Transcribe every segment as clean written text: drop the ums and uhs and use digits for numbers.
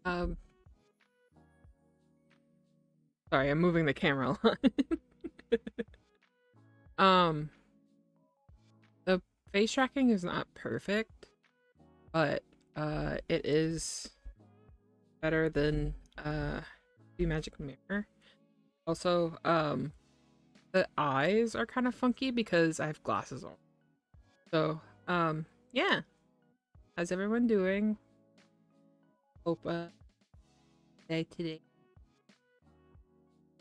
Um, sorry, I'm moving the camera a lot. um, the face tracking is not perfect, but it is better than the magic mirror. Also, the eyes are kind of funky because I have glasses on. So, yeah. How's everyone doing? Hope day today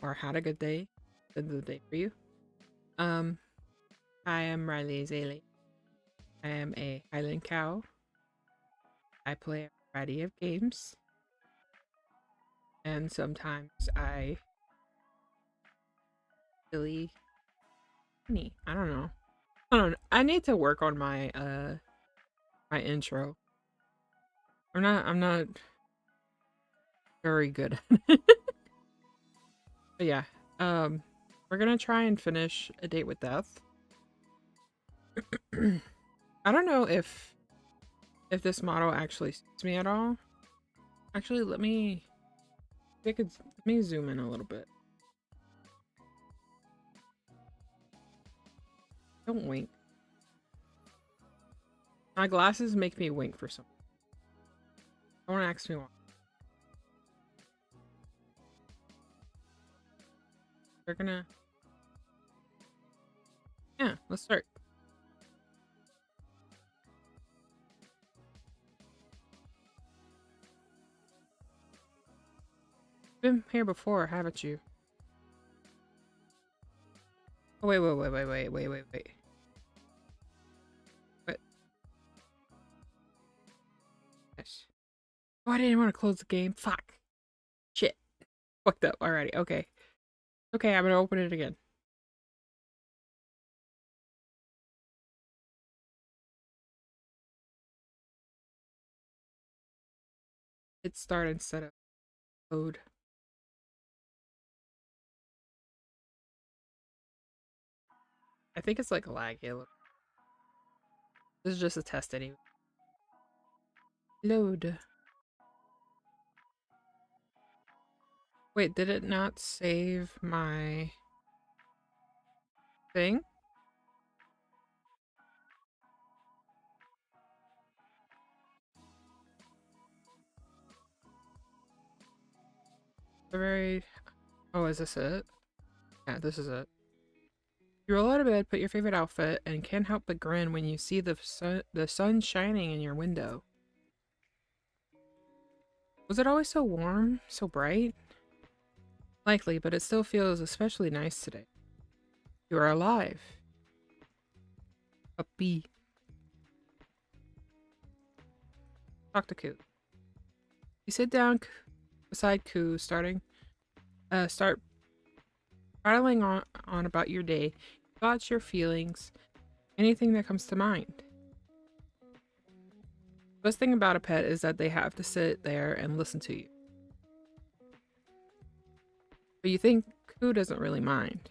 or had a good day. End of the day for you. Um, I am Riley Zaley. I am a Highland cow. I play a variety of games, and sometimes I really funny. I don't know. I don't know. I need to work on my intro. I'm not very good. But yeah. We're gonna try and finish A Date with Death. I don't know if this model actually suits me at all. Actually, let me zoom in a little bit. Don't wink. My glasses make me wink for something. Don't ask me why. They're gonna... Yeah, let's start. Been here before, haven't you? Oh, wait. What? Yes. Oh, I didn't want to close the game. Fuck. Shit. Fucked up. Alrighty, okay. Okay, I'm gonna open it again. Hit start instead of load. I think it's like laggy a little. This is just a test anyway. Load. Wait, did it not save my thing? Very... Oh, is this it? Yeah, this is it. You roll out of bed, put your favorite outfit, and can't help but grin when you see the sun shining in your window. Was it always so warm, so bright? Likely, but it still feels especially nice today. You are alive. A bee. Talk to Koo. You sit down beside Koo, start prattling on about your day, thoughts, your feelings, anything that comes to mind. Best thing about a pet is that they have to sit there and listen to you. But you think Koo doesn't really mind.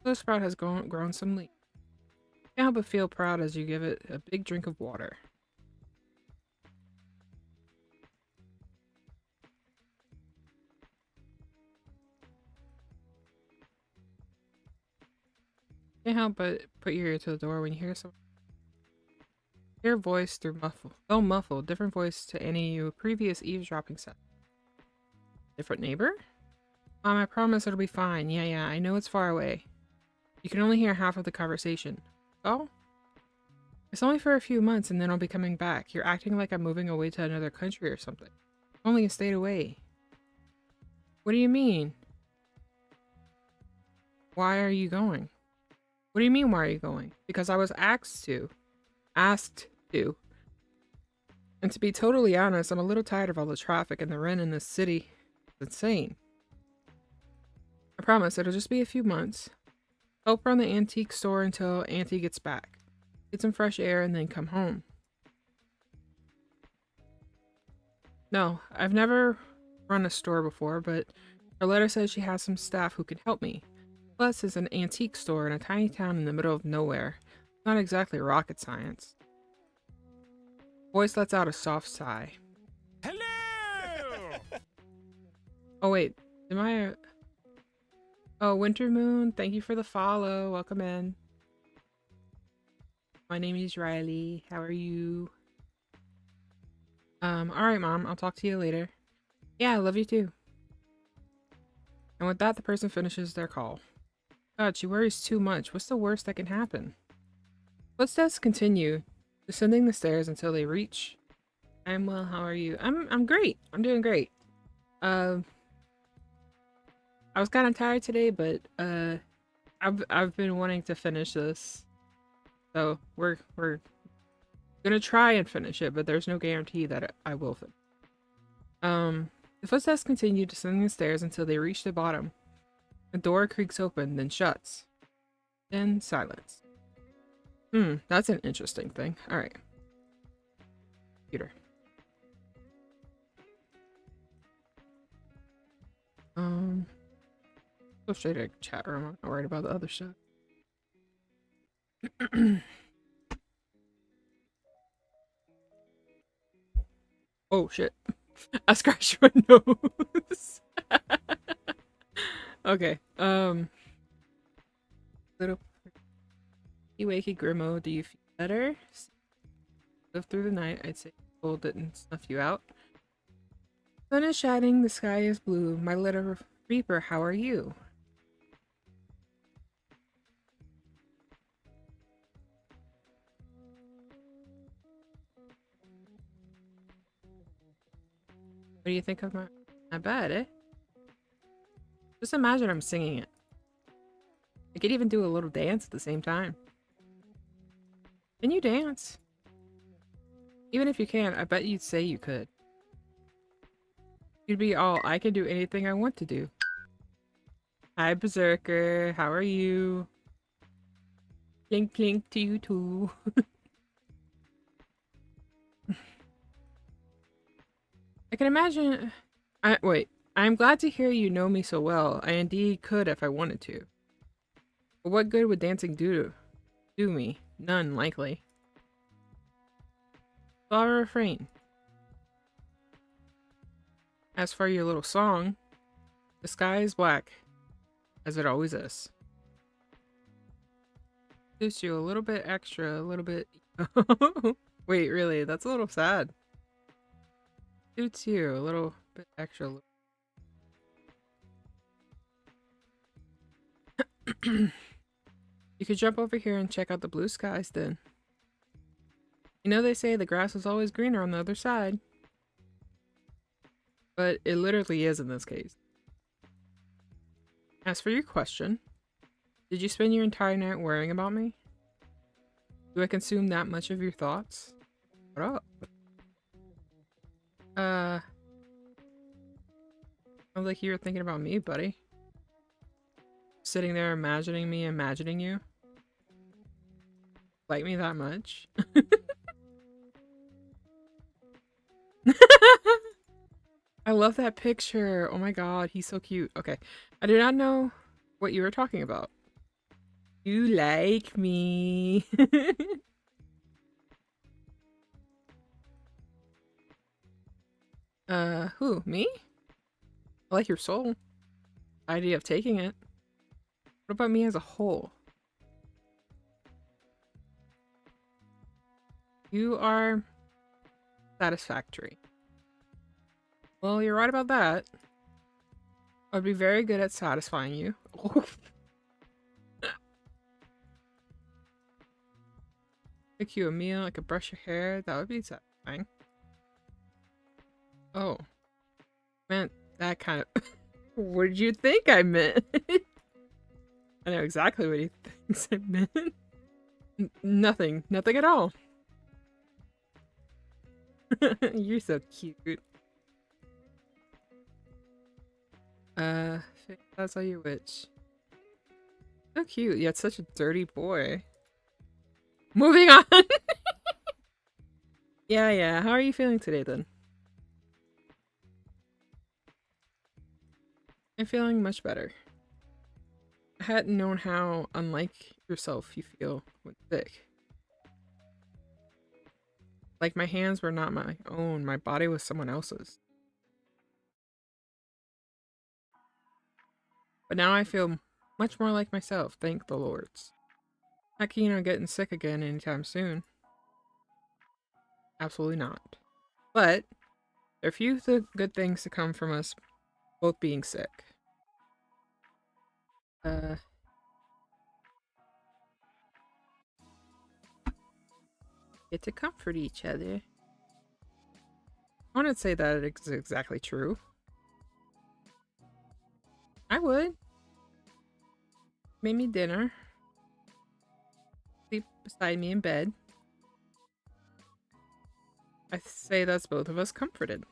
The sprout has grown some leaves. Can't help but feel proud as you give it a big drink of water. Can't help but put your ear to the door when you hear a voice through muffled, different voice to any previous eavesdropping set. Different neighbor? I promise it'll be fine. Yeah, I know it's far away. You can only hear half of the conversation. Oh? It's only for a few months and then I'll be coming back. You're acting like I'm moving away to another country or something. Only a state away. What do you mean? Why are you going? What do you mean, why are you going? Because I was asked to. Asked to. And to be totally honest, I'm a little tired of all the traffic and the rent in this city. It's insane. I promise it'll just be a few months. Help run the antique store until Auntie gets back. Get some fresh air and then come home. No, I've never run a store before, but her letter says she has some staff who can help me. Plus is an antique store in a tiny town in the middle of nowhere. Not exactly rocket science. Voice lets out a soft sigh. Hello! Oh wait, am I? Oh, Winter Moon, thank you for the follow. Welcome in. My name is Riley. How are you? Alright, Mom. I'll talk to you later. Yeah, I love you too. And with that, the person finishes their call. God, she worries too much. What's the worst that can happen? Footsteps continue, descending the stairs until they reach. I'm well, how are you? I'm great. I'm doing great. I was kind of tired today, but I've been wanting to finish this. So we're gonna try and finish it, but there's no guarantee that I will finish. The footsteps continue descending the stairs until they reach the bottom. A door creaks open, then shuts. Then silence. That's an interesting thing. Alright. Computer. Go straight to chat room. I'm not worried about the other stuff. Oh shit. I scratched my nose. Okay. Little you wakey Grimo, do you feel better? Live through the night, I'd say cold didn't snuff you out. Sun is shining, the sky is blue. My little reaper, how are you? What do you think of my bed, eh? Just imagine I'm singing it. I could even do a little dance at the same time. Can you dance? Even if you can't, I bet you'd say you could. You'd be all, I can do anything I want to do. Hi, Berserker. How are you? Plink plink to you too. I can imagine... Wait. I'm glad to hear you know me so well. I indeed could if I wanted to. But what good would dancing do me? None, likely. So I'll refrain. As for your little song, the sky is black, as it always is. Gives you a little bit extra, a little bit... Wait, really? That's a little sad. Suits you a little bit extra. You could jump over here and check out the blue skies then. You know they say the grass is always greener on the other side. But it literally is in this case. As for your question, did you spend your entire night worrying about me? Do I consume that much of your thoughts? What up? Sounds like you were thinking about me, buddy. Sitting there imagining me imagining you. Like me that much? I love that picture. Oh my god, he's so cute. Okay. I did not know what you were talking about. You like me. Who? Me? I like your soul. Idea of taking it. What about me as a whole? You are satisfactory. Well, you're right about that. I'd be very good at satisfying you. Make you a meal, I could brush your hair. That would be satisfying. Oh. Meant that kind of... What did you think I meant? I know exactly what he thinks I meant. Nothing. Nothing at all. You're so cute. That's all you witch. So cute, yet such a dirty boy. Moving on! Yeah. How are you feeling today, then? I'm feeling much better. hadn't known how unlike yourself you feel when sick. Like my hands were not my own, my body was someone else's. But now I feel much more like myself, thank the lords. Not keen on getting sick again anytime soon. Absolutely not. But there are few good things to come from us both being sick. Get to comfort each other. I wouldn't say that it's exactly true. I would. Make me dinner. Sleep beside me in bed. I say that's both of us comforted.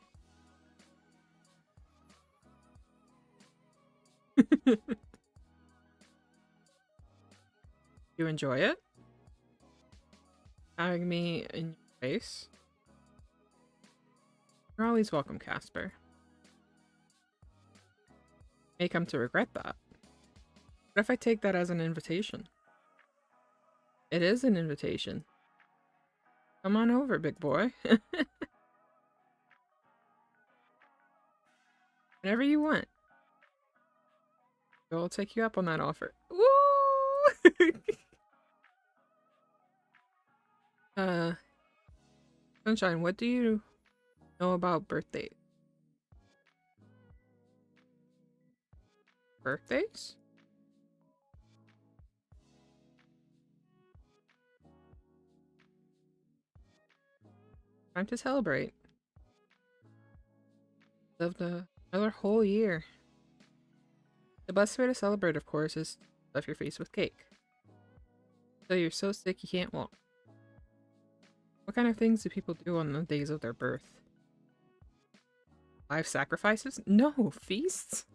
You enjoy it? Having me in your face? You're always welcome, Casper. May come to regret that. What if I take that as an invitation? It is an invitation. Come on over, big boy. Whenever you want. I'll take you up on that offer. Woo! Sunshine, what do you know about birthdays? Birthdays? Time to celebrate. Lived another whole year. The best way to celebrate, of course, is to stuff your face with cake. So you're so sick you can't walk. What kind of things do people do on the days of their birth? Live sacrifices? No, feasts?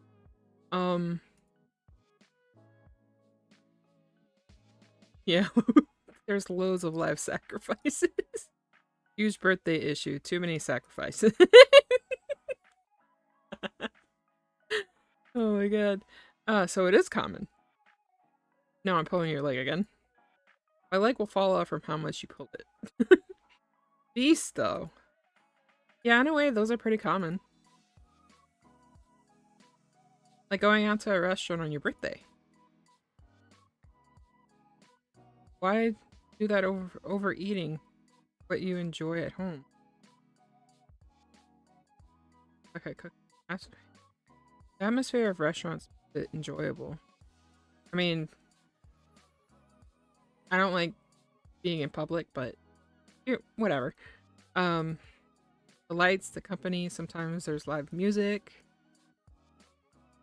Yeah, there's loads of live sacrifices. Huge birthday issue, too many sacrifices. Oh my god. So it is common. No, I'm pulling your leg again. My leg will fall off from how much you pulled it. Feast, though. Yeah, in a way, those are pretty common. Like going out to a restaurant on your birthday. Why do that overeating what you enjoy at home? Okay, cook. The atmosphere of restaurants is enjoyable. I mean, I don't like being in public, but whatever. The lights, the company, sometimes there's live music.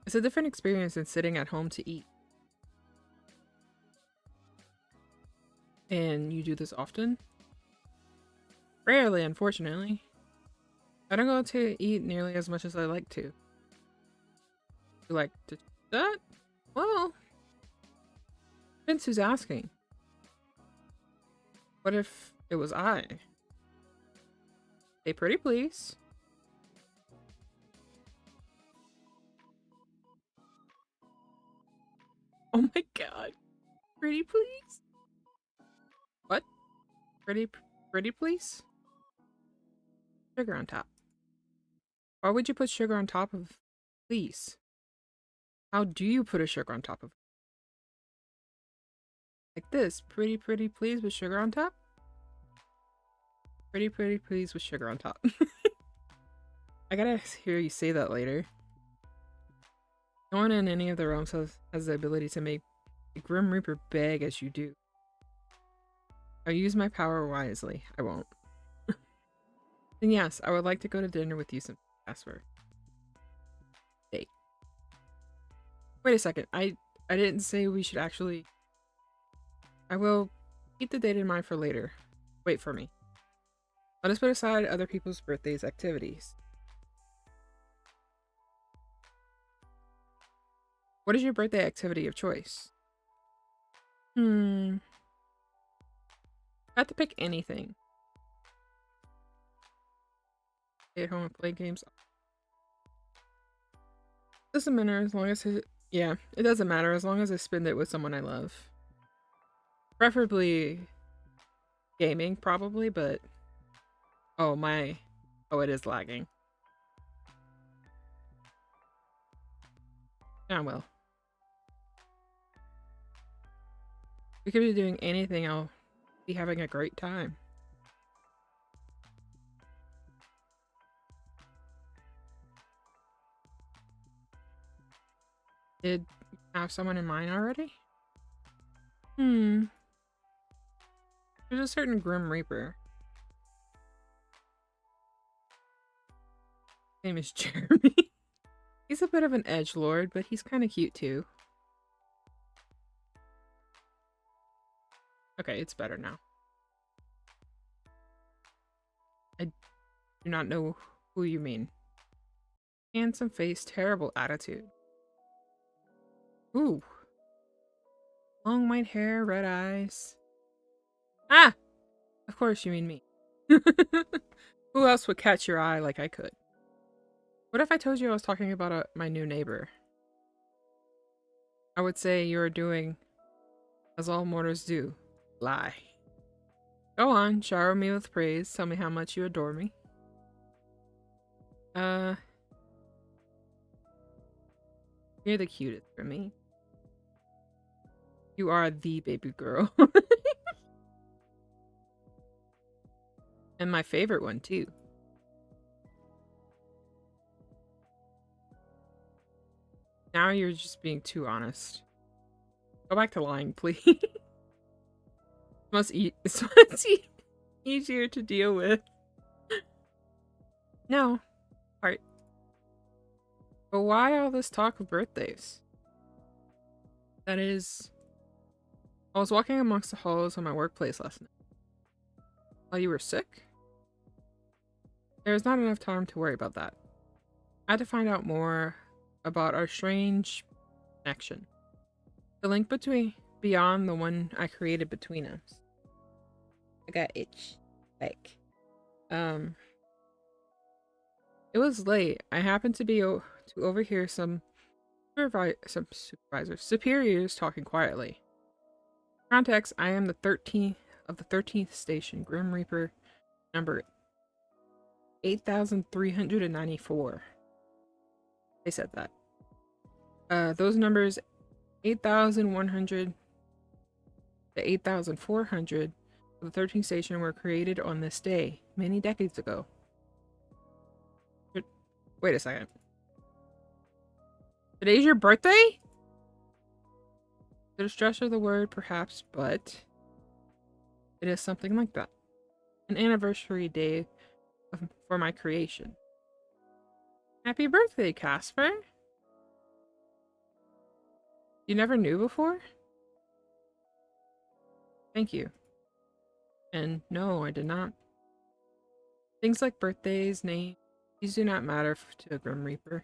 It's a different experience than sitting at home to eat. And you do this often? Rarely, unfortunately. I don't go to eat nearly as much as I like to. You like to do that? Well, depends who's asking. What if it was I? Hey, pretty please. Oh my god. Pretty please? What? Pretty please? Sugar on top. Why would you put sugar on top of please? How do you put a sugar on top of? Like this. Pretty please with sugar on top? Pretty please with sugar on top. I gotta hear you say that later. No one in any of the realms has the ability to make a Grim Reaper beg as you do. I'll use my power wisely. I won't. Then yes, I would like to go to dinner with you some password. Date. Wait a second. I didn't say we should actually... I will keep the date in mind for later. Wait for me. Let us put aside other people's birthdays activities. What is your birthday activity of choice? I have to pick anything. Stay at home and play games. Doesn't matter as long as Yeah, it doesn't matter as long as I spend it with someone I love. Preferably gaming, probably, but oh my, oh, it is lagging. Yeah, well, we could be doing anything. I'll be having a great time. Did you have someone in mind already? Hmm. There's a certain Grim Reaper. His name is Jeremy. He's a bit of an edgelord, but he's kind of cute too. Okay, it's better now. I do not know who you mean. Handsome face, terrible attitude. Ooh. Long white hair, red eyes. Ah! Of course you mean me. Who else would catch your eye like I could? What if I told you I was talking about my new neighbor? I would say you're doing as all mortals do. Lie. Go on, shower me with praise. Tell me how much you adore me. You're the cutest for me. You are the baby girl. And my favorite one, too. Now you're just being too honest. Go back to lying, please. It's much easier to deal with. No. Alright. But why all this talk of birthdays? That is... I was walking amongst the halls of my workplace last night. While you were sick? There was not enough time to worry about that. I had to find out more about our strange connection. The link beyond the one I created between us. I got itch. Like, it was late. I happened to be to overhear some superiors talking quietly. Context, I am the 13th of the 13th station, Grim Reaper number 8,394. They said that. Those numbers 8,100 to 8,400 of the 13th station were created on this day, many decades ago. Wait a second. Today's your birthday? The stress of the word, perhaps, but it is something like that. An anniversary day for my creation. Happy birthday, Casper! You never knew before? Thank you. And no, I did not. Things like birthdays, names, these do not matter to a Grim Reaper.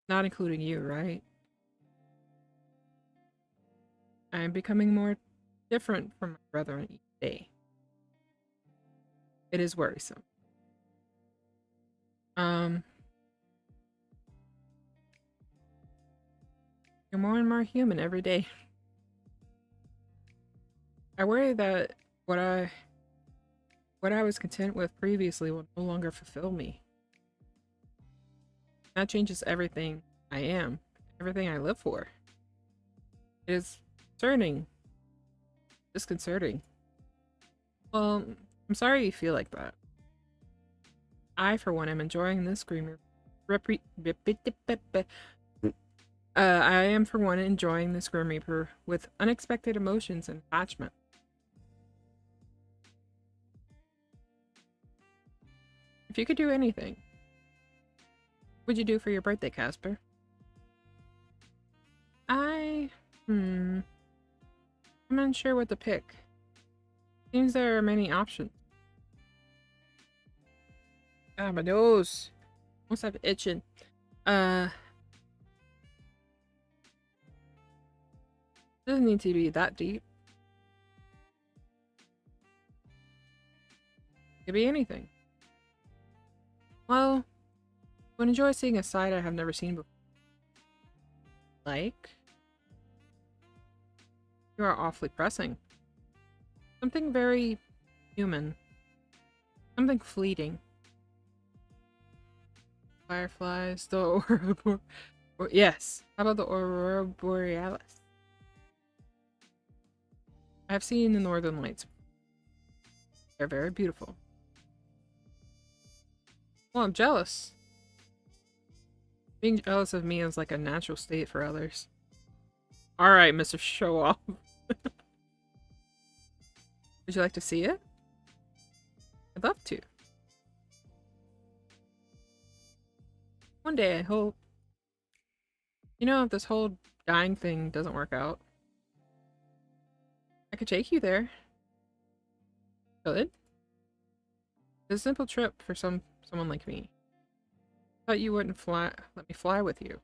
Not including you, right? I am becoming more different from my brethren each day. It is worrisome. You're more and more human every day. I worry that what I was content with previously will no longer fulfill me. That changes everything I am, everything I live for. It is concerning. Disconcerting. Well, I'm sorry you feel like that. I, for one, am enjoying this Grim I am, for one, enjoying this Grim Reaper with unexpected emotions and attachment. If you could do anything, what would you do for your birthday, Casper? I'm unsure what to pick. Seems there are many options. Ah, my nose. Must have itching. Doesn't need to be that deep. It could be anything. Well, I would enjoy seeing a side I have never seen before. Like? You are awfully pressing. Something very human. Something fleeting. Fireflies, the aurora yes. How about the aurora borealis? I've seen the northern lights. They're very beautiful. Well, I'm jealous. Being jealous of me is like a natural state for others. Alright, Mr. Show Off. Would you like to see it? I'd love to. One day, I hope. You know, if this whole dying thing doesn't work out, I could take you there. Good. It's a simple trip for someone like me. Thought you wouldn't let me fly with you.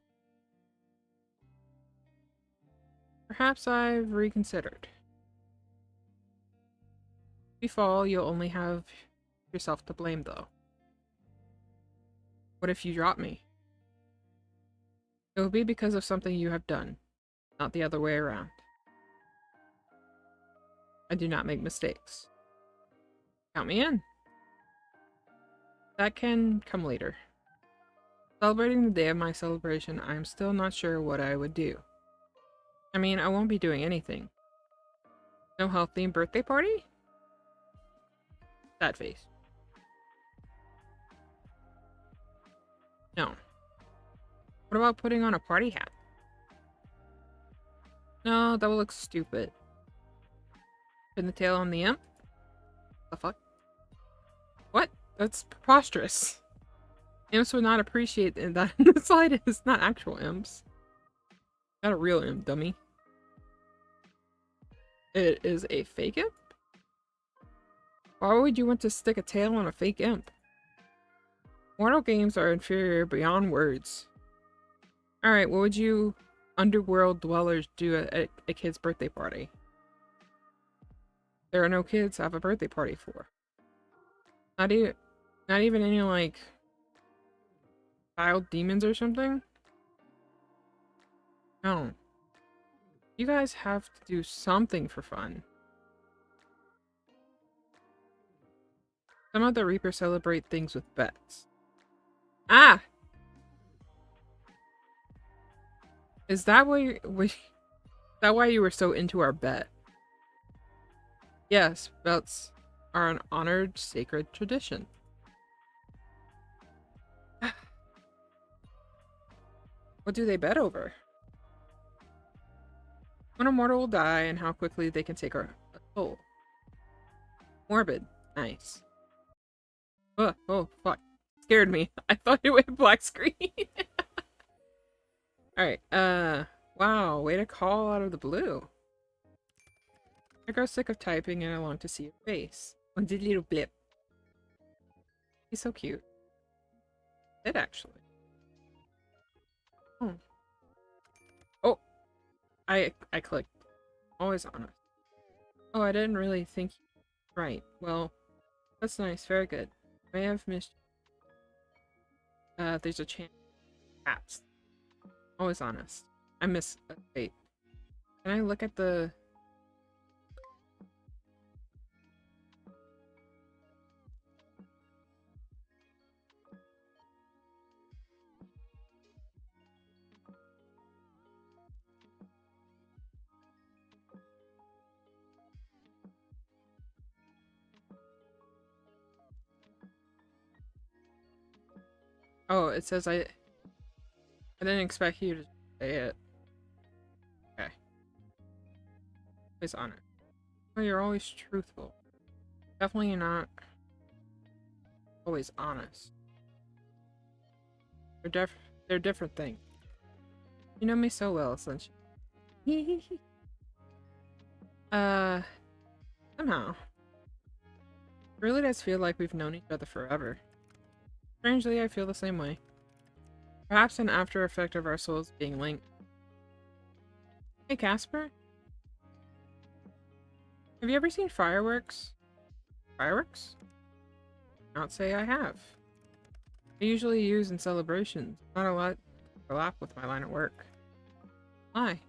Perhaps I've reconsidered. If you fall, you'll only have yourself to blame, though. What if you drop me? It will be because of something you have done, not the other way around. I do not make mistakes. Count me in. That can come later. Celebrating the day of my celebration, I am still not sure what I would do. I mean, I won't be doing anything. No health-themed birthday party? Sad face. No. What about putting on a party hat? No, that will look stupid. Pin the tail on the imp? The fuck? What? That's preposterous. Imps would not appreciate that in the slightest. Not actual imps. Not a real imp, dummy. It is a fake imp? Why would you want to stick a tail on a fake imp? Mortal games are inferior beyond words. Alright, what would you underworld dwellers do at a kid's birthday party? There are no kids I have a birthday party for. Not even any, like, child demons or something? No. You guys have to do something for fun. Some of the Reapers celebrate things with bets. Ah! Is that why you were so into our bet? Yes, bets are an honored sacred tradition. What do they bet over? When a mortal will die and how quickly they can take our soul. Morbid. Nice. Ugh, oh, fuck. Scared me. I thought it went black screen. Alright, wow, way to call out of the blue. I grow sick of typing and I long to see your face. One did little blip. He's so cute. Did actually. Oh. Oh! I clicked. Always honest. Oh, I didn't really think. Right. Well, that's nice. Very good. I may have missed. There's a chance. Perhaps. Always honest. I miss. Wait. Can I look at the? Oh, it says I didn't expect you to say it. Okay. Always honest. Oh, you're always truthful. Definitely not always honest. They're different things. You know me so well, Sunshine. Somehow. It really does feel like we've known each other forever. Strangely, I feel the same way. Perhaps an after effect of our souls being linked. Hey, Casper? Have you ever seen fireworks? Fireworks? Not say I have. I usually use in celebrations. Not a lot to overlap with my line of work. Why?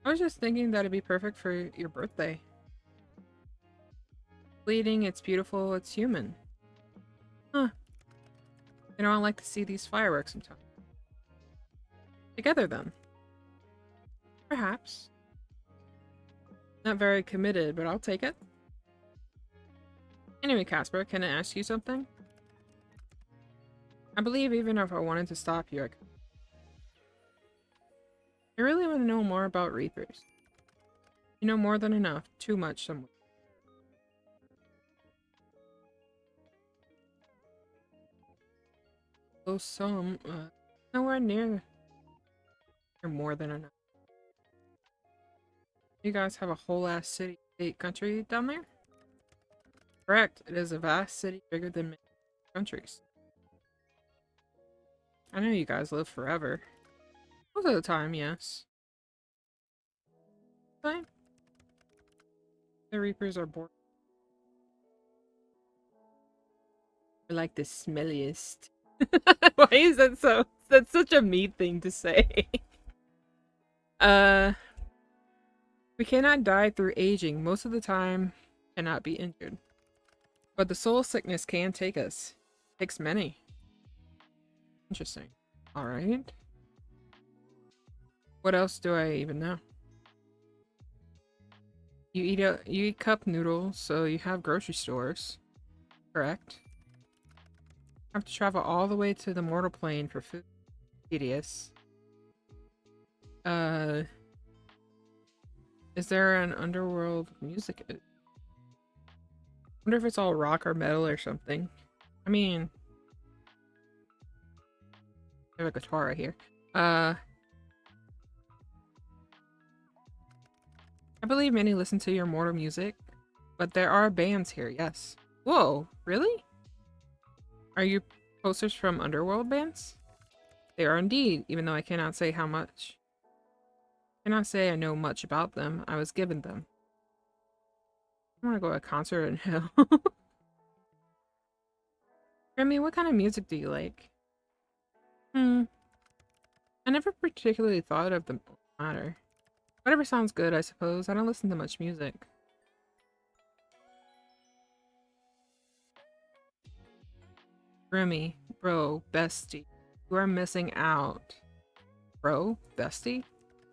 I was just thinking that it'd be perfect for your birthday. Bleeding, it's beautiful, it's human. Huh. You know, I like to see these fireworks sometimes. Together, then. Perhaps. Not very committed, but I'll take it. Anyway, Casper, can I ask you something? I believe even if I wanted to stop you, I could. I really want to know more about Reapers. You know more than enough. Too much somewhere. So some, nowhere near. You're more than enough. You guys have a whole ass city, state, country down there? Correct. It is a vast city bigger than many countries. I know you guys live forever. Most of the time, yes. Fine. The Reapers are bored. They're like the smelliest. Why is that so? That's such a me thing to say. We cannot die through aging. Most of the time, cannot be injured. But the soul sickness can take us. Takes many. Interesting. Alright. What else do I even know? You eat cup noodles, so you have grocery stores. Correct. Have to travel all the way to the mortal plane for food. Tedious. Is there an underworld music? Wonder if it's all rock or metal or something. I mean, I have a guitar right here. I believe many listen to your mortal music, but there are bands here, yes. Whoa, really? Are you posters from underworld bands? They are indeed, even though I cannot say how much. I cannot say I know much about them. I was given them. I want to go to a concert in hell. I mean, what kind of music do you like? I never particularly thought of the matter. Whatever sounds good, I suppose. I don't listen to much music. Remy, bro, bestie. You are missing out. Bro? Bestie?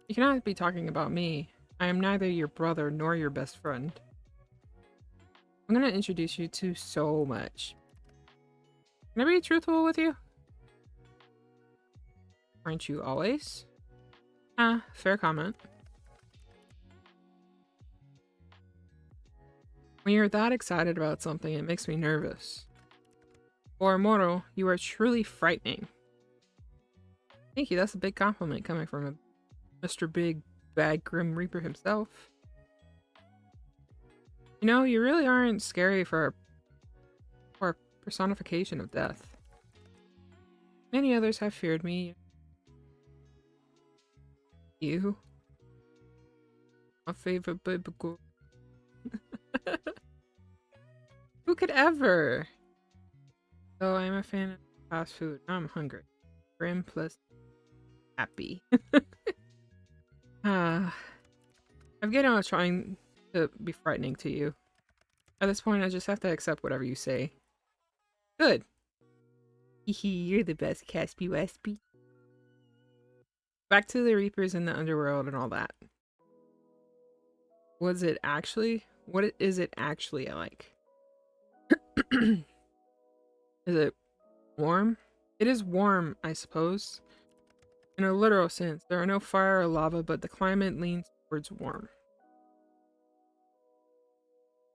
You cannot be talking about me. I am neither your brother nor your best friend. I'm gonna introduce you to so much. Can I be truthful with you? Aren't you always? Ah, fair comment. When you're that excited about something, it makes me nervous. For a mortal, you are truly frightening. Thank you, that's a big compliment coming from Mr. Big Bad Grim Reaper himself. You know, you really aren't scary for a personification of death. Many others have feared me. You? My favorite baby girl. Who could ever? Though I'm a fan of fast food, I'm hungry. Grim plus happy. I'm getting on trying to be frightening to you. At this point, I just have to accept whatever you say. Good. Hehe, you're the best, Caspy Waspy. Back to the Reapers in the underworld and all that. What is it actually like? Is it warm? It is warm, I suppose. In a literal sense, there are no fire or lava, but the climate leans towards warm.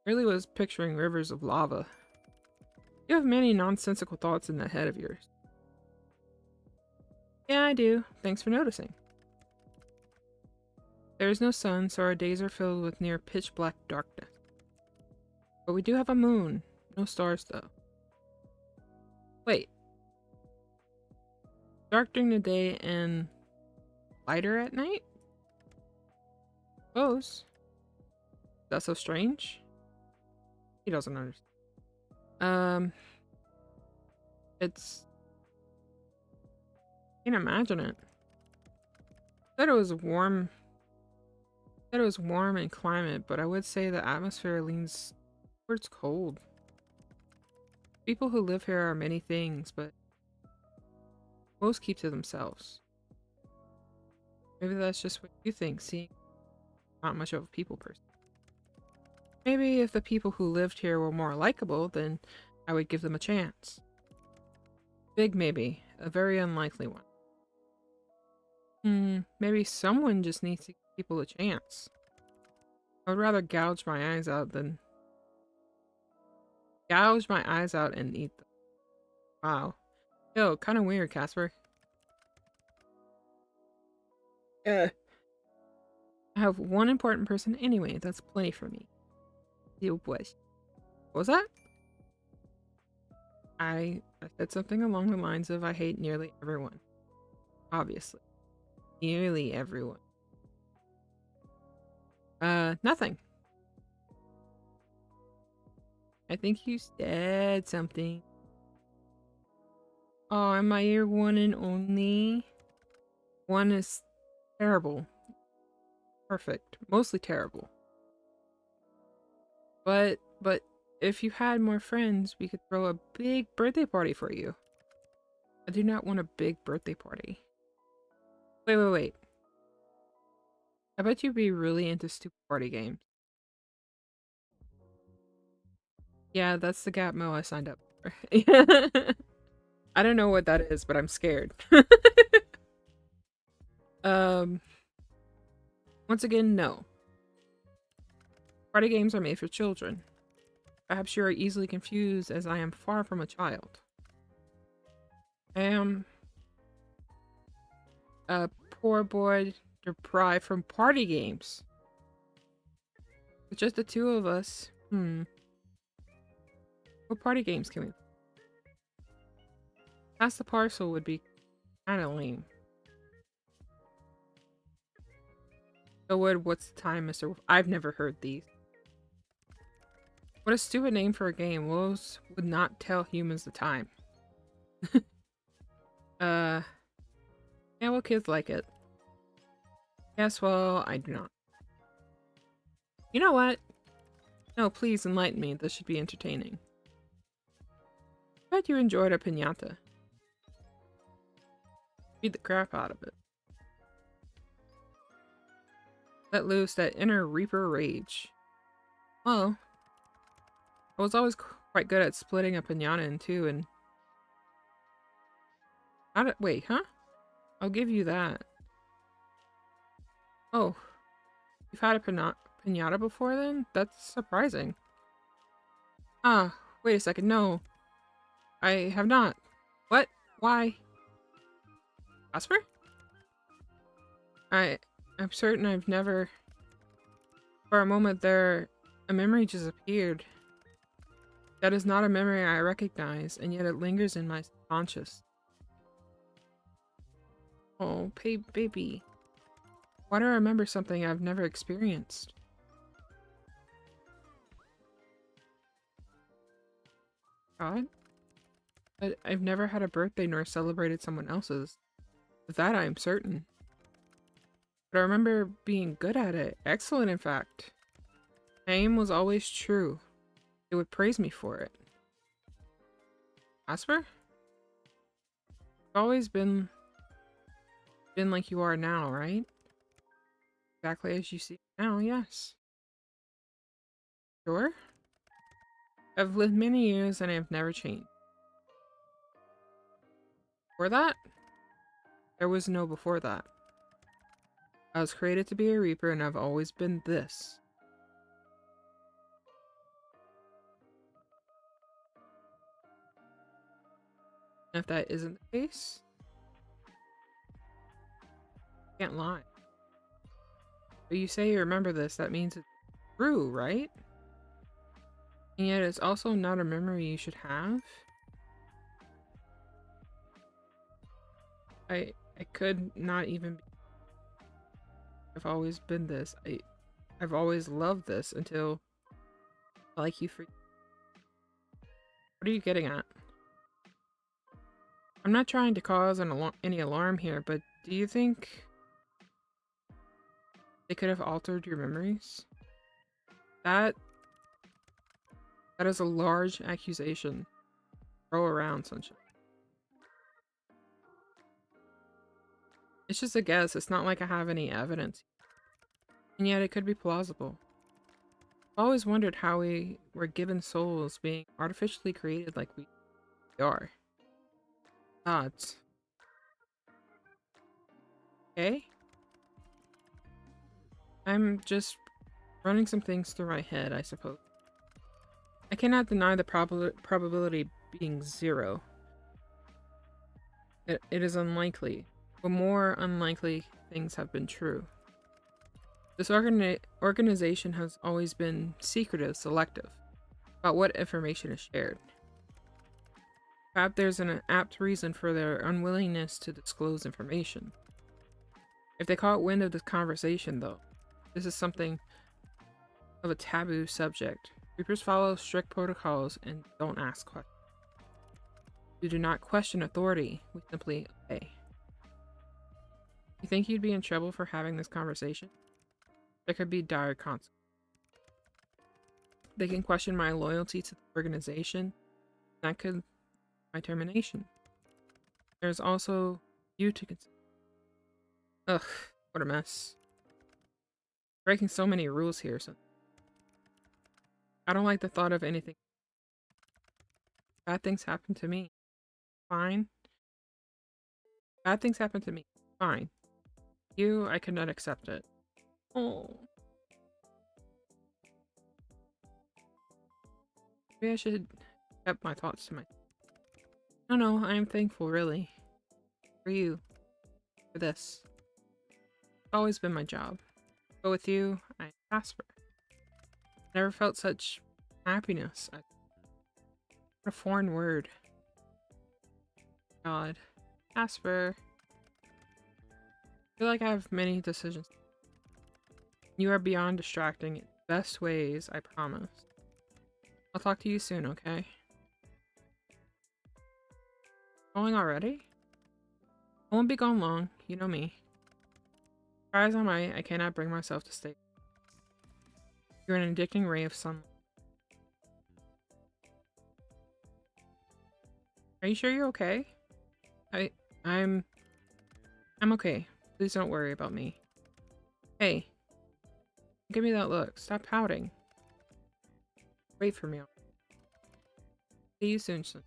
I really was picturing rivers of lava. You have many nonsensical thoughts in that head of yours. Yeah, I do. Thanks for noticing. There is no sun, so our days are filled with near pitch black darkness. But we do have a moon. No stars, though. Wait. Dark during the day and lighter at night? Suppose. That's so strange? He doesn't understand. It's... I can't imagine it. Said it was warm. Said it was warm in climate, but I would say the atmosphere leans towards cold. People who live here are many things, but most keep to themselves. Maybe that's just what you think, seeing not much of a people person. Maybe if the people who lived here were more likable, then I would give them a chance. Big maybe, a very unlikely one. Maybe someone just needs to give people a chance. I would rather gouge my eyes out and eat them. Wow. Yo, kind of weird, Casper. I have one important person anyway. That's plenty for me. You wish. What was that? I said something along the lines of I hate nearly everyone. Obviously. Nearly everyone. Nothing. I think you said something. Oh, am I your one and only? One is terrible. Perfect. Mostly terrible. But if you had more friends, we could throw a big birthday party for you. I do not want a big birthday party. Wait. I bet you'd be really into stupid party games. Yeah, that's the Gap Mo I signed up for. I don't know what that is, but I'm scared. Once again, no. Party games are made for children. Perhaps you are easily confused, as I am far from a child. I am a poor boy deprived from party games. With just the two of us. What party games can we play? Pass the parcel would be kinda lame. So what's the time, Mr. Wolf? I've never heard these. What a stupid name for a game. Wolves would not tell humans the time. Yeah, well, kids like it. Yes, well, I do not. You know what? No, please enlighten me. This should be entertaining. I bet you enjoyed a piñata. Beat the crap out of it. Let loose that inner Reaper rage. Well, I was always quite good at splitting a piñata in two and... Wait, huh? I'll give you that. Oh, you've had a piñata before then? That's surprising. Ah, wait a second, no. I have not. What? Why? Casper? I'm certain I've never... For a moment there, a memory just appeared. That is not a memory I recognize, and yet it lingers in my subconscious. Oh, baby. Why do I remember something I've never experienced? God? But I've never had a birthday nor celebrated someone else's. Of that I am certain. But I remember being good at it. Excellent, in fact. My aim was always true. It would praise me for it. Casper? You've always been like you are now, right? Exactly as you see now, yes. Sure? I've lived many years and I have never changed. Before that? There was no before that. I was created to be a Reaper and I've always been this. And if that isn't the case, I can't lie. But you say you remember this, that means it's true, right? And yet it's also not a memory you should have. I could not even be. I've always been this. I've always loved this until I like you for... What are you getting at? I'm not trying to cause any alarm here, but do you think They could have altered your memories. That is a large accusation. Throw around, sunshine. It's just a guess. It's not like I have any evidence. And yet it could be plausible. I've always wondered how we were given souls being artificially created like we are. Gods. Okay? I'm just running some things through my head, I suppose. I cannot deny the probability being 0. It is unlikely, but more unlikely things have been true. This organization has always been secretive, selective, about what information is shared. Perhaps there's an apt reason for their unwillingness to disclose information. If they caught wind of this conversation, though, this is something of a taboo subject. Reapers follow strict protocols and don't ask questions. We do not question authority, we simply obey. You think you'd be in trouble for having this conversation? There could be dire consequences. They can question my loyalty to the organization. That could be my termination. There's also you to consider. Ugh, what a mess. Breaking so many rules here, so I don't like the thought of anything. Bad things happen to me. Fine. Bad things happen to me. Fine. You, I could not accept it. Oh. Maybe I should keep my thoughts to myself. No, I am thankful, really. For you. For this. It's always been my job. But with you, I am Casper. Never felt such happiness. What a foreign word. God. Casper. I feel like I have many decisions. You are beyond distracting in the best ways, I promise. I'll talk to you soon, okay? Going already? I won't be gone long, you know me. Try as I might, I cannot bring myself to stay. You're an addicting ray of sunlight. Are you sure you're okay? I'm okay. Please don't worry about me. Hey. Give me that look. Stop pouting. Wait for me. See you soon, son.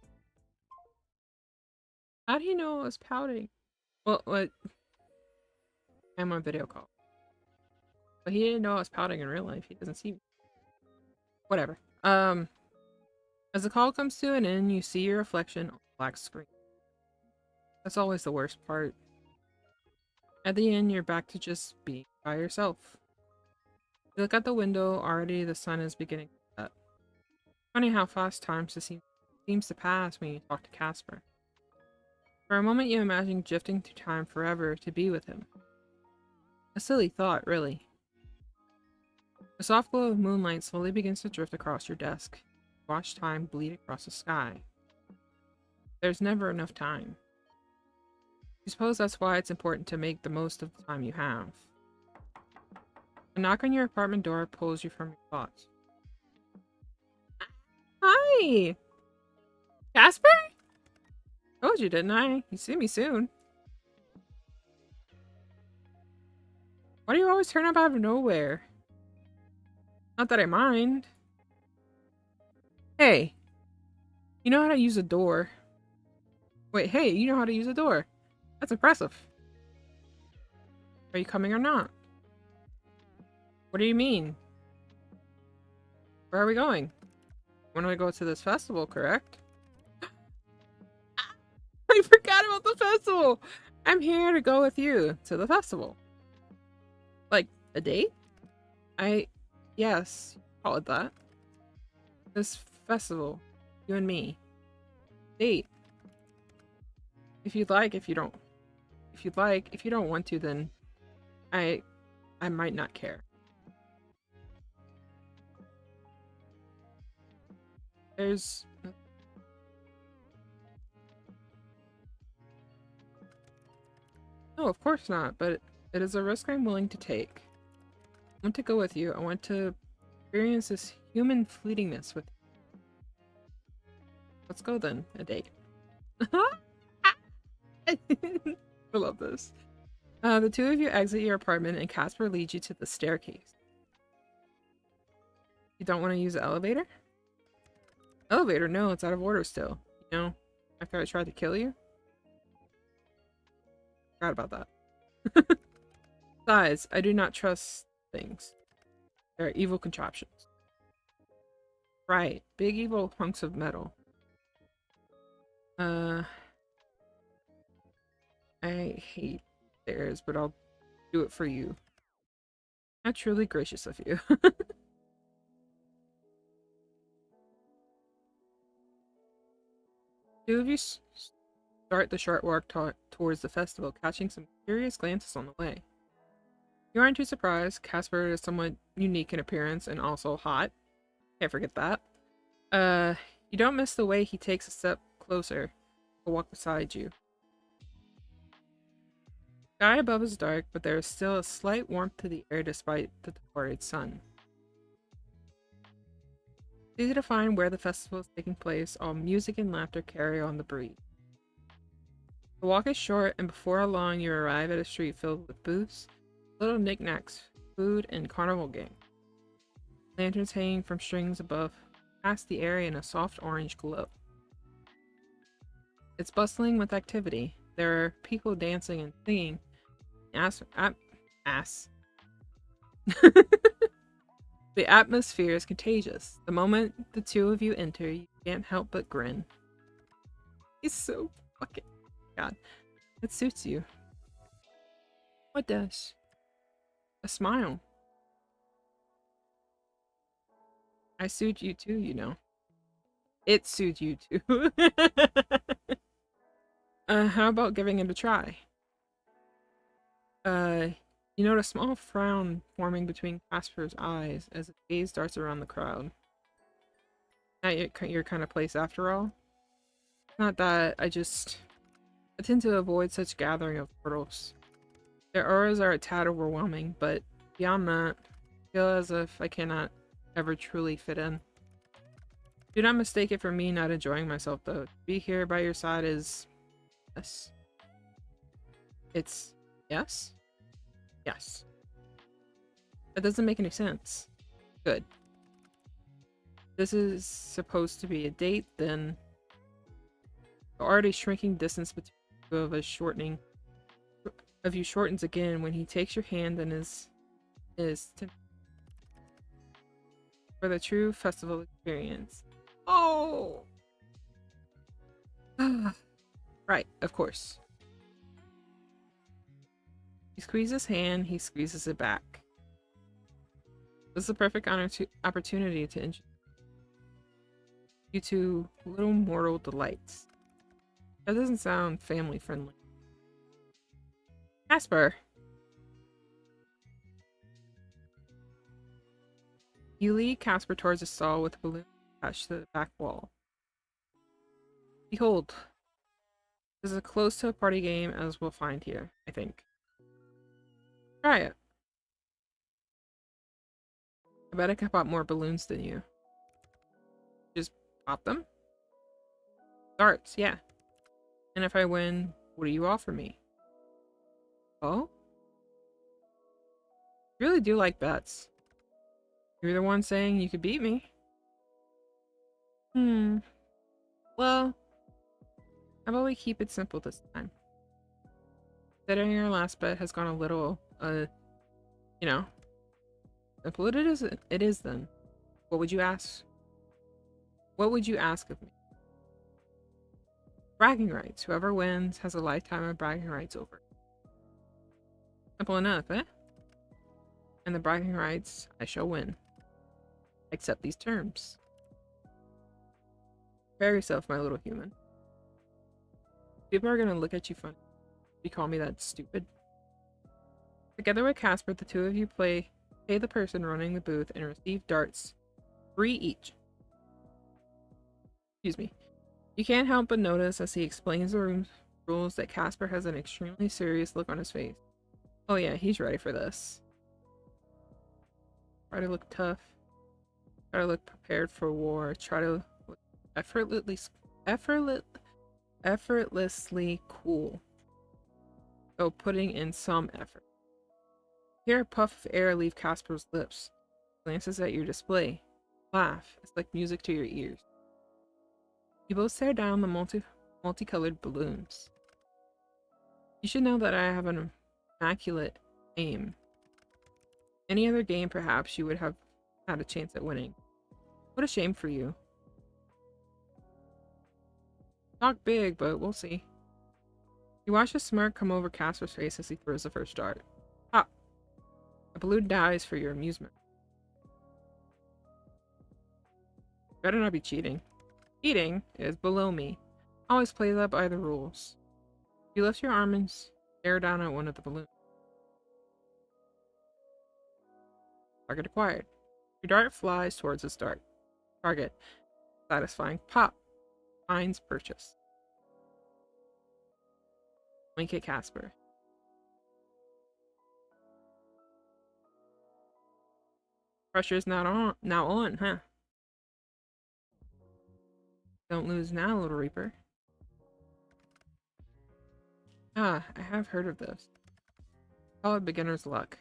How do you know I was pouting? Well, what? I'm on video call. But he didn't know I was pouting in real life. He doesn't see me. Whatever. As the call comes to an end, you see your reflection on the black screen. That's always the worst part. At the end, you're back to just being by yourself. You look out the window, already the sun is beginning to set. Funny how fast time seems to pass when you talk to Casper. For a moment you imagine drifting through time forever to be with him. A silly thought, really. The soft glow of moonlight slowly begins to drift across your desk. You watch time bleed across the sky. There's never enough time. I suppose that's why it's important to make the most of the time you have. A knock on your apartment door pulls you from your thoughts. Hi! Casper? Told you, didn't I? You see me soon. Why do you always turn up out of nowhere? Not that I mind. Hey. You know how to use a door. Wait, hey, you know how to use a door. That's impressive. Are you coming or not? What do you mean? Where are we going? When do we go to this festival, correct? I forgot about the festival! I'm here to go with you to the festival. Like, a date? Yes, call it that. This festival. You and me. Date. If you'd like, if you don't. If you'd like, if you don't want to, then I might not care. There's... No, of course not, but it is a risk I'm willing to take. want to go with you. I want to experience this human fleetingness with you. Let's go then. A date. I love this. The two of you exit your apartment and Casper leads you to the staircase. You don't want to use the elevator? Elevator? No, it's out of order still. You know, after I tried to kill you? Forgot about that. Besides, I do not trust things. They're evil contraptions. Right. Big evil hunks of metal. I hate stairs, but I'll do it for you. That's truly gracious of you. Two of you start the short walk towards the festival, catching some curious glances on the way. You aren't too surprised. Casper is somewhat unique in appearance and also hot. Can't forget that. You don't miss the way he takes a step closer to walk beside you. The sky above is dark, but there is still a slight warmth to the air despite the departed sun. It's easy to find where the festival is taking place. All music and laughter carry on the breeze. The walk is short, and before long you arrive at a street filled with booths, little knickknacks, food, and carnival games. Lanterns hanging from strings above cast the area in a soft orange glow. It's bustling with activity. There are people dancing and singing. The atmosphere is contagious. The moment the two of you enter, you can't help but grin. He's so fucking... God. It suits you. What does? A smile. I suit you too, you know. It suits you too. How about giving it a try? You note a small frown forming between Casper's eyes as his gaze darts around the crowd. Not your kind of place after all. Not that, I tend to avoid such gathering of mortals. Their auras are a tad overwhelming, but beyond that, I feel as if I cannot ever truly fit in. Do not mistake it for me not enjoying myself, though. To be here by your side is... yes. It's... yes? Yes. That doesn't make any sense. Good. This is supposed to be a date, then... the already shrinking distance between the two of us shortens again when he takes your hand and is for the true festival experience. Oh! Right, of course. He squeezes his hand, he squeezes it back. This is a perfect opportunity to introduce you to little mortal delights. That doesn't sound family friendly. Casper! You lead Casper towards a stall with a balloon attached to the back wall. Behold. This is as close to a party game as we'll find here, I think. Try it. I bet I could pop more balloons than you. Just pop them? Darts, yeah. And if I win, what do you offer me? Oh? You really do like bets. You're the one saying you could beat me. Well, how about we keep it simple this time? Considering your last bet has gone a little, you know, simple it is then. What would you ask? What would you ask of me? Bragging rights. Whoever wins has a lifetime of bragging rights over. Simple enough, eh? And the bragging rights, I shall win. Accept these terms. Prepare yourself, my little human. People are gonna look at you funny. You call me that stupid. Together with Casper, the two of you pay the person running the booth and receive darts. 3 each. Excuse me. You can't help but notice as he explains the rules that Casper has an extremely serious look on his face. Oh yeah, he's ready for this. Try to look tough. Try to look prepared for war. Try to look effortless, effortlessly cool. So putting in some effort. Hear a puff of air leave Casper's lips. Glances at your display. Laugh. It's like music to your ears. You both stare down the multicolored balloons. You should know that I have an immaculate aim. Any other game, perhaps, you would have had a chance at winning. What a shame for you. Talk big, but we'll see. You watch a smirk come over Casper's face as he throws the first dart. Pop! A balloon dies for your amusement. Better not be cheating. Cheating is below me. Always play that by the rules. You lift your arm and stare down at one of the balloons. Target acquired. Your dart flies towards its dart. Target. Satisfying. Pop. Finds purchase. Wink at Casper. Pressure's now on, huh? Don't lose now, Little Reaper. Ah, I have heard of this. Call it beginner's luck.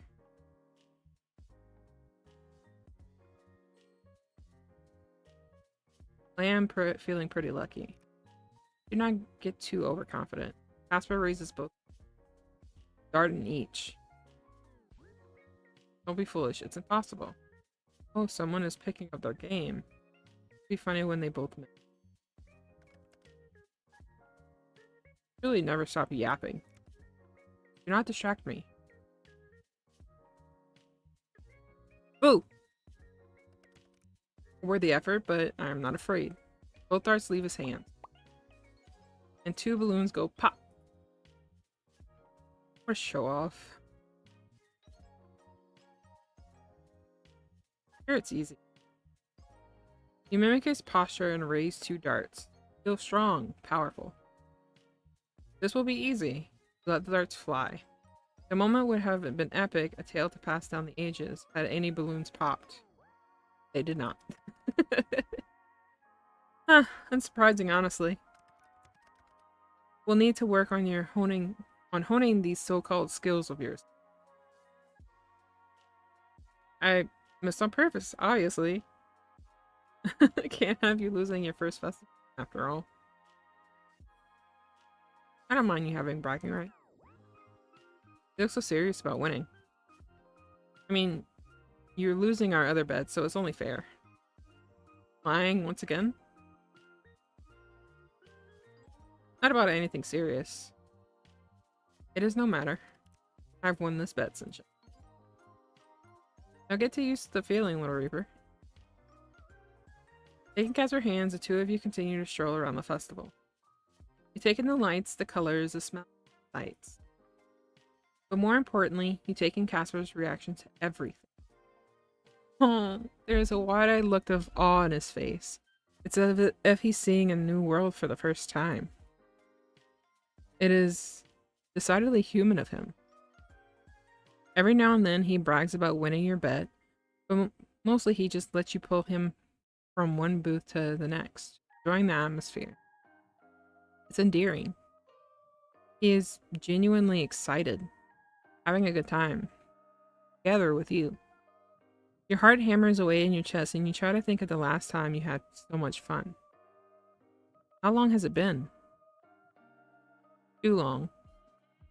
I am feeling pretty lucky. Do not get too overconfident. Casper raises both. Dart in each. Don't be foolish, it's impossible. Oh, someone is picking up their game. It'd be funny when they both miss. Really never stop yapping. Do not distract me. Boo! Worth the effort, but I am not afraid. Both darts leave his hand. And two balloons go pop. What a show off. Here it's easy. You mimic his posture and raise two darts. Feel strong, powerful. This will be easy. Let the darts fly. The moment would have been epic, a tale to pass down the ages, had any balloons popped. They did not. Huh, unsurprising, honestly. We'll need to work on honing these so-called skills of yours. I missed on purpose, obviously. I can't have you losing your first festival, after all. I don't mind you having bragging rights. You look so serious about winning. I mean, you're losing our other bets, so it's only fair. Lying once again? Not about anything serious. It is no matter. I've won this bet, Sunshine. Now get to use the feeling, Little Reaper. Taking Casper's hands, the two of you continue to stroll around the festival. You take in the lights, the colors, the smells, the sights. But more importantly, you take in Casper's reaction to everything. Oh, there is a wide-eyed look of awe in his face. It's as if he's seeing a new world for the first time. It is decidedly human of him. Every now and then he brags about winning your bet, but mostly he just lets you pull him from one booth to the next, enjoying the atmosphere. It's endearing. He is genuinely excited, having a good time, together with you. Your heart hammers away in your chest and you try to think of the last time you had so much fun. How long has it been? Too long.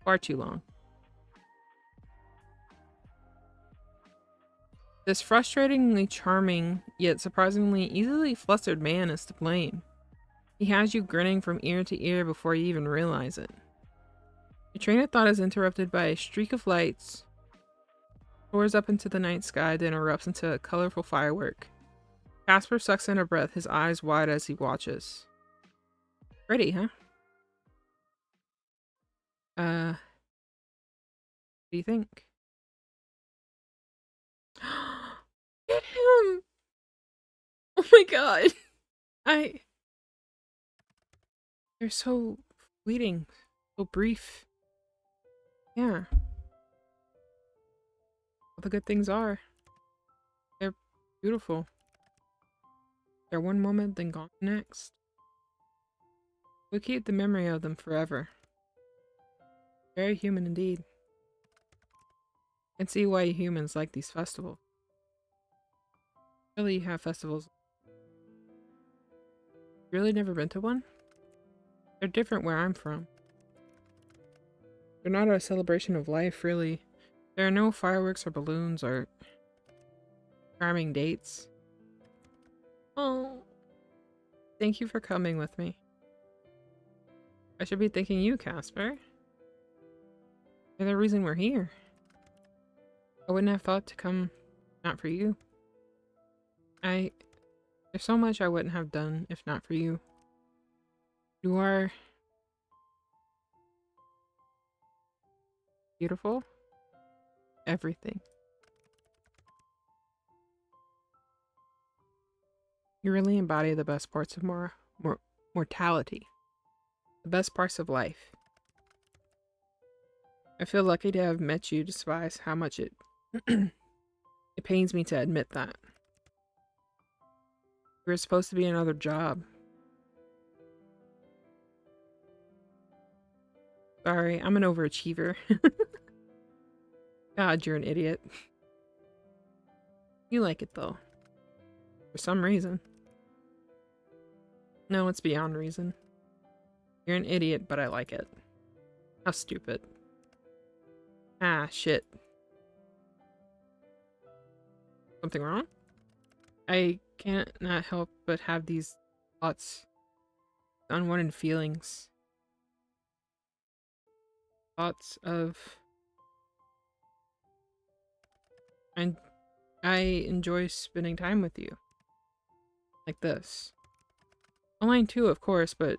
Far too long. This frustratingly charming, yet surprisingly easily flustered man is to blame. He has you grinning from ear to ear before you even realize it. Your train of thought is interrupted by a streak of lights, soars up into the night sky, then erupts into a colorful firework. Casper sucks in a breath, his eyes wide as he watches. Ready, huh? What do you think? Get him! Oh my god! They're so fleeting, so brief. Yeah. All the good things are. beautiful. They're one moment, then gone the next. We'll keep the memory of them forever. Very human indeed. I can see why humans like these festivals. Really, you have festivals. Really never been to one? They're different where I'm from. They're not a celebration of life, really. There are no fireworks or balloons or charming dates. Oh, thank you for coming with me. I should be thanking you, Casper. You're the reason we're here. I wouldn't have thought to come not for you. There's so much I wouldn't have done if not for you. You are beautiful. Everything. You really embody the best parts of mortality. The best parts of life. I feel lucky to have met you despite how much it it pains me to admit that. You were supposed to be another job. Sorry, I'm an overachiever. God, you're an idiot. You like it though. For some reason. No, it's beyond reason. You're an idiot, but I like it. How stupid. Ah, shit. Something wrong? I can't not help but have these thoughts. Unwanted feelings. Thoughts of... And I enjoy spending time with you. Like this. Online too, of course, but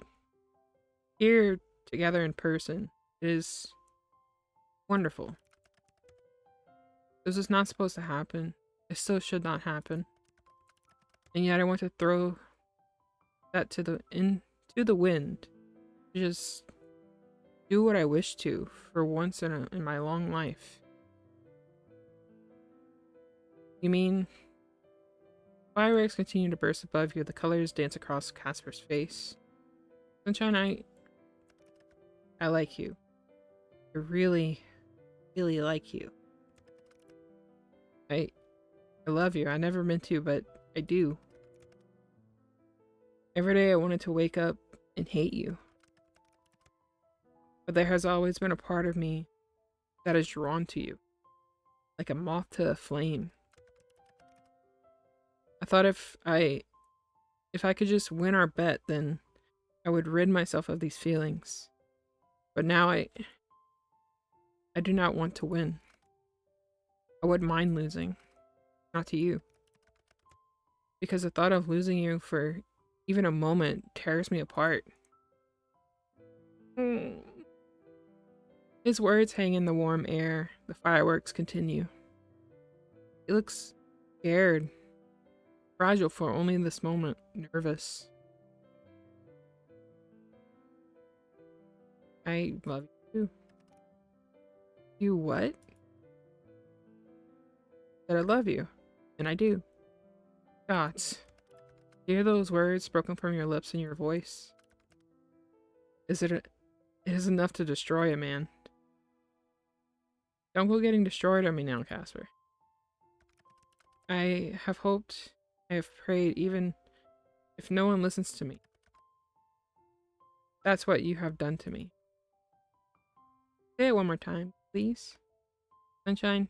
here together in person is wonderful. This is not supposed to happen. It still should not happen. And yet I want to throw that into the wind. Just do what I wish to for once in my long life. You mean fireworks continue to burst above you, the colors dance across Casper's face. Sunshine, I like you. I really, really like you. I love you. I never meant to, but I do. Every day I wanted to wake up and hate you. But there has always been a part of me that is drawn to you. Like a moth to a flame. I thought if I could just win our bet, then I would rid myself of these feelings. But now I do not want to win. I wouldn't mind losing. Not to you. Because the thought of losing you for even a moment tears me apart. His words hang in the warm air. The fireworks continue. He looks scared. Fragile for only this moment. Nervous. I love you. You what? That I love you. And I do. Gods. Hear those words spoken from your lips and your voice? It is enough to destroy a man. Don't go getting destroyed on me now, Casper. I have hoped, I have prayed, even if no one listens to me. That's what you have done to me. Say it one more time, please. Sunshine,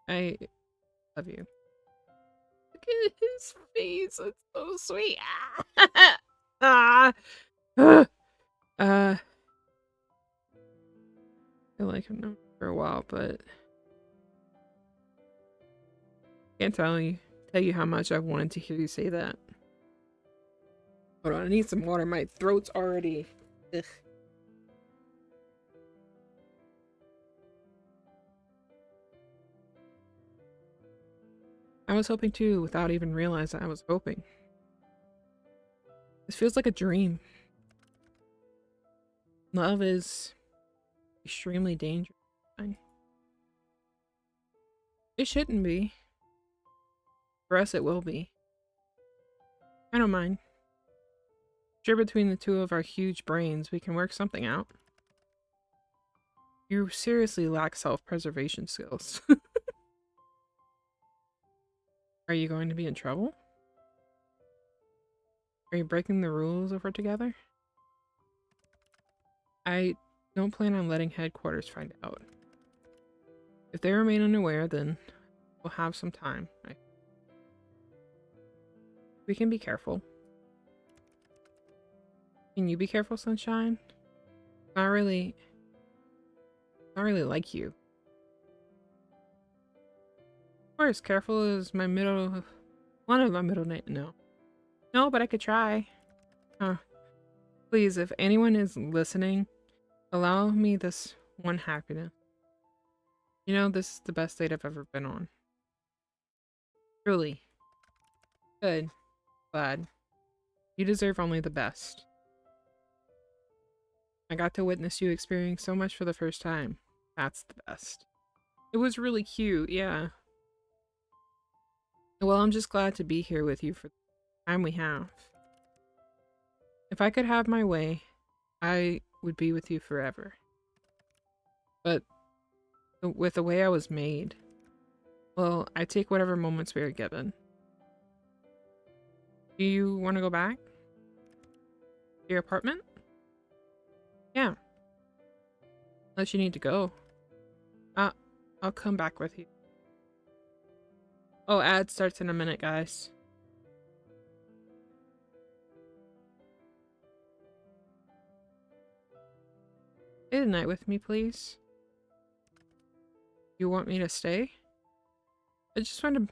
I love you. Look at his face, it's so sweet. Ah! I feel like I've known for a while, but I can't tell you how much I've wanted to hear you say that. Hold on, I need some water. My throat's already... Ugh. I was hoping too, without even realizing I was hoping. This feels like a dream. Love is extremely dangerous. It shouldn't be. For us, it will be. I don't mind. Sure, between the two of our huge brains, we can work something out. You seriously lack self-preservation skills. Are you going to be in trouble? Are you breaking the rules if we're together? I don't plan on letting headquarters find out. If they remain unaware, then we'll have some time. We can be careful. Can you be careful, Sunshine? Not really like you. Of course, careful is one of my middle names. No, but I could try. Please, if anyone is listening, allow me this one happiness. You know, this is the best date I've ever been on. Truly. Good. Glad. You deserve only the best. I got to witness you experience so much for the first time. That's the best. It was really cute, yeah. Well, I'm just glad to be here with you for the time we have. If I could have my way, I would be with you forever. But with the way I was made, well, I take whatever moments we are given. Do you want to go back? To your apartment? Yeah. Unless you need to go. I'll come back with you. Oh, ad starts in a minute, guys. Stay the night with me, please. You want me to stay? I just want to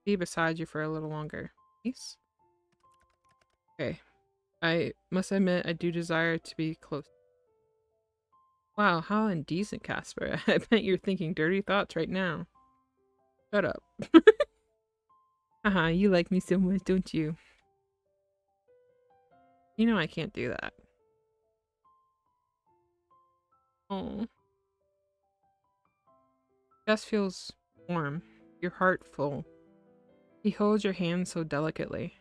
be beside you for a little longer. Please? Okay. I must admit, I do desire to be close. Wow, how indecent, Casper. I bet you're thinking dirty thoughts right now. Shut up. Haha, you like me so much, don't you? You know I can't do that. Oh. Chest feels warm, your heart full. He holds your hand so delicately.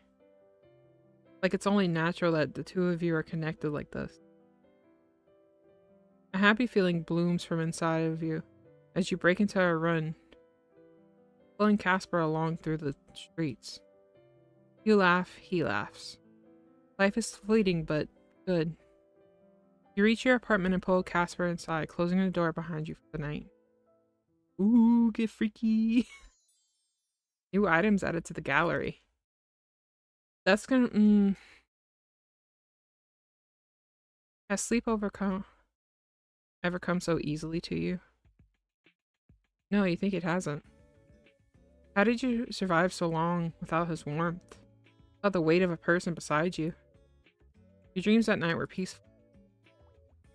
Like it's only natural that the two of you are connected like this. A happy feeling blooms from inside of you as you break into a run, pulling Casper along through the streets. You laugh, he laughs. Life is fleeting, but good. You reach your apartment and pull Casper inside, closing the door behind you for the night. Ooh, get freaky. New items added to the gallery. That's gonna, Has sleep ever come so easily to you? No, you think it hasn't. How did you survive so long without his warmth? Without the weight of a person beside you? Your dreams that night were peaceful.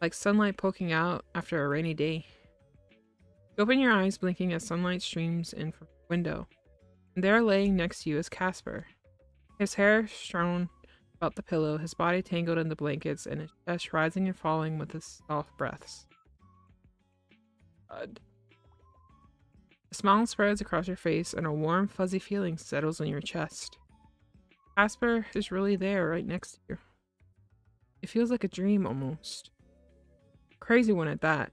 Like sunlight poking out after a rainy day. You open your eyes blinking as sunlight streams in from the window. And there laying next to you is Casper. His hair strewn about the pillow, his body tangled in the blankets, and his chest rising and falling with his soft breaths. God. A smile spreads across your face and a warm, fuzzy feeling settles in your chest. Casper is really there, right next to you. It feels like a dream, almost. Crazy one at that.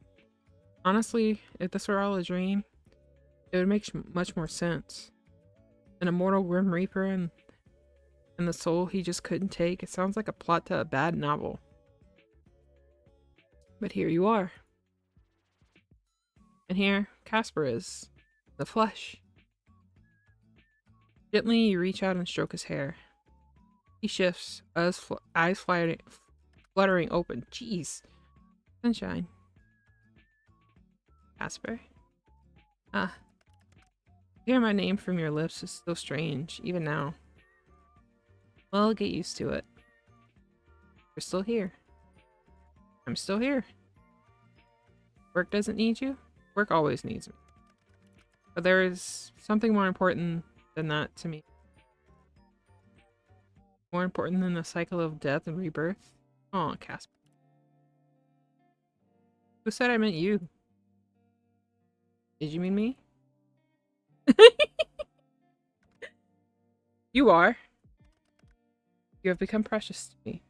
Honestly, if this were all a dream, it would make much more sense. An immortal Grim Reaper and the soul he just couldn't take. It sounds like a plot to a bad novel. But here you are. And here, Casper is. The flesh. Gently, you reach out and stroke his hair. He shifts, eyes fluttering open. Jeez. Sunshine. Casper? Ah. To hear my name from your lips is so strange, even now. Well, I'll get used to it. You're still here. I'm still here. Work doesn't need you? Work always needs me. But there is something more important than that to me. More important than the cycle of death and rebirth. Aw, Casper. Who said I meant you? Did you mean me? You are. You have become precious to me.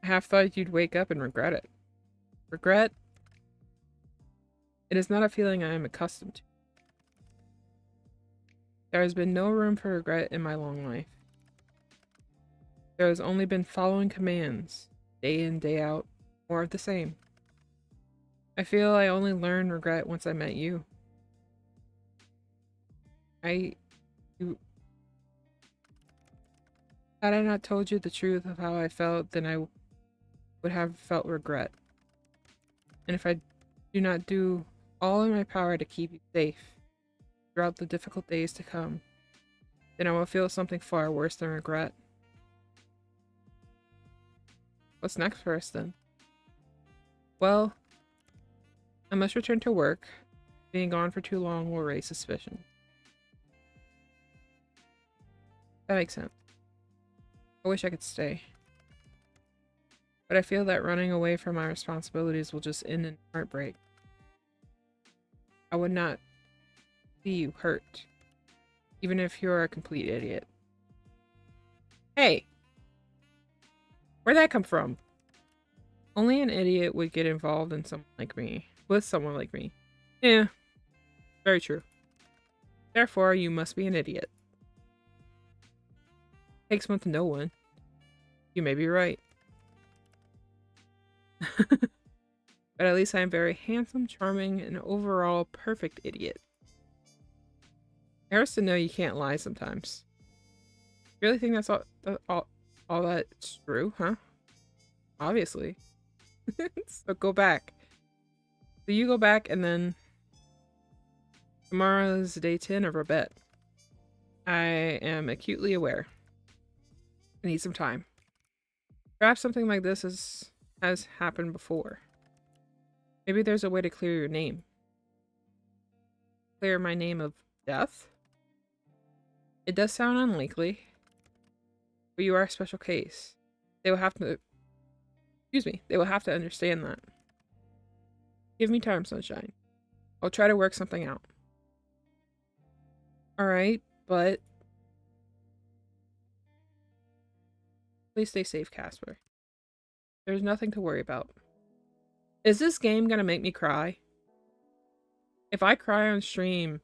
I half thought you'd wake up and regret it. Regret? It is not a feeling I am accustomed to. There has been no room for regret in my long life. There has only been following commands, day in, day out, more of the same. I feel I only learned regret once I met you. Had I not told you the truth of how I felt, then I would have felt regret. And if I do not do all in my power to keep you safe throughout the difficult days to come, then I will feel something far worse than regret. What's next for us then? Well, I must return to work. Being gone for too long will raise suspicion. That makes sense. I wish I could stay. But I feel that running away from my responsibilities will just end in heartbreak. I would not see you hurt, even if you're a complete idiot. Hey! Where'd that come from? Only an idiot would get involved in someone like me. With someone like me. Yeah. Very true. Therefore, you must be an idiot. Takes one to know one. You may be right. But at least I am very handsome, charming, and overall perfect idiot. It hurts to know you can't lie sometimes. You really think that's all that's true, huh? Obviously. So go back. So you go back and then tomorrow is day 10 of our bet. I am acutely aware. I need some time. Perhaps something like this has happened before. Maybe there's a way to clear your name. Clear my name of death? It does sound unlikely, but you are a special case. They will have to... Excuse me. They will have to understand that. Give me time, sunshine. I'll try to work something out. Alright, but... Please stay safe, Casper. There's nothing to worry about. Is this game gonna make me cry? If I cry on stream,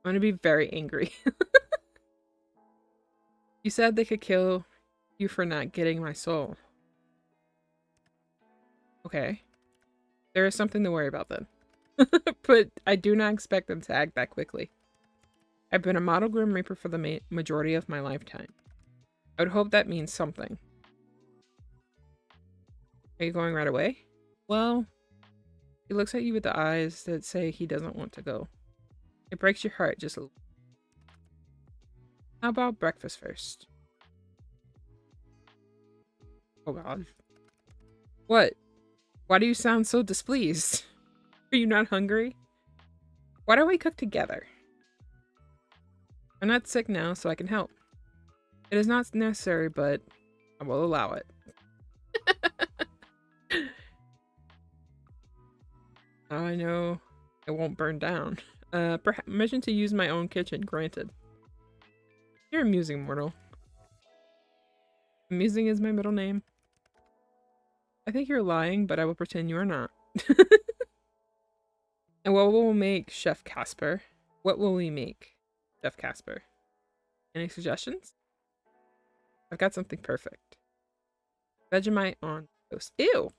I'm gonna be very angry. You said they could kill you for not getting my soul. Okay. There is something to worry about then. But I do not expect them to act that quickly. I've been a model Grim Reaper for the majority of my lifetime. I would hope that means something. Are you going right away? Well, he looks at you with the eyes that say he doesn't want to go. It breaks your heart just a little. How about breakfast first? Oh god. What? Why do you sound so displeased? Are you not hungry? Why don't we cook together? I'm not sick now, so I can help. It is not necessary, but I will allow it. I know it won't burn down. Permission to use my own kitchen granted. You're amusing, mortal. Amusing is my middle name. I think you're lying, but I will pretend you are not. And what will we make, Chef Casper? What will we make, Chef Casper? Any suggestions? I've got something perfect. Vegemite on toast. Ew!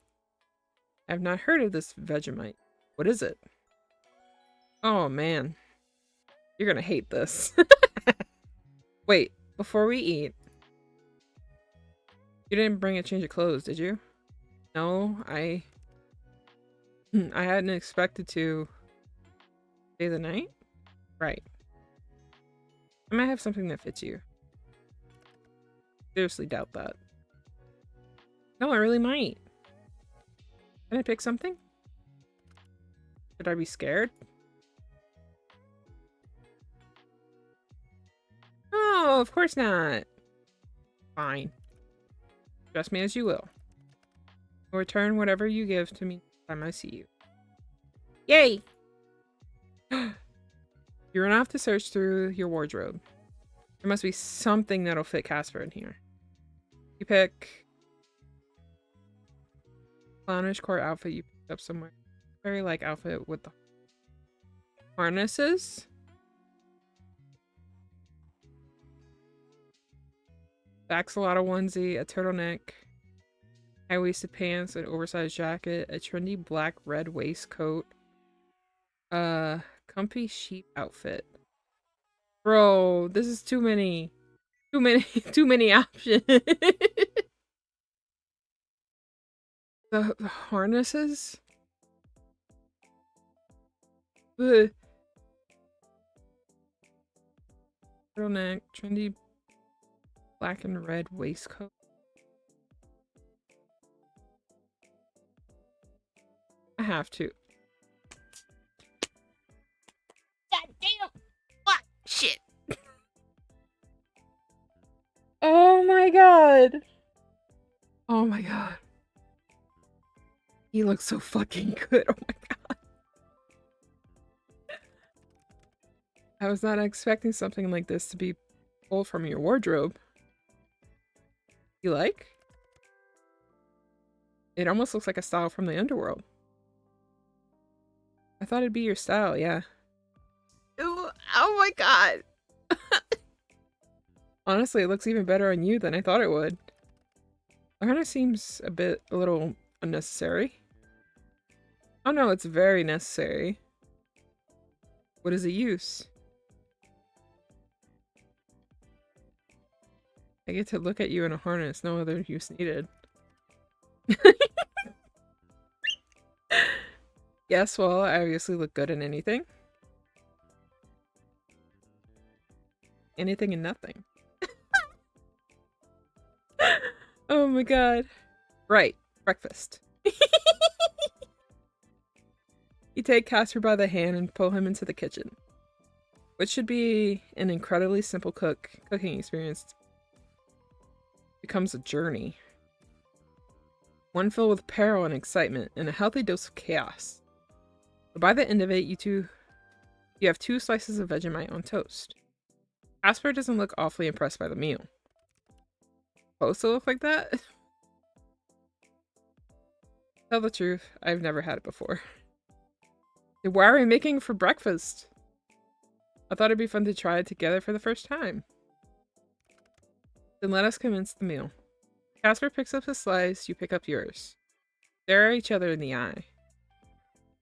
I've not heard of this Vegemite. What is it? Oh man. You're gonna hate this. Wait, before we eat. You didn't bring a change of clothes, did you? No, I hadn't expected to stay the night? Right. I might have something that fits you. Seriously doubt that. No, I really might. Can I pick something? Should I be scared? Oh, of course not. Fine. Dress me as you will. I'll return whatever you give to me next time I see you. Yay! You run off to search through your wardrobe. There must be something that'll fit Casper in here. You pick clownish core outfit you picked up somewhere. Very like outfit with the harnesses. Axolotl onesie, a turtleneck, high-waisted pants, an oversized jacket, a trendy black-red waistcoat, comfy sheep outfit. Bro, this is too many. Too many options. The harnesses? The turtleneck, trendy black and red waistcoat. I have to. God damn! Fuck! Shit! Oh my god! Oh my god. He looks so fucking good. Oh my god. I was not expecting something like this to be pulled from your wardrobe. You like? It almost looks like a style from the underworld. I thought it'd be your style, yeah. Ooh, oh my god. Honestly, it looks even better on you than I thought it would. It kind of seems a little unnecessary. Oh no, it's very necessary. What is the use? I get to look at you in a harness, no other use needed. Yes, well, I obviously look good in anything. Anything and nothing. Oh my god. Right, breakfast. You take Casper by the hand and pull him into the kitchen, which should be an incredibly simple cooking experience. Becomes a journey. One filled with peril and excitement, and a healthy dose of chaos. But by the end of it, you have 2 slices of Vegemite on toast. Casper doesn't look awfully impressed by the meal. Supposed to look like that? Tell the truth, I've never had it before. Why are we making for breakfast? I thought it'd be fun to try it together for the first time. Then let us commence the meal. Casper picks up his slice, you pick up yours. Stare at each other in the eye.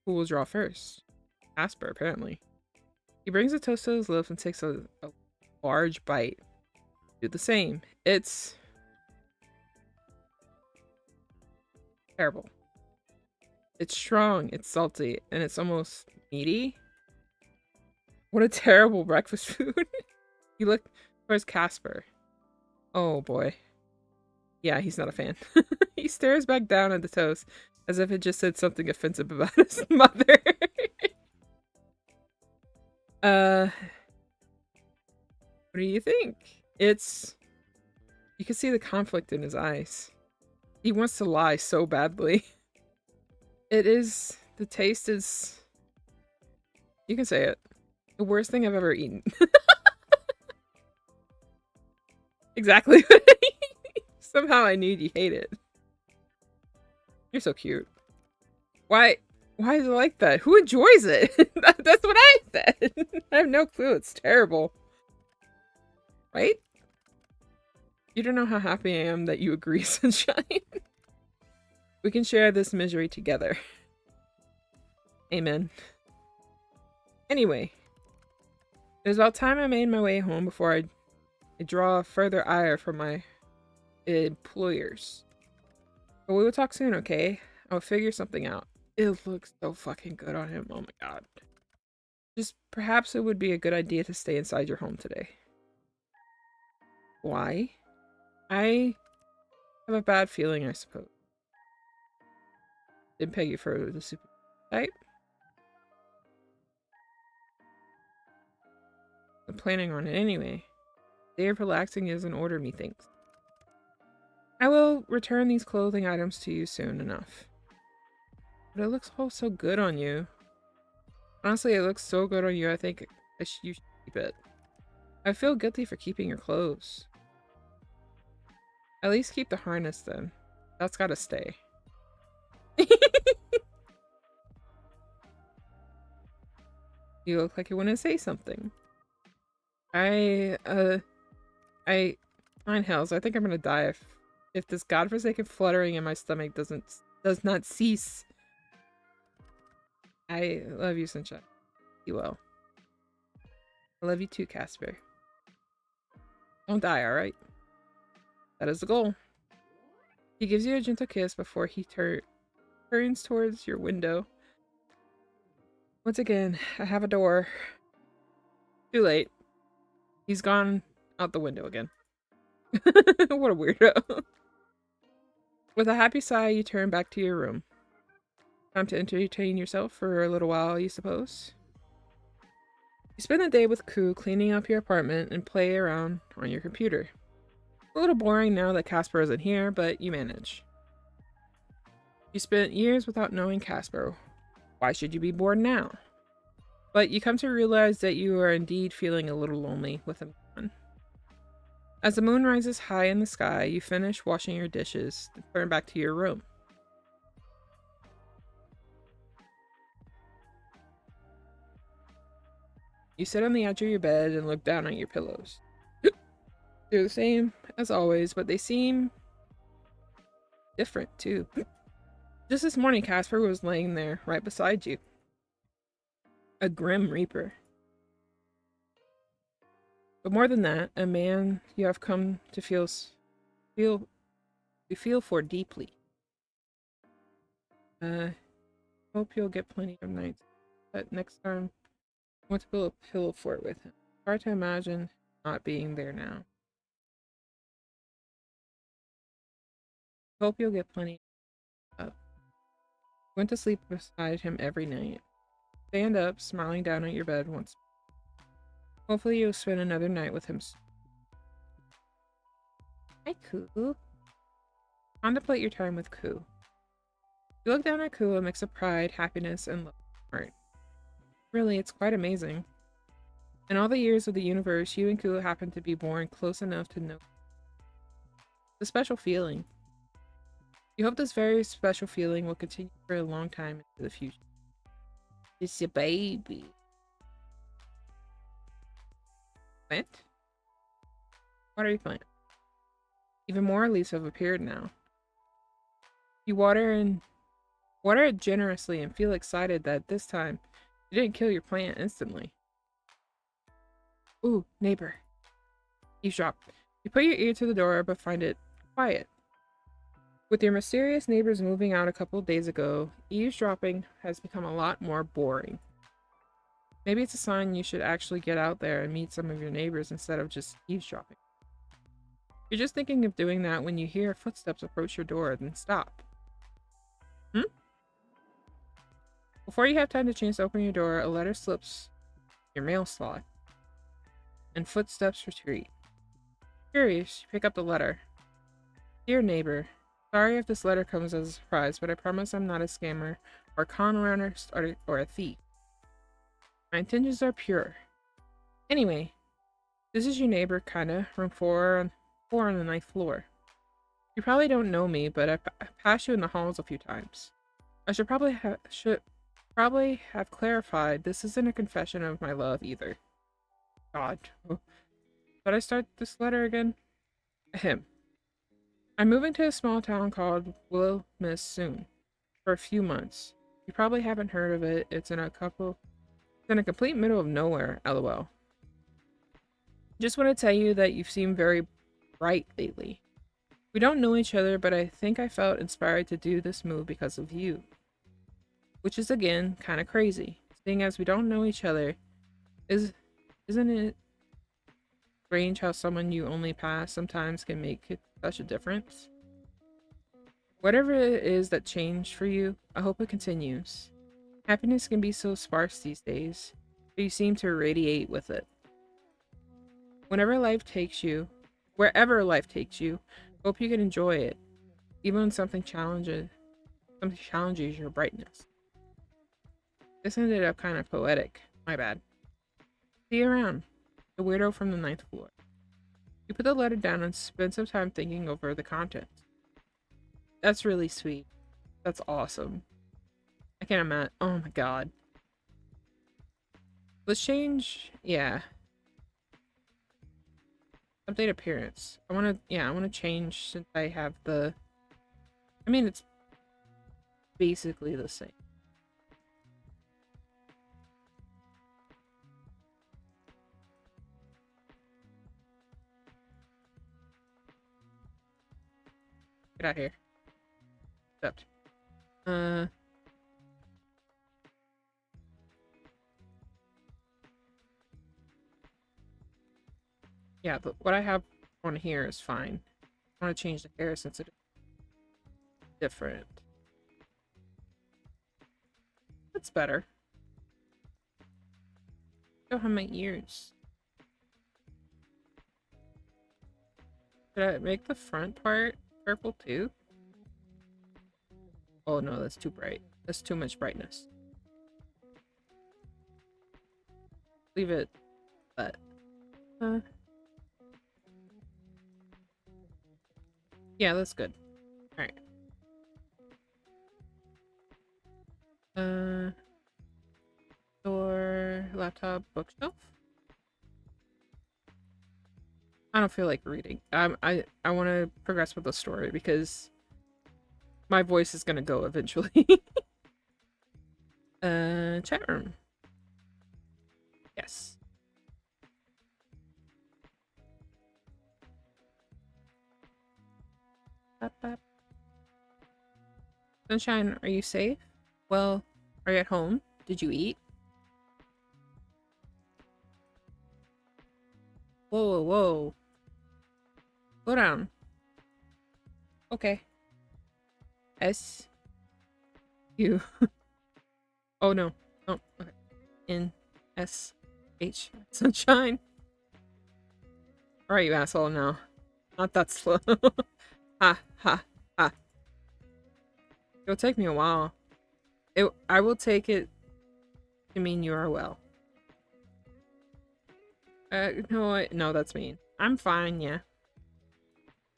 Who will draw first? Casper, apparently. He brings the toast to his lips and takes a large bite. Do the same. It's terrible. It's strong, it's salty, and it's almost meaty. What a terrible breakfast food. You look towards Casper. Oh boy. Yeah, he's not a fan. He stares back down at the toast as if it just said something offensive about his mother. What do you think? You can see the conflict in his eyes. He wants to lie so badly. The taste is, you can say it, the worst thing I've ever eaten. Exactly. Somehow I knew you hate it. You're so cute. Why is it like that? Who enjoys it? That's what I said. I have no clue. It's terrible. Right? You don't know how happy I am that you agree, Sunshine. We can share this misery together. Amen. Anyway. It was about time I made my way home before I draw further ire from my employers. But we will talk soon, okay? I'll figure something out. It looks so fucking good on him. Oh my god. Just perhaps it would be a good idea to stay inside your home today. Why? I have a bad feeling, I suppose. Didn't peg you for the super type. I'm planning on it anyway. Day of relaxing is in order, methinks. I will return these clothing items to you soon enough. But it looks so good on you. Honestly, it looks so good on you, I think you should keep it. I feel guilty for keeping your clothes. At least keep the harness then. That's gotta stay. You look like you want to say something. I Nine hells, I think I'm gonna die if this godforsaken fluttering in my stomach does not cease. I love you, Sunshine. You will. I love you too, Casper. Don't die, alright? That is the goal. He gives you a gentle kiss before he turns towards your window. Once again, I have a door. Too late. He's gone out the window again. What a weirdo. With a happy sigh, you turn back to your room. Time to entertain yourself for a little while, you suppose. You spend the day with Ku cleaning up your apartment and play around on your computer. A little boring now that Casper isn't here, but you manage. You spent years without knowing Casper. Why should you be bored now? But you come to realize that you are indeed feeling a little lonely with him gone. As the moon rises high in the sky, you finish washing your dishes and turn back to your room. You sit on the edge of your bed and look down at your pillows. They're the same as always, but they seem different too. Just this morning, Casper was laying there right beside you. A grim reaper. But more than that, a man you have come to feel for deeply. Hope you'll get plenty of nights. But next time, I want to build a pillow fort with him. Hard to imagine not being there now. Hope you'll get plenty of. Went to sleep beside him every night. Stand up, smiling down at your bed once. Hopefully you'll spend another night with him soon. Hi, Ku. Contemplate your time with Ku. You look down at Ku, a mix of pride, happiness, and love. Heart. Really, it's quite amazing. In all the years of the universe, you and Ku happen to be born close enough to know. It's a special feeling. You hope this very special feeling will continue for a long time into the future. It's your baby. Plant? What are you planting? Even more leaves have appeared now. You water it generously and feel excited that this time you didn't kill your plant instantly. Ooh, neighbor. Eavesdrop. You put your ear to the door but find it quiet. With your mysterious neighbors moving out a couple days ago, eavesdropping has become a lot more boring. Maybe it's a sign you should actually get out there and meet some of your neighbors instead of just eavesdropping. You're just thinking of doing that when you hear footsteps approach your door, then stop. Before you have time to chance to open your door, a letter slips your mail slot, and footsteps retreat. Curious, you pick up the letter. Dear neighbor, sorry if this letter comes as a surprise, but I promise I'm not a scammer or con artist or a thief. My intentions are pure. Anyway, this is your neighbor, kinda, room 4 on the 9th floor. You probably don't know me, but I passed you in the halls a few times. I should probably have clarified this isn't a confession of my love either. God. Should I start this letter again? Ahem. I'm moving to a small town called Willis soon. For a few months. You probably haven't heard of it. It's in a complete middle of nowhere, lol. Just want to tell you that you've seemed very bright lately. We don't know each other, but I think I felt inspired to do this move because of you. Which is, again, kind of crazy. Seeing as we don't know each other, isn't it strange how someone you only pass sometimes can make such a difference? Whatever it is that changed for you, I hope it continues. Happiness can be so sparse these days, but you seem to radiate with it. Wherever life takes you, hope you can enjoy it, even when something challenges your brightness. This ended up kind of poetic. My bad. See you around. The weirdo from the 9th floor. You put the letter down and spend some time thinking over the contents. That's really sweet. That's awesome. I can't imagine. Oh my god. Let's change. Yeah. Update appearance. I want to change since I have the. I mean, it's basically the same. Get out of here. Accept. Yeah, but what I have on here is fine. I want to change the hair since it's different. That's better. I don't have my ears. Did I make the front part purple too? Oh no, that's too bright. That's too much brightness. Leave it, but yeah, that's good. All right. Door, laptop, bookshelf. I don't feel like reading. I want to progress with the story because my voice is gonna go eventually. Chat room. Yes. Bop, bop. Sunshine, are you safe? Well, are you at home? Did you eat? Whoa, whoa, whoa. Slow down. Okay. S. U. Oh no. Oh, okay. N. S. H. Sunshine. Alright, you asshole, now. Not that slow. Ha, ha, ha. It'll take me a while. I will take it to mean you are well. No, that's mean. I'm fine, yeah.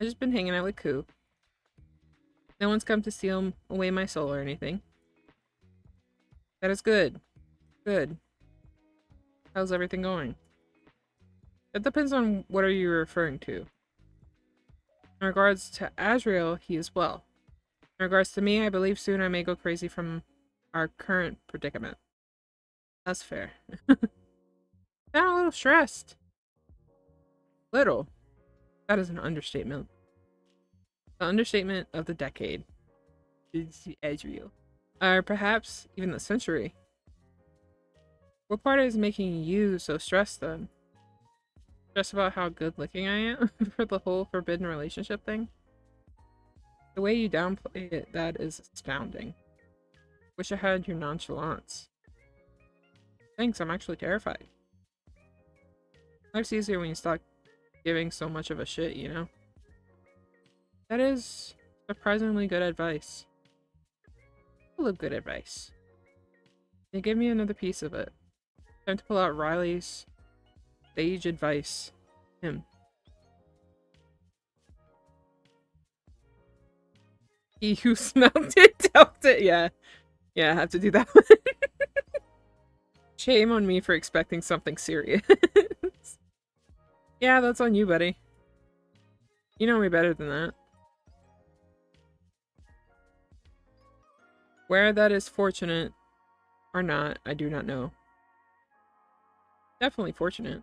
I've just been hanging out with Koo. No one's come to steal away my soul or anything. That is good. Good. How's everything going? It depends on what are you referring to. In regards to Azrael, he is well. In regards to me, I believe soon I may go crazy from our current predicament. That's fair. Sound a little stressed. Little. That is an understatement. The understatement of the decade. Is Azrael. Or perhaps even the century. What part is making you so stressed then? Stressed about how good looking I am for the whole forbidden relationship thing? The way you downplay it, that is astounding. Wish I had your nonchalance. Thanks, I'm actually terrified. Life's easier when you stop giving so much of a shit, you know? That is surprisingly good advice. Full of good advice. They give me another piece of it. Time to pull out Riley's sage advice. Him. He who smelt it, dealt it. Yeah. Yeah, I have to do that one. Shame on me for expecting something serious. Yeah, that's on you, buddy. You know me better than that. Where that is fortunate or not, I do not know. Definitely fortunate.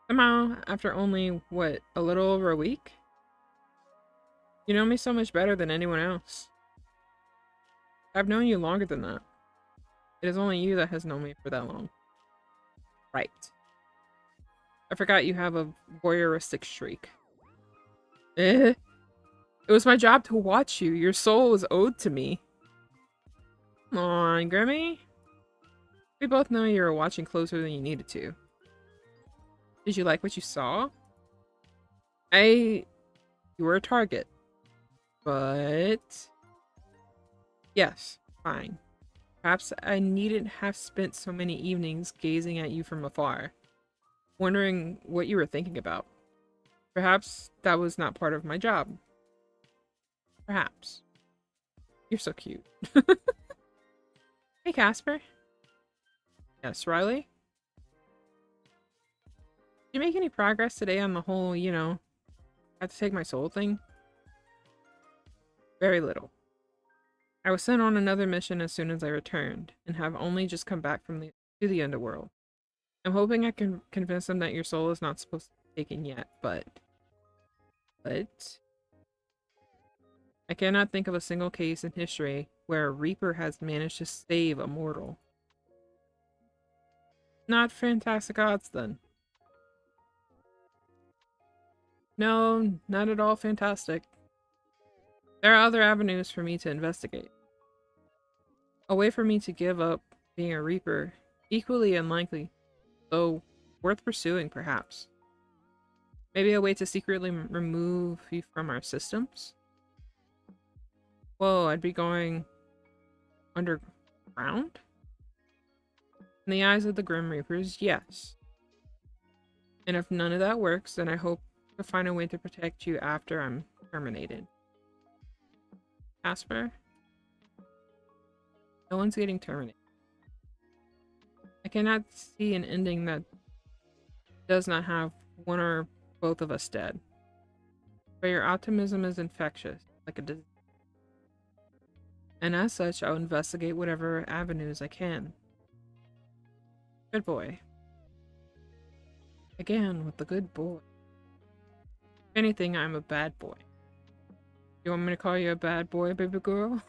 Somehow, after only, what, a little over a week? You know me so much better than anyone else. I've known you longer than that. It is only you that has known me for that long. Right. I forgot you have a voyeuristic streak. Eh? It was my job to watch you. Your soul was owed to me. Come on, Grimmy. We both know you were watching closer than you needed to. Did you like what you saw? You were a target. But... yes, fine. Perhaps I needn't have spent so many evenings gazing at you from afar. wondering what you were thinking about. Perhaps that was not part of my job. Perhaps. You're so cute. Hey, Casper. Yes, Riley? Did you make any progress today on the whole, you know, I have to take my soul thing? Very little. I was sent on another mission as soon as I returned, and have only just come back from to the underworld. I'm hoping I can convince them that your soul is not supposed to be taken yet, but... I cannot think of a single case in history where a Reaper has managed to save a mortal. Not fantastic odds, then. No, not at all fantastic. There are other avenues for me to investigate. A way for me to give up being a Reaper, equally unlikely, though worth pursuing, perhaps. Maybe a way to secretly remove you from our systems? Whoa, I'd be going underground? In the eyes of the Grim Reapers, yes. And if none of that works, then I hope to find a way to protect you after I'm terminated. Casper? No one's getting terminated. I cannot see an ending that does not have one or both of us dead. But your optimism is infectious, like a disease. And as such, I'll investigate whatever avenues I can. Good boy. Again, with the good boy. If anything, I'm a bad boy. You want me to call you a bad boy, baby girl?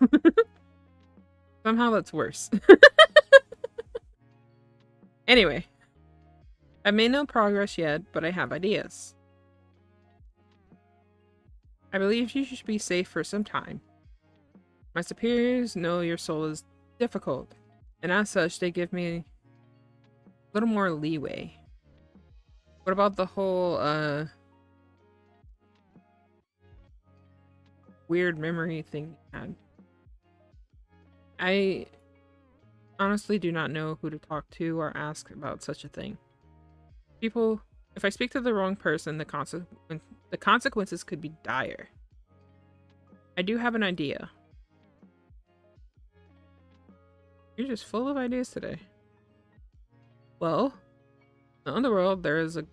Somehow that's worse. Anyway. I've made no progress yet, but I have ideas. I believe you should be safe for some time. My superiors know your soul is difficult, and as such, they give me a little more leeway. What about the whole, weird memory thing you had? I honestly do not know who to talk to or ask about such a thing. If I speak to the wrong person, the consequences could be dire. I do have an idea. You're just full of ideas today. Well, in the underworld, there is a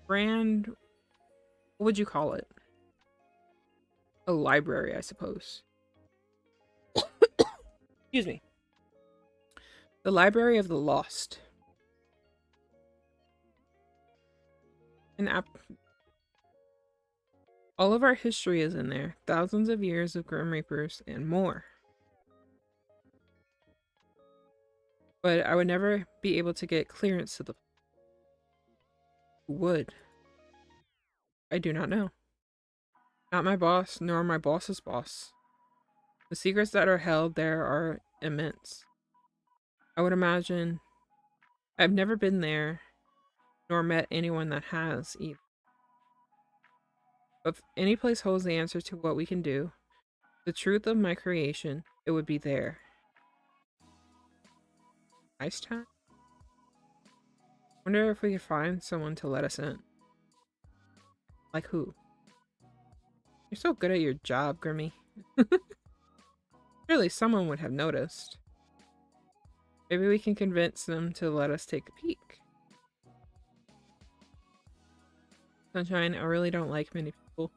grand... What would you call it? A library, I suppose. Excuse me. The Library of the Lost. All of our history is in there. Thousands of years of Grim Reapers and more. But I would never be able to get clearance to the... Who would? I do not know. Not my boss, nor my boss's boss. The secrets that are held there are immense. I would imagine... I've never been there, nor met anyone that has either. But if any place holds the answer to what we can do, the truth of my creation, it would be there. Ice time? Wonder if we could find someone to let us in. Like who? You're so good at your job, Grimmy. Surely someone would have noticed. Maybe we can convince them to let us take a peek. Sunshine, I really don't like many people.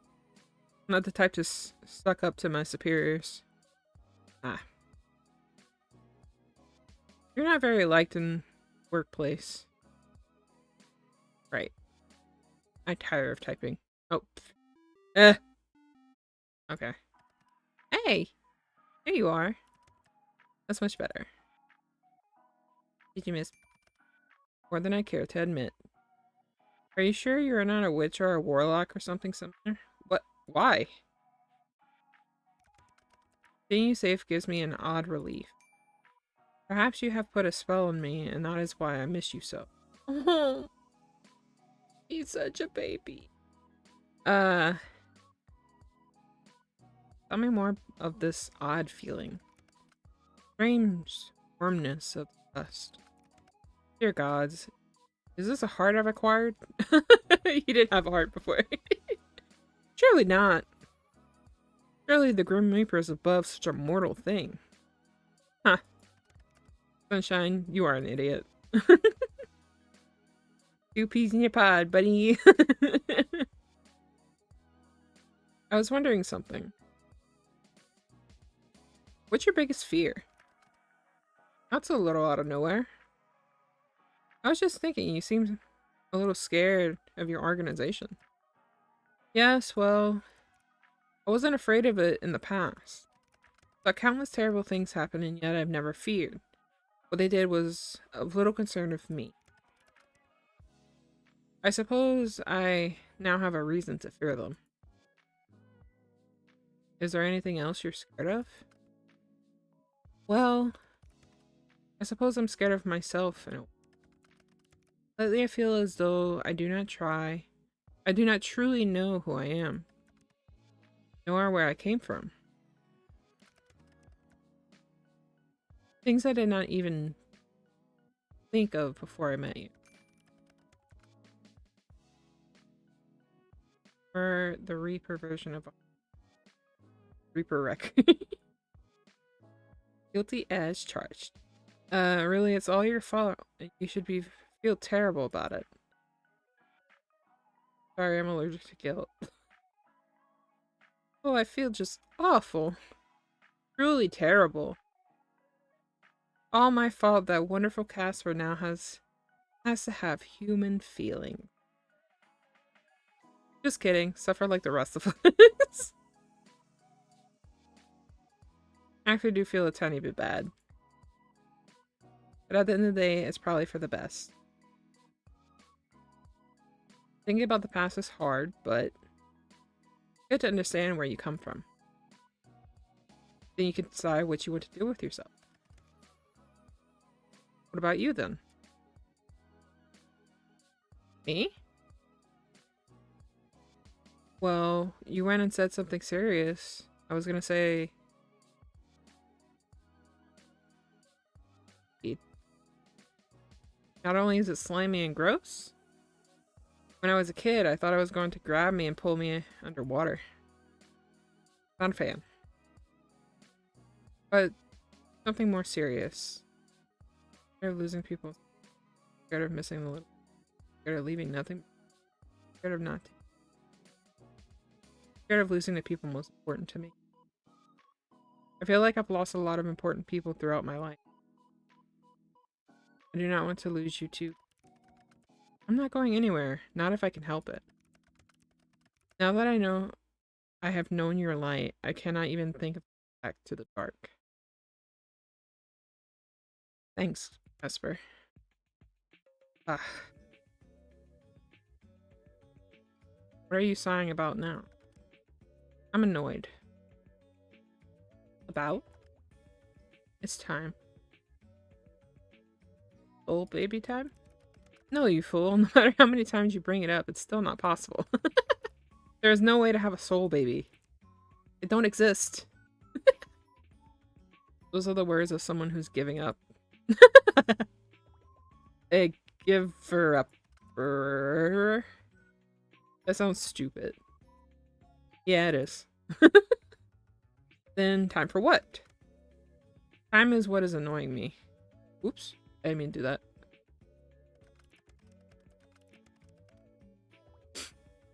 I'm not the type to suck up to my superiors. Ah. You're not very liked in workplace. Right. I'm tired of typing. Oh. Okay. Hey! Here you are. That's much better. Did you miss more than I care to admit? Are you sure you're not a witch or a warlock or something similar? What? Why? Seeing you safe gives me an odd relief. Perhaps you have put a spell on me, and that is why I miss you so. Oh, he's such a baby. Tell me more of this odd feeling. Strange warmness of the dust. Dear gods, Is this a heart I've acquired? You didn't have a heart before. Surely not. Surely the Grim Reaper is above such a mortal thing. Huh. Sunshine, you are an idiot. 2 peas in your pod, buddy. I was wondering something. What's your biggest fear? That's a little out of nowhere. I was just thinking, you seem a little scared of your organization. Yes, well, I wasn't afraid of it in the past. Saw countless terrible things happen, and yet I've never feared. What they did was of little concern of me. I suppose I now have a reason to fear them. Is there anything else you're scared of? Well, I suppose I'm scared of myself. Lately I feel as though I do not truly know who I am, nor where I came from. Things I did not even think of before I met you. Or the Reaper version of Reaper Wreck. Guilty as charged. Really, it's all your fault. You should feel terrible about it. Sorry, I'm allergic to guilt. Oh, I feel just awful. Truly terrible. All my fault that wonderful Casper now has to have human feeling. Just kidding. Suffer like the rest of us. I actually do feel a tiny bit bad. But at the end of the day, it's probably for the best. Thinking about the past is hard, but good to understand where you come from. Then you can decide what you want to do with yourself. What about you then? Me? Well, you went and said something serious. I was gonna say... Not only is it slimy and gross, when I was a kid, I thought it was going to grab me and pull me underwater. Not a fan. But something more serious. Scared of losing people. Scared of missing the little. Scared of leaving nothing. Scared of not. Scared of losing the people most important to me. I feel like I've lost a lot of important people throughout my life. I do not want to lose you too. I'm not going anywhere, not if I can help it. Now that I have known your light, I cannot even think of back to the dark. Thanks, Vesper. Ah. What are you sighing about now? I'm annoyed. About? It's time. Old baby time? No, you fool. No matter how many times you bring it up, it's still not possible. There is no way to have a soul baby. It don't exist. Those are the words of someone who's giving up. A giver up. That sounds stupid. Yeah, it is. Then time for what? Time is what is annoying me. Oops. I didn't mean to do that.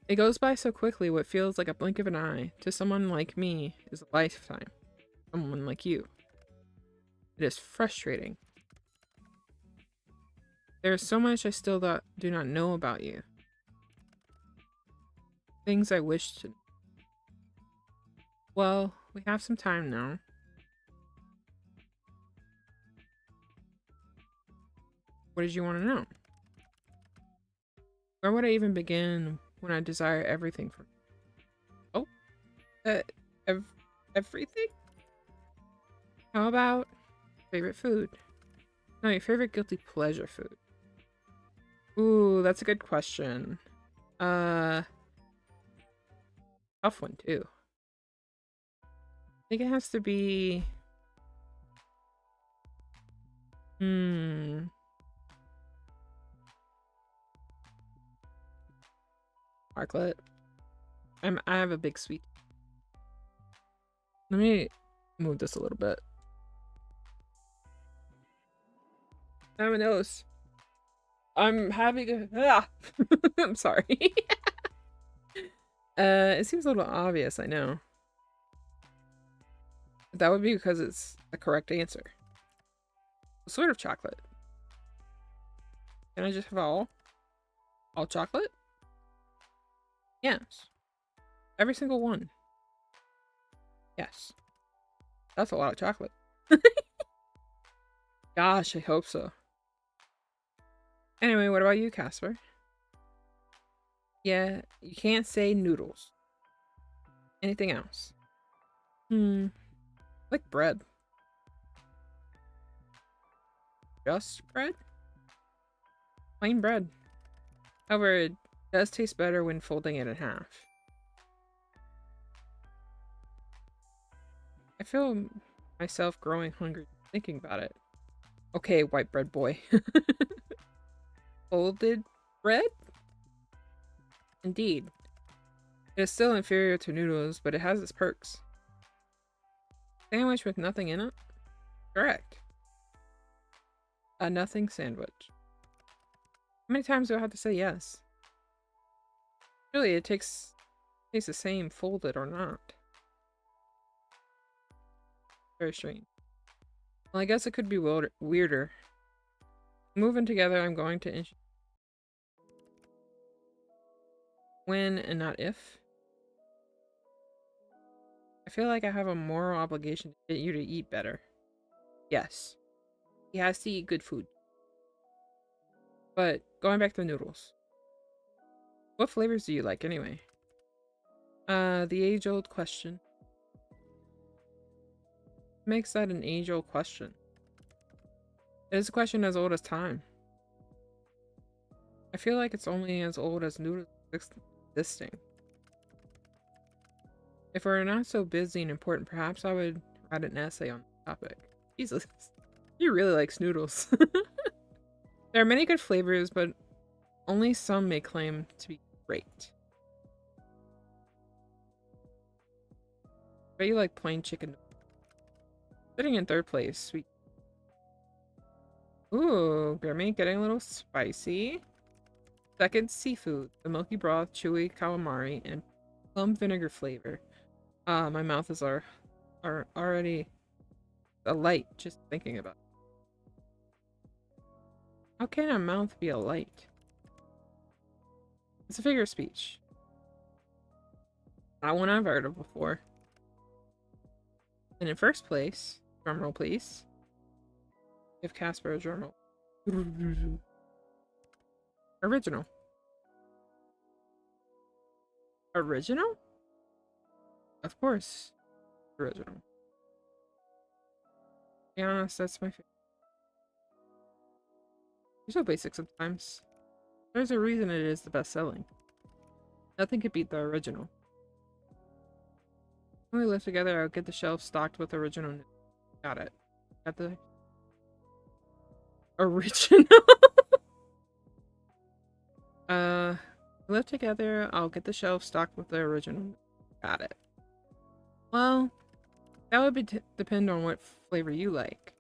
It goes by so quickly, what feels like a blink of an eye to someone like me is a lifetime. Someone like you. It is frustrating. There is so much I still do not know about you. Things I wish to. Well, we have some time now. What did you want to know? Where would I even begin when I desire everything from you? Oh, everything? How about favorite food? No, your favorite guilty pleasure food. Ooh, that's a good question. Tough one too. I think it has to be... Chocolate. I have a big sweet. Let me move this a little bit. I have a nose. I'm having a I'm sorry. It seems a little obvious, I know. That would be because it's the correct answer. What sort of chocolate? Can I just have all? All chocolate? Yes. Every single one. Yes. That's a lot of chocolate. Gosh, I hope so. Anyway, what about you, Casper? Yeah, you can't say noodles. Anything else? Like bread. Just bread? Plain bread. However, it does taste better when folding it in half. I feel myself growing hungry thinking about it. Okay, white bread boy. Folded bread? Indeed. It is still inferior to noodles, but it has its perks. Sandwich with nothing in it? Correct. A nothing sandwich. How many times do I have to say yes? Really, it tastes the same folded or not. Very strange. Well, I guess it could be weirder. Moving together, I'm going to when and not if. I feel like I have a moral obligation to get you to eat better. Yes. He has to eat good food. But going back to noodles. What flavors do you like anyway? The age-old question. What makes that an age-old question? It is a question as old as time. I feel like it's only as old as noodles existing. If we're not so busy and important, perhaps I would write an essay on the topic. Jesus. He really likes noodles. There are many good flavors, but only some may claim to be great. I bet you like plain chicken. Sitting in third place, sweet. Ooh, Grimmy, getting a little spicy. Second, seafood. The milky broth, chewy calamari, and plum vinegar flavor. My mouth is already alight just thinking about it. How can a mouth be alight? It's a figure of speech. Not one I've heard of before. And in first place, drumroll please. Give Casper a drumroll. Original. Original? Of course. Original. To be honest, that's my favorite. You're so basic sometimes. There's a reason it is the best selling. Nothing could beat the original. When we live together, I'll get the shelf stocked with original. Got it. Got the original. Live together, I'll get the shelf stocked with the original. Got it. Well, that would depend on what flavor you like.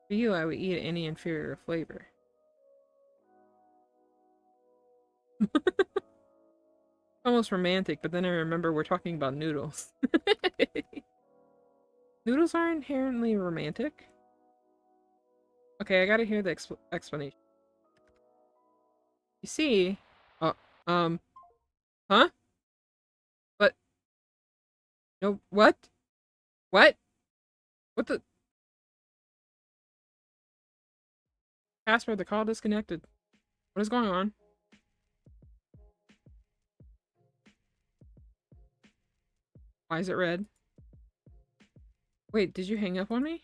For you, I would eat any inferior flavor. Almost romantic, but then I remember we're talking about noodles. Noodles are inherently romantic? Okay, I gotta hear the explanation. You see... Huh? What? No, what? What? What the... Casper, the call disconnected. What is going on? Why is it red? Wait, did you hang up on me?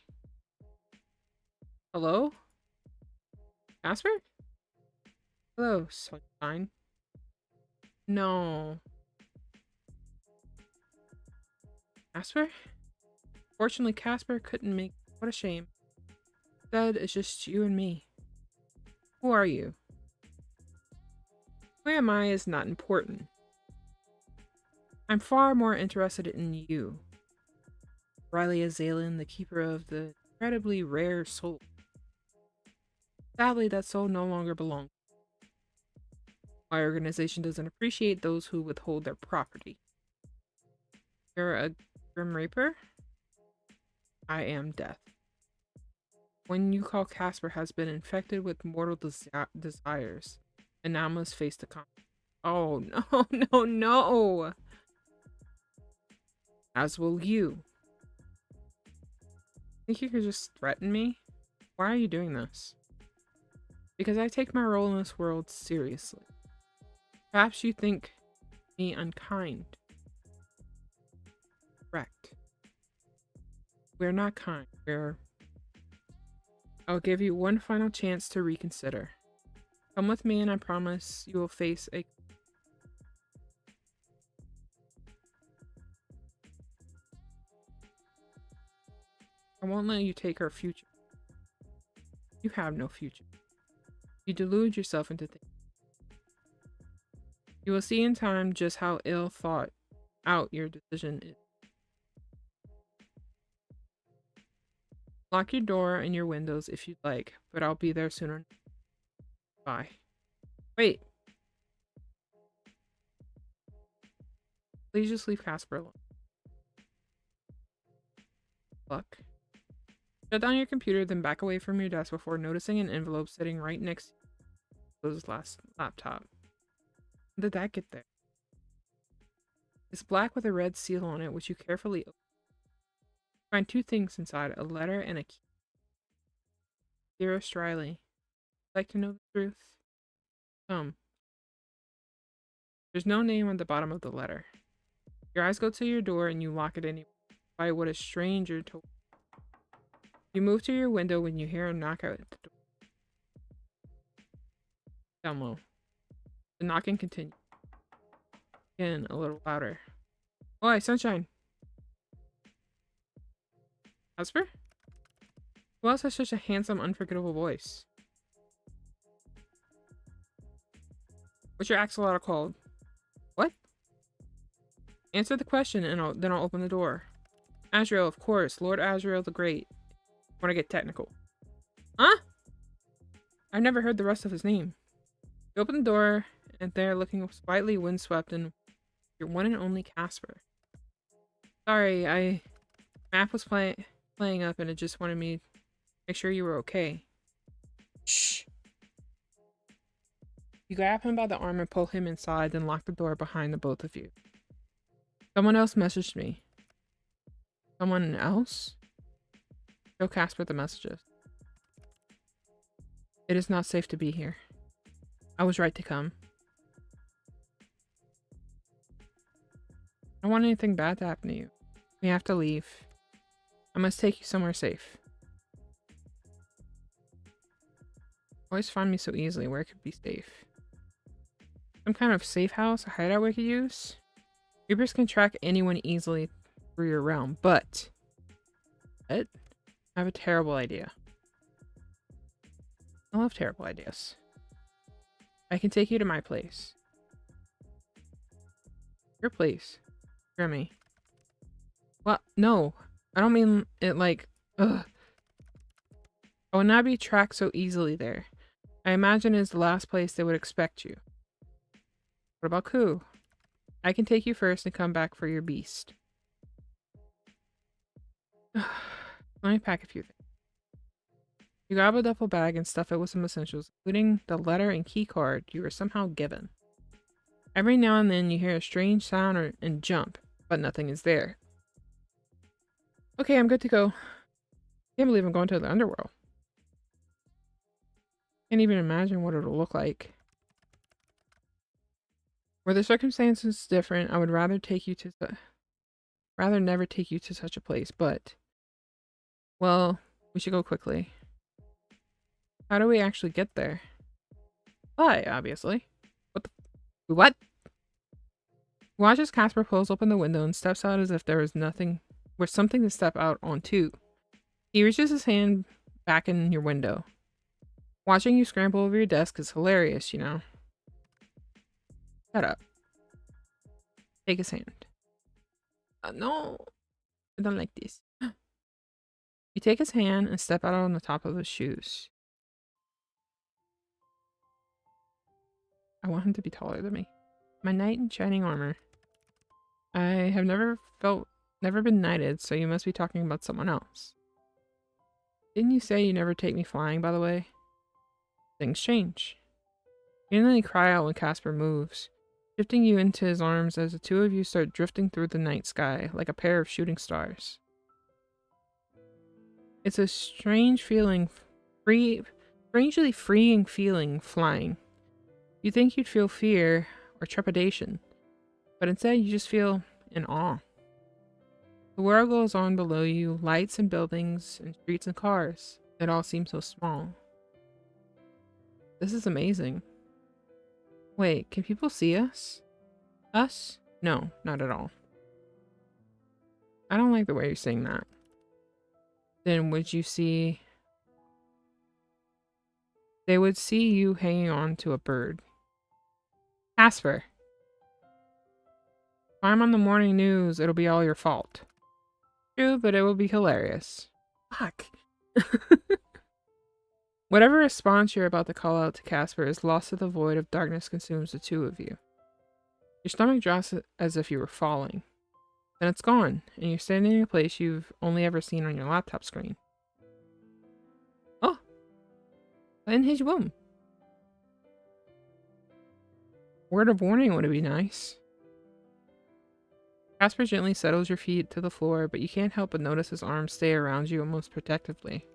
Hello? Casper? Hello, sunshine. No. Casper? Fortunately, Casper couldn't make... What a shame. Instead, it's just you and me. Who are you? Who am I is not important. I'm far more interested in you. Riley Azalin, the keeper of the incredibly rare soul. Sadly, that soul no longer belongs. My organization doesn't appreciate those who withhold their property. You're a Grim Reaper? I am death. When you call Casper has been infected with mortal desires, and now must face the con. Oh no, no, no! As will you. Think you could just threaten me? Why are you doing this? Because I take my role in this world seriously. Perhaps you think me unkind. Correct. We're not kind. I'll give you one final chance to reconsider. Come with me and I promise you will face a... I won't let you take our future. You have no future. You delude yourself into things. You will see in time just how ill thought out your decision is. Lock your door and your windows if you'd like, but I'll be there sooner. Bye. Wait. Please just leave Casper alone. Luck. Shut down your computer, then back away from your desk before noticing an envelope sitting right next to his last laptop. How did that get there? It's black with a red seal on it, which you carefully open. Find two things inside, a letter and a key. Dearest Riley, like to know the truth? Come. There's no name on the bottom of the letter. Your eyes go to your door and you lock it anyway. By what a stranger told you. You move to your window when you hear a knock at the door. Down low. The knocking continues. Again, a little louder. Oi, Sunshine! Casper? Who else has such a handsome, unforgettable voice? What's your axolotl called? What? Answer the question and then I'll open the door. Azrael, of course. Lord Azrael the Great. Want to get technical. Huh? I've never heard the rest of his name. You open the door, and there, looking slightly windswept, and your one and only Casper. Sorry, my app was playing up, and it just wanted me to make sure you were okay. Shh. You grab him by the arm and pull him inside, then lock the door behind the both of you. Someone else messaged me. Someone else? Show Casper the messages. It is not safe to be here. I was right to come. I don't want anything bad to happen to you. We have to leave. I must take you somewhere safe. Always find me so easily where it could be safe. Some kind of safe house, a hideout we could use? Reapers can track anyone easily through your realm, but... What? I have a terrible idea. I love terrible ideas. I can take you to my place. Your place? Grimmy. What? No. I don't mean it like... Ugh. I would not be tracked so easily there. I imagine it's the last place they would expect you. What about Koo? I can take you first and come back for your beast. Let me pack a few things. You grab a duffel bag and stuff it with some essentials, including the letter and key card you were somehow given. Every now and then you hear a strange sound and jump, but nothing is there. Okay, I'm good to go. Can't believe I'm going to the underworld. Can't even imagine what it'll look like. Were the circumstances different, I would rather never take you to such a place, but... Well, we should go quickly. How do we actually get there? Fly, obviously. What? Watches Casper pulls open the window and steps out as if there was something to step out onto. He reaches his hand back in your window. Watching you scramble over your desk is hilarious, you know. Shut up. Take his hand. No, I don't like this. You take his hand and step out on the top of his shoes. I want him to be taller than me. My knight in shining armor. I have never been knighted, so you must be talking about someone else. Didn't you say you never take me flying, by the way? Things change. You nearly cry out when Casper moves, shifting you into his arms as the two of you start drifting through the night sky like a pair of shooting stars. It's a strange feeling, strangely freeing feeling flying. You think you'd feel fear or trepidation, but instead you just feel in awe. The world goes on below you, lights and buildings and streets and cars. It all seems so small. This is amazing. Wait, can people see us? Us? No, not at all. I don't like the way you're saying that. Then would you see... They would see you hanging on to a bird. Casper! If I'm on the morning news, it'll be all your fault. True, but it will be hilarious. Fuck. Whatever response you're about to call out to Casper is lost to the void of darkness consumes the two of you. Your stomach drops as if you were falling. Then it's gone, and you're standing in a place you've only ever seen on your laptop screen. Oh! In his womb. Word of warning would be nice. Casper gently settles your feet to the floor, but you can't help but notice his arms stay around you almost protectively.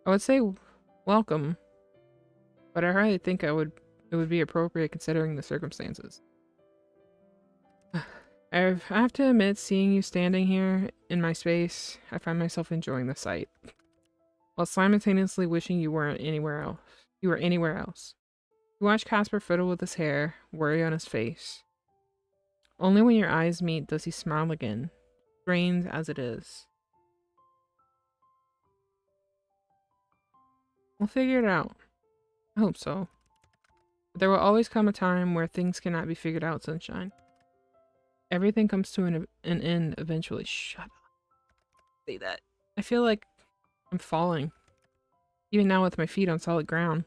I would say welcome, but I hardly think it would be appropriate considering the circumstances. I have to admit, seeing you standing here in my space, I find myself enjoying the sight, while simultaneously wishing you weren't anywhere else. You were anywhere else. You watch Casper fiddle with his hair, worry on his face. Only when your eyes meet does he smile again, strained as it is. We'll figure it out. I hope so. But there will always come a time where things cannot be figured out, sunshine. Everything comes to an end eventually. Shut up. Say that. I feel like I'm falling. Even now with my feet on solid ground.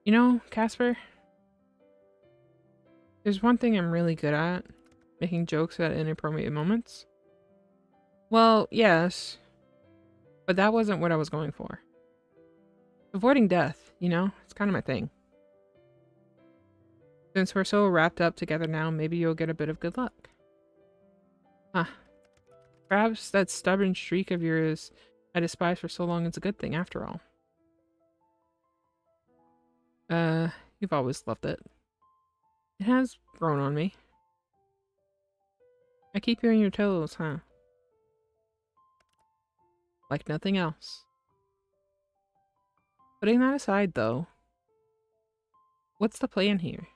You know, Casper? There's one thing I'm really good at. Making jokes at inappropriate moments. Well, yes. But that wasn't what I was going for. Avoiding death, you know? It's kind of my thing. Since we're so wrapped up together now, maybe you'll get a bit of good luck. Huh. Perhaps that stubborn streak of yours I despised for so long is a good thing after all. You've always loved it. It has grown on me. I keep you on your toes, huh? Like nothing else. Putting that aside, though, what's the plan here?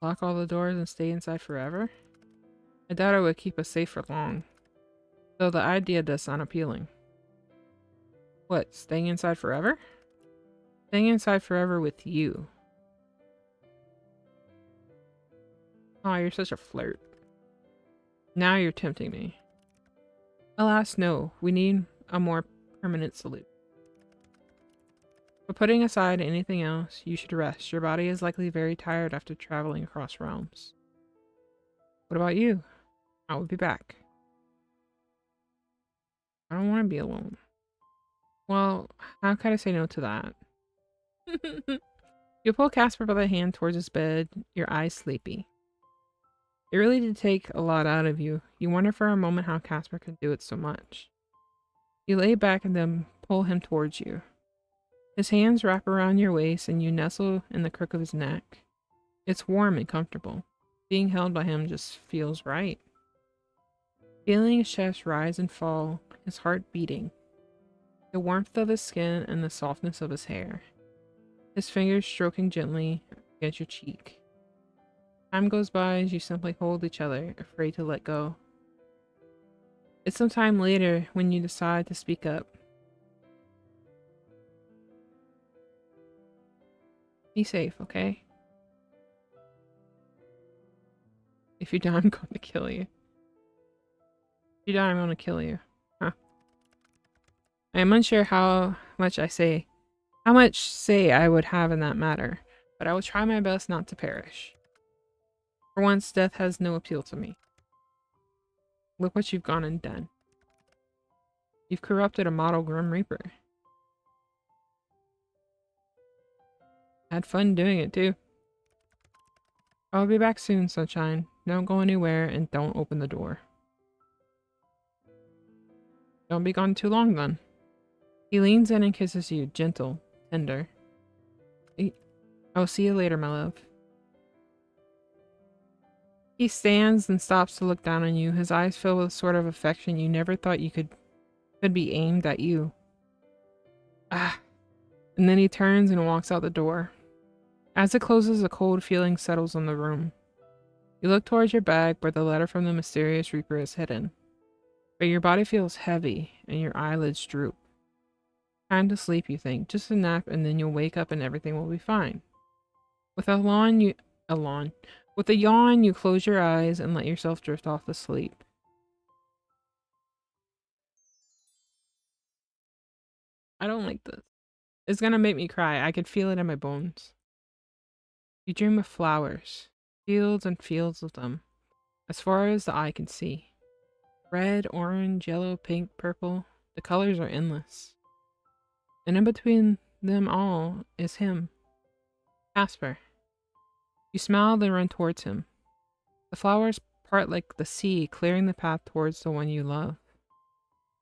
Lock all the doors and stay inside forever? I doubt I would keep us safe for long. Though the idea does sound appealing. What, staying inside forever? Staying inside forever with you. Oh, you're such a flirt. Now you're tempting me. Alas, no. We need a more permanent solution. But putting aside anything else, you should rest. Your body is likely very tired after traveling across realms. What about you? I will be back. I don't want to be alone. Well, how could I say no to that? You pull Casper by the hand towards his bed, your eyes sleepy. It really did take a lot out of you. You wonder for a moment how Casper could do it so much. You lay back and then pull him towards you. His hands wrap around your waist and you nestle in the crook of his neck. It's warm and comfortable. Being held by him just feels right. Feeling his chest rise and fall, his heart beating. The warmth of his skin and the softness of his hair. His fingers stroking gently against your cheek. Time goes by as you simply hold each other, afraid to let go. It's some time later when you decide to speak up. Be safe, okay? If you die, I'm going to kill you. If you die, I'm going to kill you. Huh. I am unsure how much say I would have in that matter, but I will try my best not to perish. For once, death has no appeal to me. Look what you've gone and done. You've corrupted a model Grim Reaper. Had fun doing it, too. I'll be back soon, Sunshine. Don't go anywhere and don't open the door. Don't be gone too long, then. He leans in and kisses you, gentle, tender. I will see you later, my love. He stands and stops to look down on you, his eyes filled with a sort of affection you never thought you could be aimed at you. Ah. And then he turns and walks out the door. As it closes, a cold feeling settles on the room. You look towards your bag where the letter from the mysterious Reaper is hidden. But your body feels heavy and your eyelids droop. Time to sleep, you think. Just a nap and then you'll wake up and everything will be fine. With a yawn, you close your eyes and let yourself drift off to sleep. I don't like this. It's gonna make me cry. I could feel it in my bones. You dream of flowers. Fields and fields of them. As far as the eye can see. Red, orange, yellow, pink, purple. The colors are endless. And in between them all is him. Casper. You smile then run towards him. The flowers part like the sea, clearing the path towards the one you love.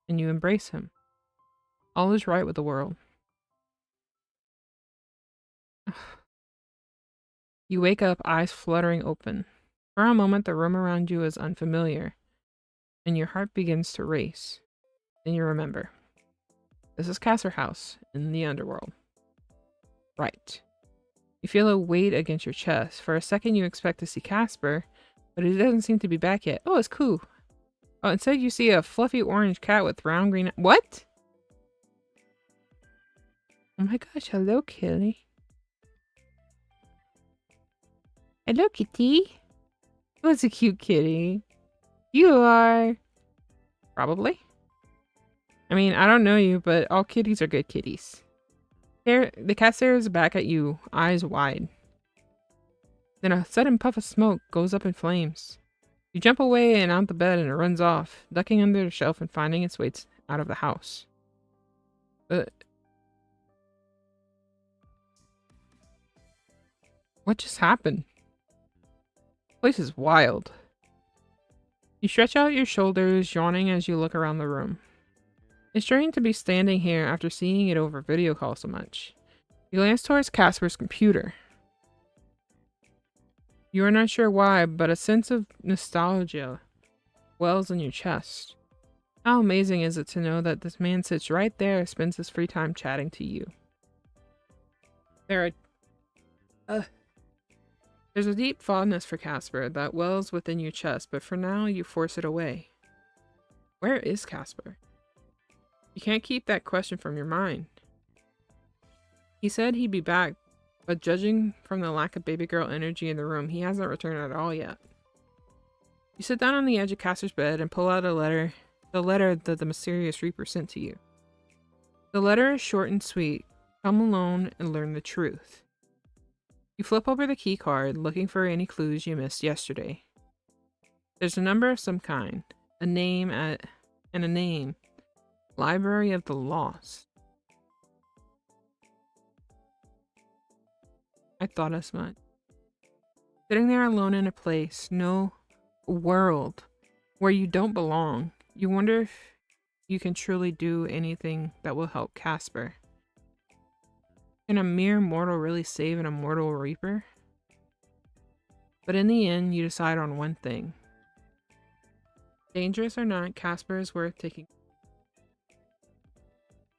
And you embrace him. All is right with the world. You wake up, eyes fluttering open. For a moment, the room around you is unfamiliar, and your heart begins to race. Then you remember. This is Casper House, in the underworld. Right. You feel a weight against your chest. For a second, you expect to see Casper, but he doesn't seem to be back yet. Oh, it's cool. Oh, instead you see a fluffy orange cat with round green... What? Oh my gosh, hello, Kitty. Hello, kitty. What's a cute kitty? You are. Probably. I mean, I don't know you, but all kitties are good kitties. Here, the cat stares back at you, eyes wide. Then a sudden puff of smoke goes up in flames. You jump away and out the bed and it runs off, ducking under the shelf and finding its way out of the house. What just happened? Place is wild. You stretch out your shoulders, yawning as you look around the room. It's strange to be standing here after seeing it over video call so much. You glance towards Casper's computer. You are not sure why, but a sense of nostalgia wells in your chest. How amazing is it to know that this man sits right there, spends his free time chatting to you. There's a deep fondness for Casper that wells within your chest, but for now you force it away. Where is Casper? You can't keep that question from your mind. He said he'd be back, but judging from the lack of baby girl energy in the room, he hasn't returned at all yet. You sit down on the edge of Casper's bed and pull out the letter that the mysterious Reaper sent to you. The letter is short and sweet. Come alone and learn the truth. You flip over the key card, looking for any clues you missed yesterday. There's a number of some kind, a name. Library of the Lost. I thought as much. Sitting there alone in a place, no world, where you don't belong, you wonder if you can truly do anything that will help Casper. Can a mere mortal really save an immortal Reaper? But in the end, you decide on one thing. Dangerous or not, Casper is worth taking.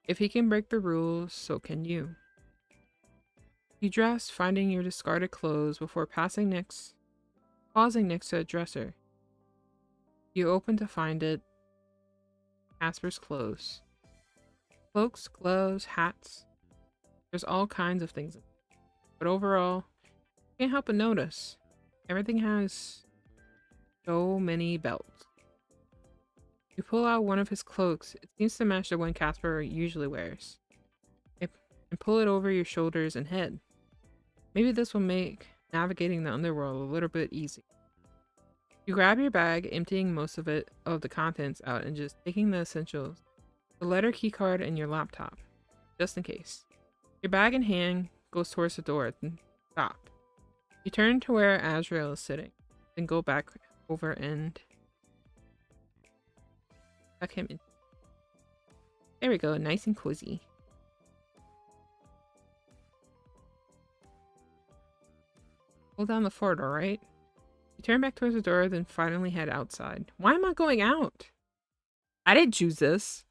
If he can break the rules, so can you. You dress, finding your discarded clothes before pausing next to a dresser. You open to find it. Casper's clothes. Cloaks, gloves, hats. There's all kinds of things. but overall, you can't help but notice. Everything has so many belts. You pull out one of his cloaks. It seems to match the one Casper usually wears. And pull it over your shoulders and head. Maybe this will make navigating the underworld a little bit easy. You grab your bag, emptying most of the contents out and just taking the essentials. The letter keycard and your laptop, just in case. Your bag in hand goes towards the door, then stop. You turn to where Azrael is sitting, then go back over and tuck him in. There we go, nice and cozy. Hold down the forward, alright? You turn back towards the door, then finally head outside. Why am I going out? I didn't choose this.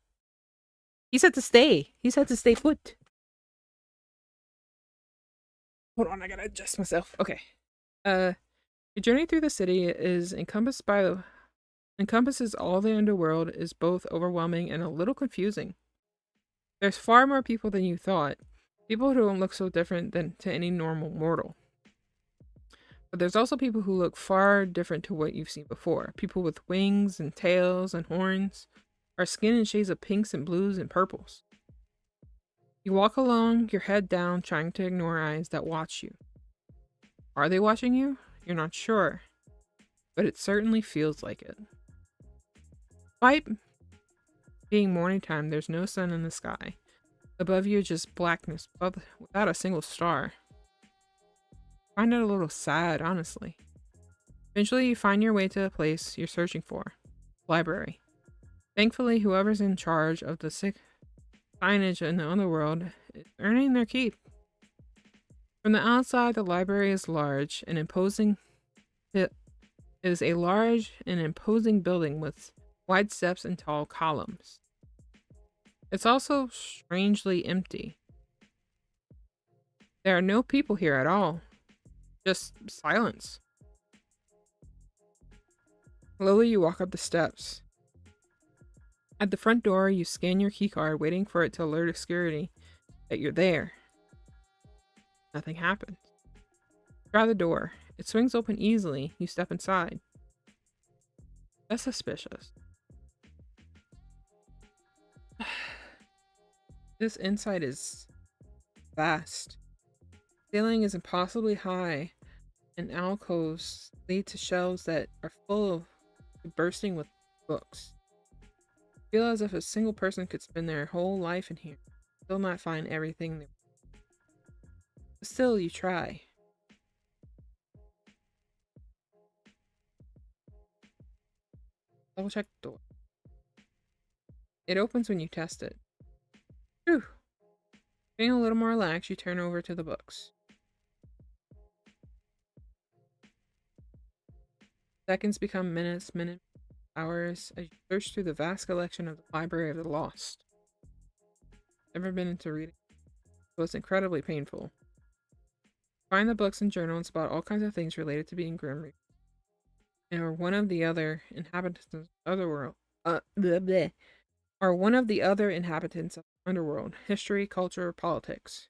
He said to stay. He said to stay put. Hold on, I gotta adjust myself. Okay. Your journey through the city is encompassed by encompasses all the underworld, is both overwhelming and a little confusing. There's far more people than you thought. People who don't look so different than to any normal mortal. But there's also people who look far different to what you've seen before. People with wings and tails and horns, our skin in shades of pinks and blues and purples. You walk along, your head down, trying to ignore eyes that watch you. Are they watching you? You're not sure, but it certainly feels like it. Despite being morning time, there's no sun in the sky. Above you, just blackness, without a single star. I find it a little sad, honestly. Eventually, you find your way to the place you're searching for. Library. Thankfully, whoever's in charge of the signage in the underworld is earning their keep. From the outside, the library is large and imposing. It is a large and imposing building with wide steps and tall columns. It's also strangely empty. There are no people here at all. Just silence. Slowly, you walk up the steps. At the front door, you scan your keycard, waiting for it to alert security that you're there. Nothing happens. Try the door. It swings open easily. You step inside. That's suspicious. This inside is vast. The ceiling is impossibly high, and alcoves lead to shelves that are full of bursting with books. You feel as if a single person could spend their whole life in here, still not find everything they want. But still, you try. Double check the door. It opens when you test it. Whew. Being a little more relaxed, you turn over to the books. Seconds become minutes, hours, as you search through the vast collection of the Library of the Lost. Never been into reading, so it's incredibly painful. Find the books and journals about all kinds of things related to being Grim Reaper, or one of the other inhabitants of the underworld. Or one of the other inhabitants of the underworld. History, culture, politics.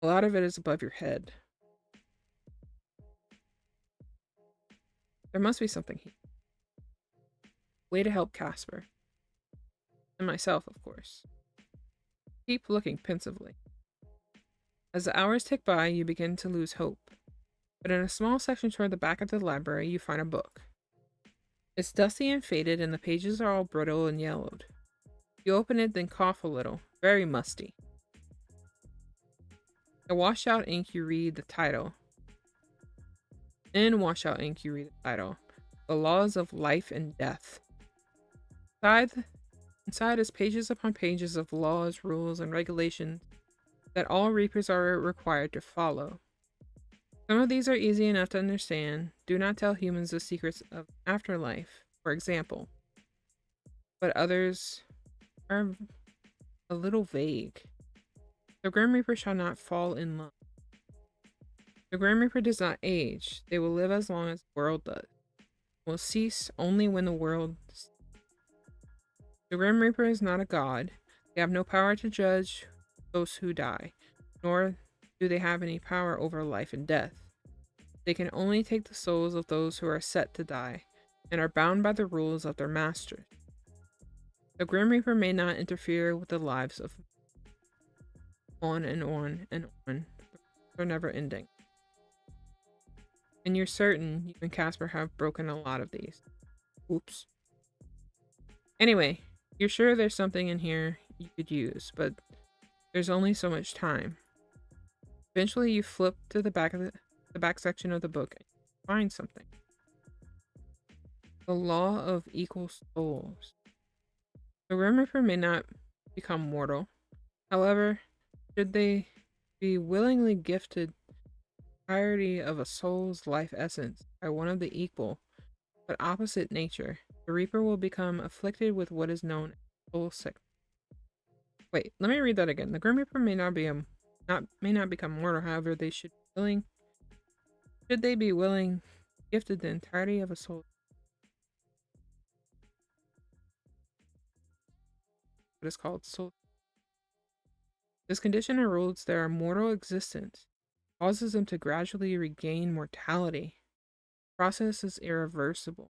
A lot of it is above your head. There must be something here. Way to help Casper. And myself, of course. Keep looking pensively. As the hours tick by, you begin to lose hope. But in a small section toward the back of the library, you find a book. It's dusty and faded, and the pages are all brittle and yellowed. You open it, then cough a little. Very musty. In washed-out ink, you read the title. In washed-out ink, you read the title. The Laws of Life and Death. Inside is pages upon pages of laws, rules, and regulations that all Reapers are required to follow. Some of these are easy enough to understand. Do not tell humans the secrets of afterlife, for example. But others are a little vague. The Grim Reaper shall not fall in love. The Grim Reaper does not age. They will live as long as the world does. Will cease only when the world. The Grim Reaper is not a god. They have no power to judge those who die, nor do they have any power over life and death. They can only take the souls of those who are set to die, and are bound by the rules of their master. The Grim Reaper may not interfere with the lives of on and on and on. They're never ending. And you're certain you and Casper have broken a lot of these. Oops. Anyway, you're sure there's something in here you could use, but there's only so much time. Eventually you flip to the back section of the book and find something. The law of equal souls. The Grim Reaper may not become mortal. However, should they be willingly gifted the entirety of a soul's life essence by one of the equal but opposite nature, the Reaper will become afflicted with what is known as soul sickness. Wait, let me read that again. The Grim Reaper may not become mortal. However, should they be willing gifted the entirety of a soul. What is called soul. This condition erodes their mortal existence, causes them to gradually regain mortality. The process is irreversible.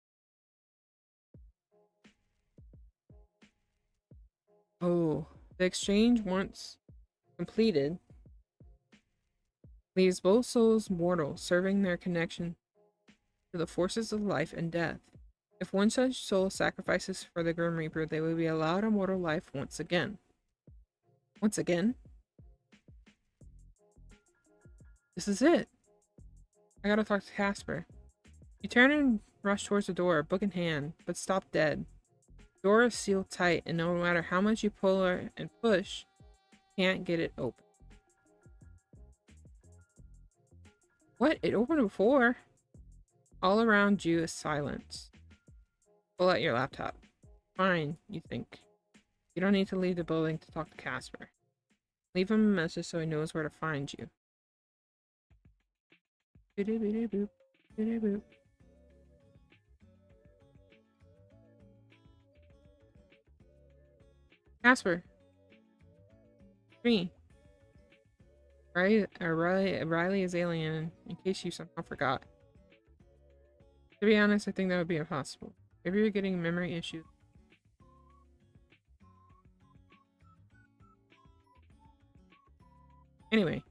Oh, the exchange once completed leaves both souls mortal, serving their connection to the forces of life and death. If one such soul sacrifices for the Grim Reaper, they will be allowed a mortal life once again. Once again? This is it. I gotta talk to Casper. You turn and rush towards the door, book in hand, but stop dead. The door is sealed tight, and no matter how much you pull and push, you can't get it open. What? It opened before? All around you is silence. Pull out your laptop. Fine, you think. You don't need to leave the building to talk to Casper. Leave him a message so he knows where to find you. Boop, boop. Casper. Me. Riley is alien, in case you somehow forgot. To be honest, I think that would be impossible. Maybe you're getting memory issues. Anyway.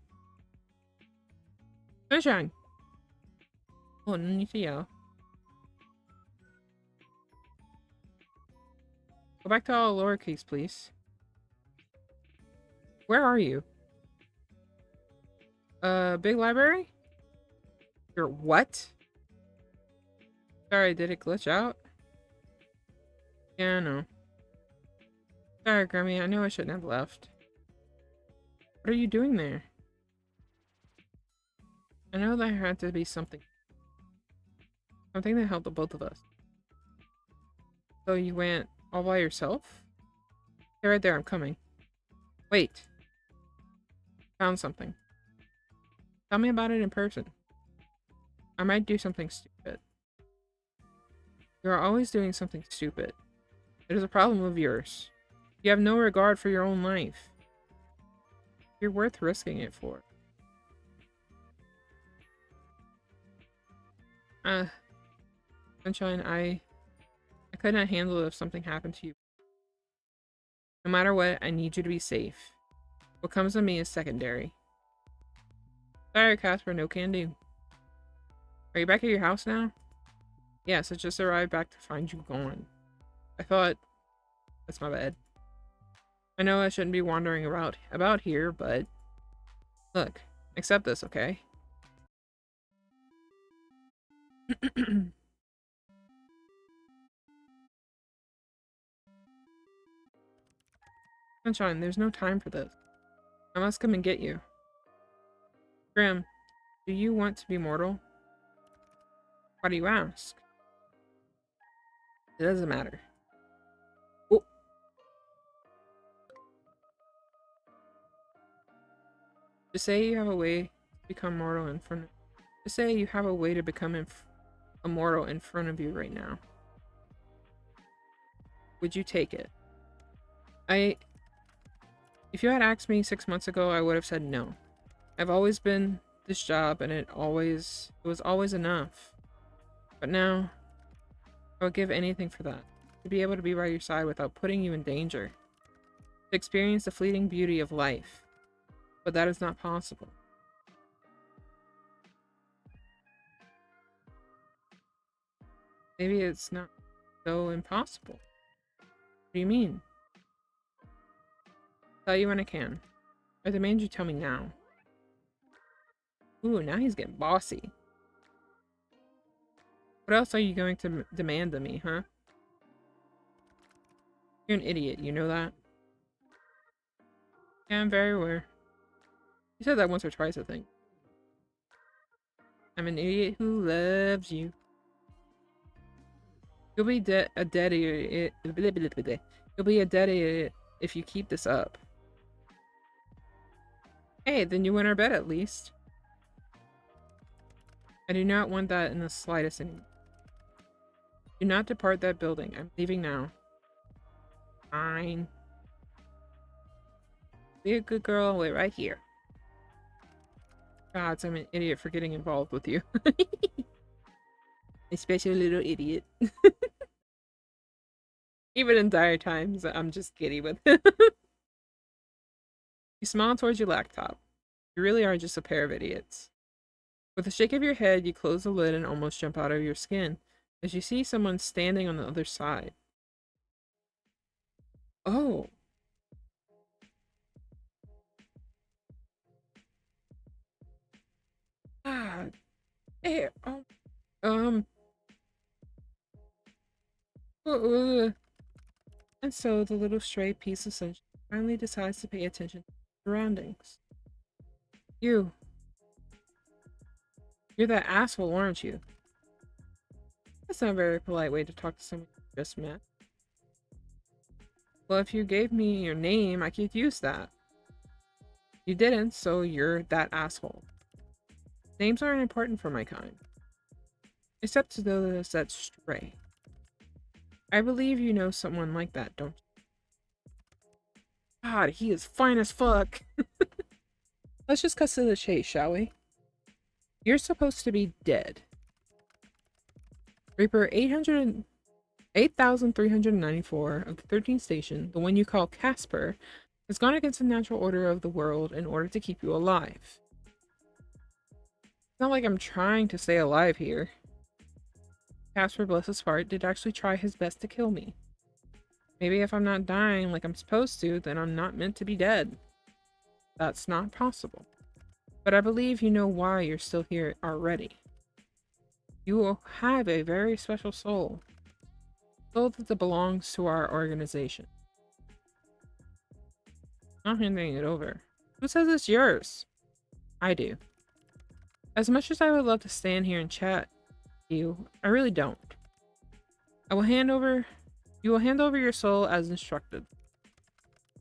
Sunshine! Oh, no need to yell. Go back to all lowercase, please. Where are you? Big library? Your what? Sorry, did it glitch out? Yeah, I know. Sorry, Grammy, I know I shouldn't have left. What are you doing there? I know there had to be something. Something that helped the both of us. So you went all by yourself? Stay right there, I'm coming. Wait. Found something. Tell me about it in person. I might do something stupid. You are always doing something stupid. It is a problem of yours. You have no regard for your own life. You're worth risking it for. Sunshine, I could not handle it if something happened to you. No matter what, I need you to be safe. What comes of me is secondary. Sorry, Casper, no can do. Are you back at your house now? Yes, I just arrived back to find you gone. I thought... That's my bad. I know I shouldn't be wandering about here, but... Look, accept this, okay? Sunshine, there's no time for this. I must come and get you. Grim, do you want to be mortal? Why do you ask? It doesn't matter. Oh. Just say you have a way to become mortal in front of... Just say you have a way to become immortal in front of you right now. Would you take it? If you had asked me 6 months ago, I would have said no. I've always been this job and it was always enough. But now, I would give anything for that. To be able to be by your side without putting you in danger. To experience the fleeting beauty of life. But that is not possible. Maybe it's not so impossible. What do you mean? Tell you when I can. I demand you tell me now. Ooh, now he's getting bossy. What else are you going to demand of me, huh? You're an idiot, you know that? Yeah, I'm very aware. You said that once or twice, I think. I'm an idiot who loves you. You'll be a dead idiot. You'll be a dead idiot if you keep this up. Hey, then you win our bet at least. I do not want that in the slightest anymore. Do not depart that building. I'm leaving now. Fine. Be a good girl. Wait right here. God, I'm an idiot for getting involved with you. Especially a little idiot. Even in dire times, I'm just giddy with it. You smile towards your laptop. You really are just a pair of idiots. With a shake of your head, you close the lid and almost jump out of your skin as you see someone standing on the other side. Oh. Ah. Hey, oh. Um. And so the little stray piece of sunshine finally decides to pay attention to the surroundings. You. You're that asshole, aren't you? That's not a very polite way to talk to someone you just met. Well, if you gave me your name, I could use that. You didn't, so you're that asshole. Names aren't important for my kind. Except to those that stray. I believe you know someone like that, don't you? God, he is fine as fuck. Let's just cut to the chase, shall we? You're supposed to be dead. Reaper 8,394 of the 13th station, the one you call Casper, has gone against the natural order of the world in order to keep you alive. It's not like I'm trying to stay alive here. Casper, bless his heart, did actually try his best to kill me. Maybe if I'm not dying like I'm supposed to, then I'm not meant to be dead. That's not possible. But I believe you know why you're still here already. You will have a very special soul. Soul that belongs to our organization. I'm not handing it over. Who says it's yours? I do. As much as I would love to stand here and chat with you, I really don't. You will hand over your soul as instructed.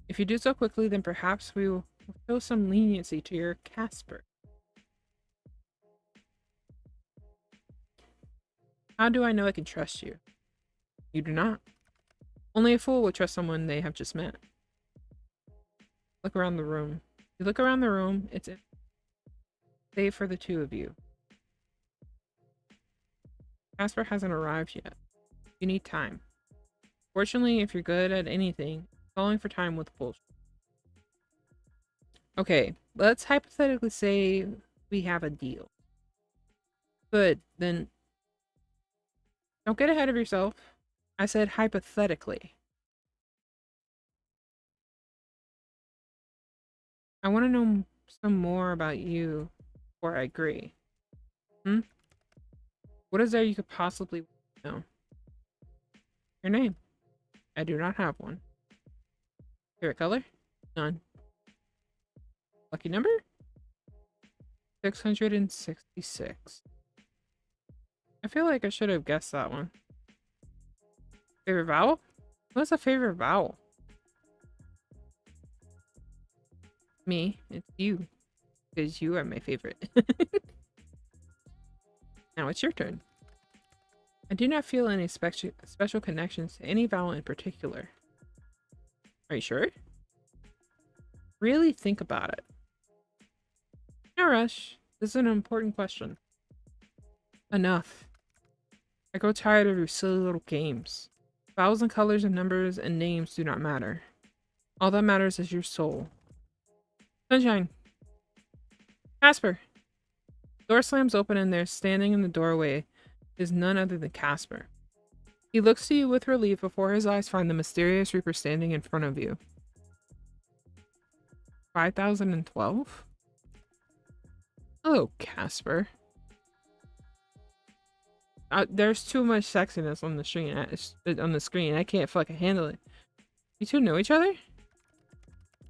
If you do so quickly, then perhaps we will show some leniency to your Casper. How do I know I can trust you? You do not. Only a fool would trust someone they have just met. Look around the room. You look around the room, it's empty. Save for the two of you. Casper hasn't arrived yet. You need time. Fortunately, if you're good at anything, calling for time with bullshit. Okay, let's hypothetically say we have a deal. Good, then don't get ahead of yourself. I said hypothetically. I want to know some more about you before I agree. What is there you could possibly know? Your name. I do not have one. Favorite color? None. Lucky number? 666. I feel like I should have guessed that one. Favorite vowel? What's a favorite vowel? Me. It's you. Because you are my favorite. Now it's your turn. I do not feel any special connections to any vowel in particular. Are you sure? Really think about it. No rush. This is an important question. Enough. I grow tired of your silly little games. Vowels and colors and numbers and names do not matter. All that matters is your soul. Sunshine. Casper. Door slams open and there, standing in the doorway, is none other than Casper. He looks to you with relief before his eyes find the mysterious Reaper standing in front of you. 5012? Hello, Casper. There's too much sexiness on the screen. I can't fucking handle it. You two know each other?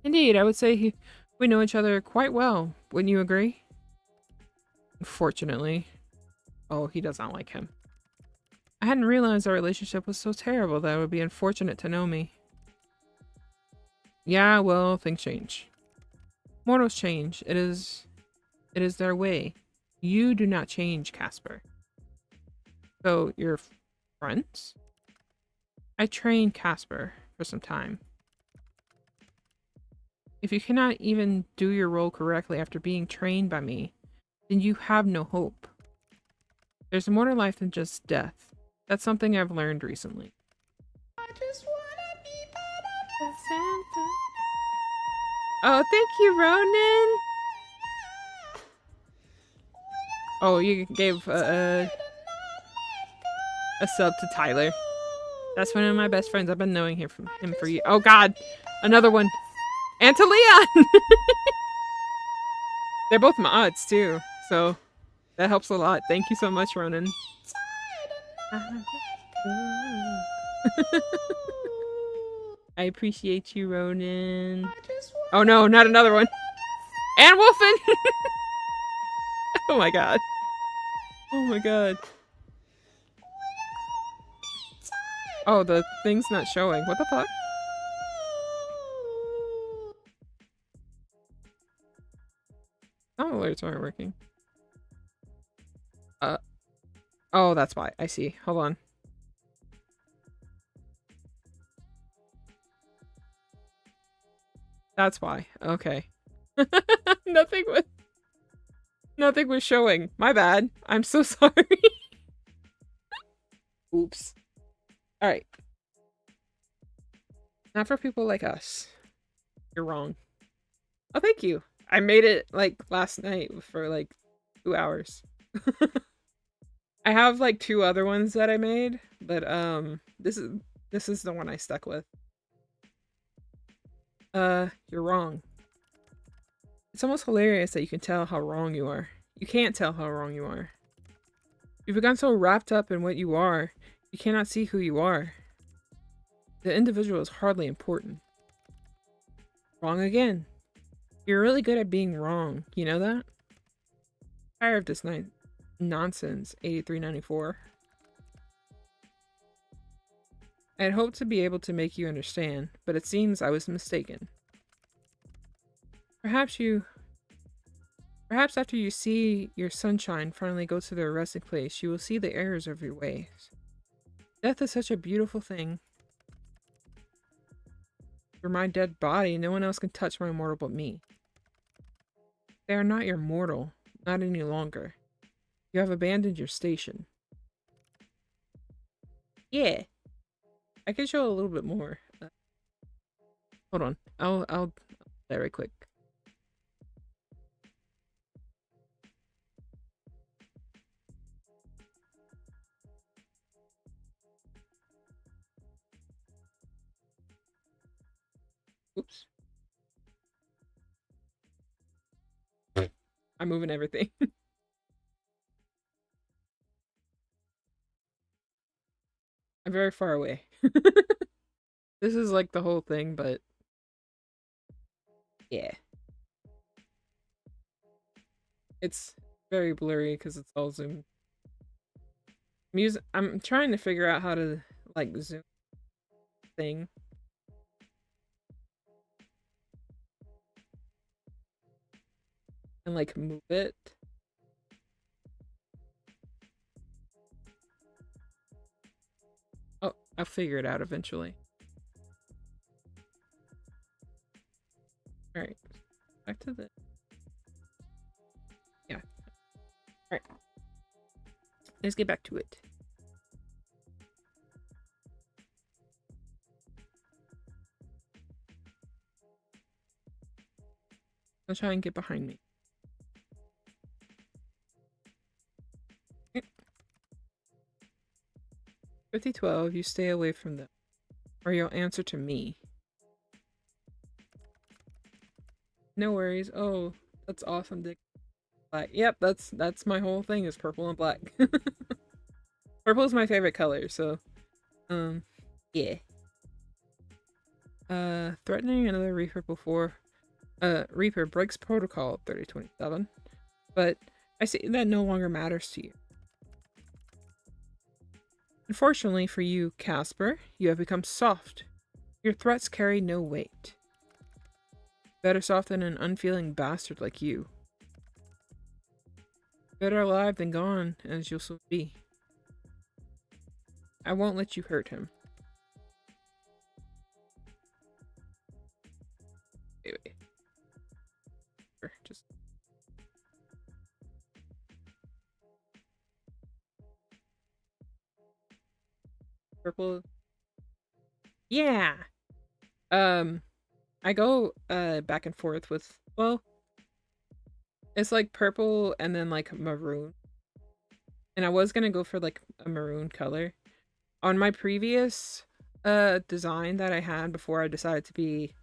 Indeed, I would say we know each other quite well. Wouldn't you agree? Unfortunately. Oh, he does not like him. I hadn't realized our relationship was so terrible that it would be unfortunate to know me. Yeah, well, things change. Mortals change. It is their way. You do not change, Casper. So, you're friends? I trained Casper for some time. If you cannot even do your role correctly after being trained by me, then you have no hope. There's more to life than just death. That's something I've learned recently. I just wanna be part of Santa. Oh, thank you, Ronan! Oh, you gave a sub to Tyler. That's one of my best friends. I've been knowing him for years. Oh god! Another one! And to Leon! They're both mods, too. So, that helps a lot. Thank you so much, Ronan. I appreciate you, Ronan. Oh no, not another one. And Wolfen! Oh my god. Oh my god. Oh, the thing's not showing. What the fuck? Sound alerts aren't working. Oh, that's why. I see. Hold on. That's why. Okay. Nothing was showing. My bad. I'm so sorry. Oops. Alright. Not for people like us. You're wrong. Oh, thank you. I made it, like, last night for, like, 2 hours. I have, like, 2 other ones that I made, but, this is the one I stuck with. You're wrong. It's almost hilarious that you can tell how wrong you are. You can't tell how wrong you are. You've become so wrapped up in what you are, you cannot see who you are. The individual is hardly important. Wrong again. You're really good at being wrong. You know that? Tired of this nonsense, 8394. I had hoped to be able to make you understand, but it seems I was mistaken. Perhaps after you see your sunshine finally go to their resting place, you will see the errors of your ways. Death is such a beautiful thing. For my dead body, no one else can touch my mortal but me. They are not your mortal, not any longer. You have abandoned your station. Yeah. I can show a little bit more. Hold on. I'll do that right quick. Oops. I'm moving everything. I'm very far away. This is like the whole thing, but yeah. It's very blurry because it's all zoomed. I'm trying to figure out how to like zoom thing. And like move it. Oh, I'll figure it out eventually. Alright. Back to the let's get back to it. I'll try and get behind me. 5012, you stay away from them. Or you'll answer to me. No worries. Oh, that's awesome, Dick. Black. Yep, that's my whole thing is purple and black. Purple is my favorite color, so yeah. Threatening another Reaper before Reaper breaks protocol 3027. But I see that no longer matters to you. Unfortunately for you, Casper, you have become soft. Your threats carry no weight. Better soft than an unfeeling bastard like you. Better alive than gone, as you'll soon be. I won't let you hurt him. Wait. Just... Purple. Yeah! I go, back and forth with, well, it's like purple and then like maroon. And I was gonna go for like a maroon color. On my previous, design that I had before I decided to be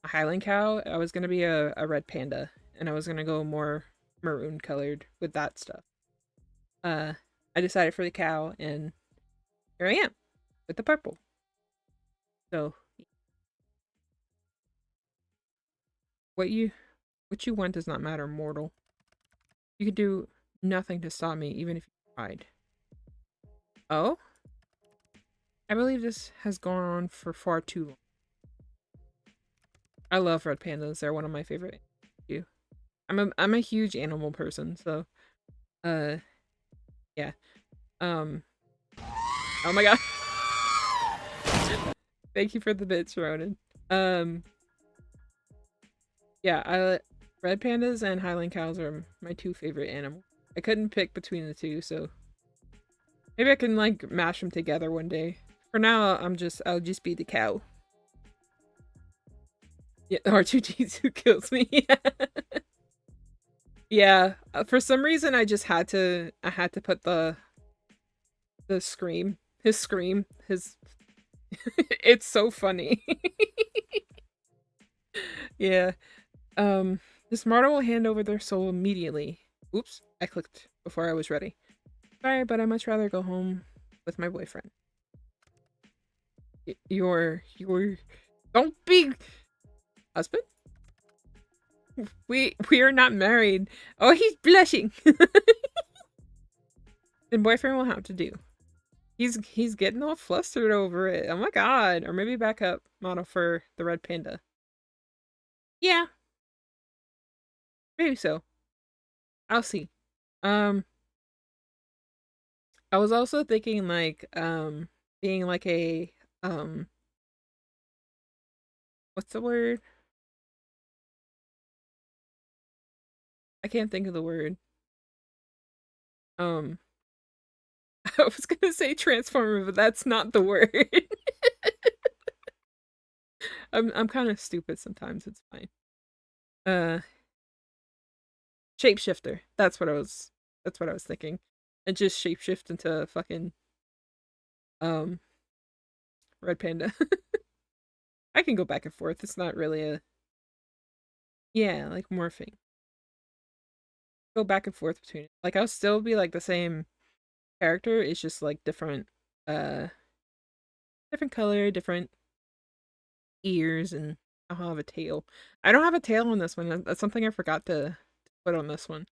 a Highland cow, I was gonna be a red panda. And I was gonna go more maroon colored with that stuff. I decided for the cow and here I am with the purple. So what you want does not matter, mortal. You could do nothing to stop me, even if you tried. Oh? I believe this has gone on for far too long. I love red pandas. They're one of my favorite. I'm a huge animal person, so yeah. Oh my god. Thank you for the bits, Ronan. Yeah, red pandas and Highland cows are my two favorite animals. I couldn't pick between the two, so maybe I can like mash them together one day. For now, I'll just be the cow. Yeah, R2D2 kills me. Yeah, for some reason I just had to put the scream. His scream, it's so funny. Yeah. This martyr will hand over their soul immediately. Oops, I clicked before I was ready. Sorry, but I'd much rather go home with my boyfriend. Your don't be husband? We are not married. Oh, he's blushing. Then boyfriend will have to do. He's getting all flustered over it. Oh my god. Or maybe backup model for the red panda. Yeah. Maybe so. I'll see. I was also thinking like being like a what's the word? I can't think of the word. I was gonna say transformer, but that's not the word. I'm kind of stupid sometimes. It's fine. Uh, Shapeshifter. That's what I was thinking. And just shapeshift into fucking um red panda. I can go back and forth. It's not really a yeah, like morphing. Go back and forth between it. Like I'll still be like the same character. It's just like different different color, different ears, and I'll have a tail. I don't have a tail on this one. That's something I forgot to put on this one.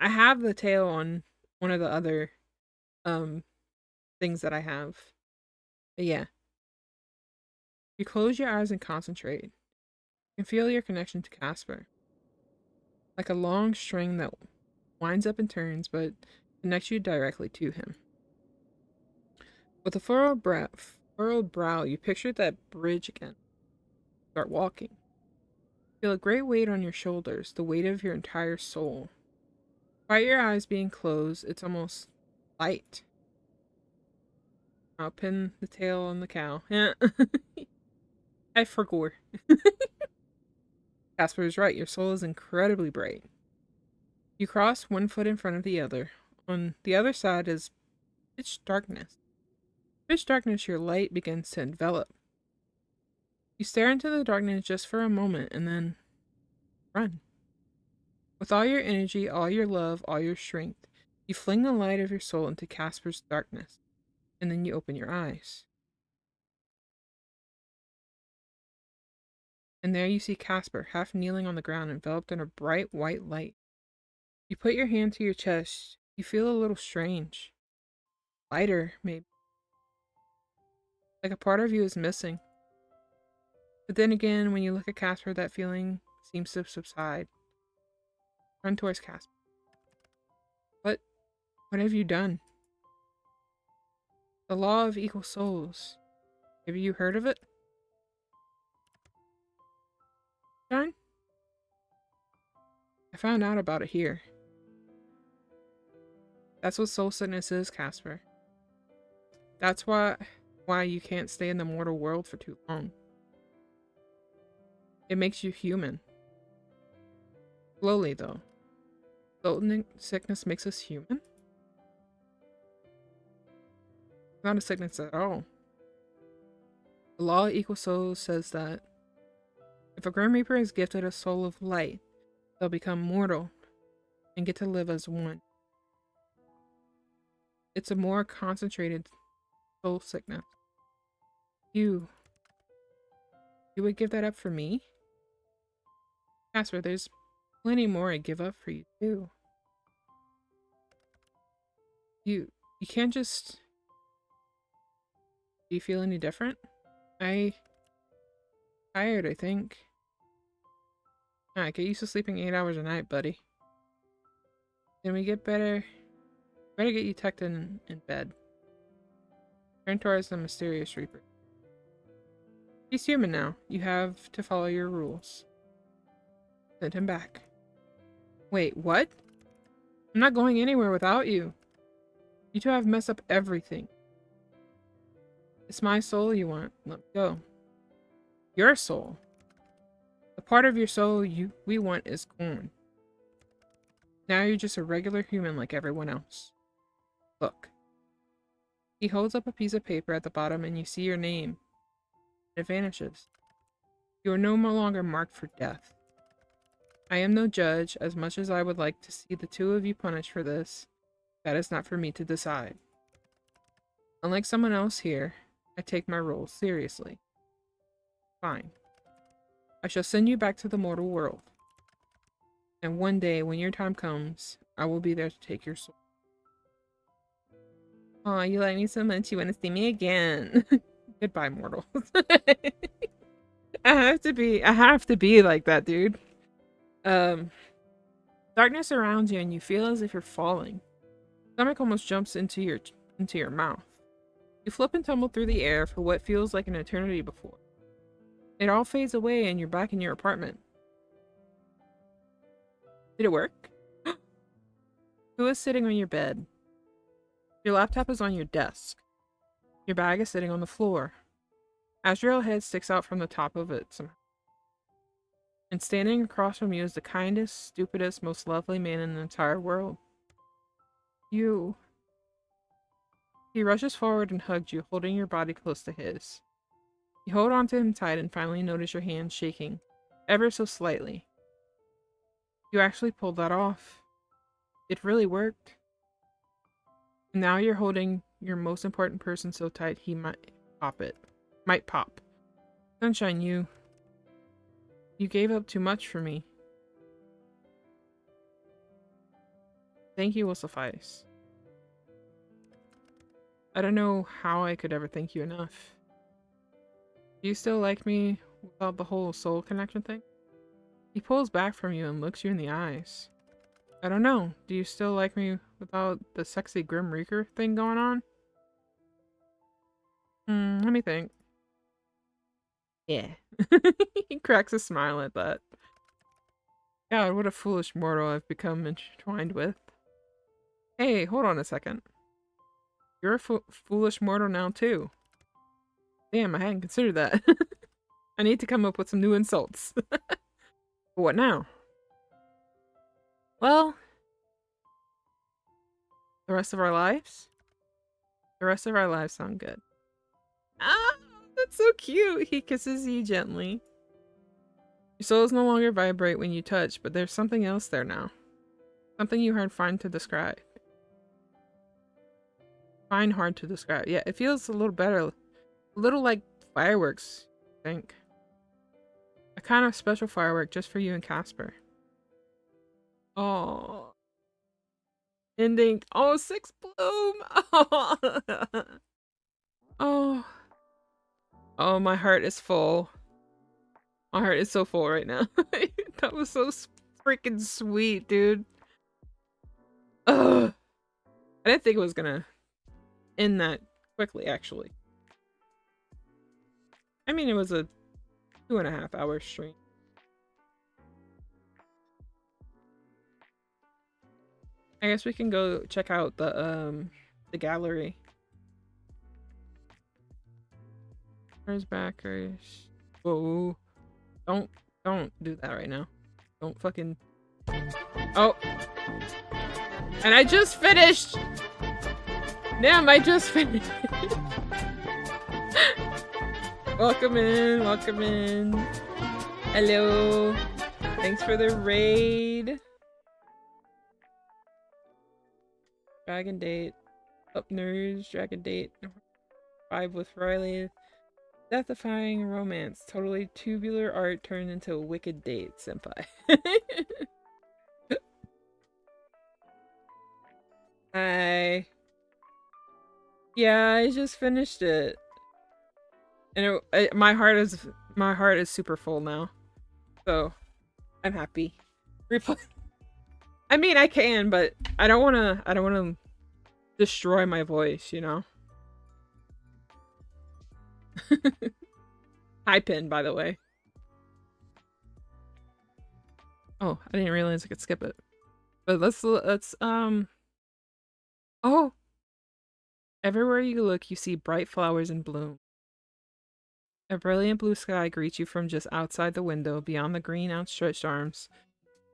I have the tail on one of the other um things that I have. But yeah. You close your eyes and concentrate. You can feel your connection to Casper. Like a long string that winds up and turns, but connects you directly to him. With a furrowed brow, you picture that bridge again. Start walking. Feel a great weight on your shoulders, the weight of your entire soul. Despite your eyes being closed, it's almost light. I'll pin the tail on the cow. Yeah. I forgot. Casper is right. Your soul is incredibly bright. You cross one foot in front of the other. On the other side is pitch darkness. Pitch darkness, your light begins to envelop. You stare into the darkness just for a moment and then run. With all your energy, all your love, all your strength, you fling the light of your soul into Casper's darkness, and then you open your eyes. And there you see Casper, half kneeling on the ground, enveloped in a bright white light. You put your hand to your chest. You feel a little strange. Lighter, maybe. Like a part of you is missing. But then again, when you look at Casper, that feeling seems to subside. Run towards Casper. What have you done? The law of equal souls. Have you heard of it? John? I found out about it here. That's what soul sickness is, Casper. That's why you can't stay in the mortal world for too long. It makes you human. Slowly, though. Soul sickness makes us human? It's not a sickness at all. The law of equal souls says that if a Grim Reaper is gifted a soul of light, they'll become mortal and get to live as one. It's a more concentrated soul sickness. You would give that up for me? Casper, there's plenty more I'd give up for you too. You can't just... Do you feel any different? Tired, I think. Alright, get used to sleeping 8 hours a night, buddy. Can we get better? Better get you tucked in bed. Turn towards the mysterious Reaper. He's human now. You have to follow your rules. Send him back. Wait, what? I'm not going anywhere without you. You two have messed up everything. It's my soul you want. Let me go. Your soul. The part of your soul we want is gone. Now you're just a regular human like everyone else. Look. He holds up a piece of paper at the bottom and you see your name. It vanishes. You are no longer marked for death. I am no judge. As much as I would like to see the two of you punished for this, that is not for me to decide. Unlike someone else here, I take my rules seriously. Fine. I shall send you back to the mortal world. And one day, when your time comes, I will be there to take your soul. Aw, you like me so much, you want to see me again. Goodbye, mortals. I have to be like that, dude. Darkness surrounds you and you feel as if you're falling. Stomach almost jumps into your mouth. You flip and tumble through the air for what feels like an eternity before. It all fades away and you're back in your apartment. Did it work? Who is sitting on your bed? Your laptop is on your desk. Your bag is sitting on the floor. Azrael's head sticks out from the top of it somehow. And standing across from you is the kindest, stupidest, most lovely man in the entire world. You. He rushes forward and hugs you, holding your body close to his. You hold on to him tight and finally notice your hand shaking, ever so slightly. You actually pulled that off. It really worked. And now you're holding your most important person so tight he might pop it. Might pop. Sunshine, you gave up too much for me. Thank you will suffice. I don't know how I could ever thank you enough. Do you still like me without the whole soul connection thing? He pulls back from you and looks you in the eyes. I don't know. Do you still like me without the sexy Grim Reaper thing going on? Let me think. Yeah. He cracks a smile at that. God, what a foolish mortal I've become entwined with. Hey, hold on a second. You're a foolish mortal now, too. Damn, I hadn't considered that. I need to come up with some new insults. What now? Well, the rest of our lives? The rest of our lives sound good. Ah, that's so cute. He kisses you gently. Your souls no longer vibrate when you touch, but there's something else there now. Something you find to describe. Find hard to describe. Yeah, it feels a little better. A little like fireworks, I think. A kind of special firework just for you and Casper. Oh. Ending. Oh, 6 bloom. Oh. Oh. Oh, my heart is full. My heart is so full right now. That was so freaking sweet, dude. Ugh. I didn't think it was gonna end that quickly, actually. I mean, it was a 2.5 hour stream. I guess we can go check out the gallery. Where's backers? Whoa. Don't do that right now. Don't fucking... Oh! And I just finished! Damn, I just finished! Welcome in, welcome in. Hello. Thanks for the raid. Dragon date. Up nerds, dragon date. 5 with Riley. Death-defying romance. Totally tubular art turned into a wicked date, senpai. Hi. Yeah, I just finished it. And my heart is super full now. So, I'm happy. Replay. I mean, I can, but I don't want to destroy my voice, you know? Hi, Pin, by the way. Oh, I didn't realize I could skip it. But let's oh! Everywhere you look, you see bright flowers in bloom. A brilliant blue sky greets you from just outside the window, beyond the green outstretched arms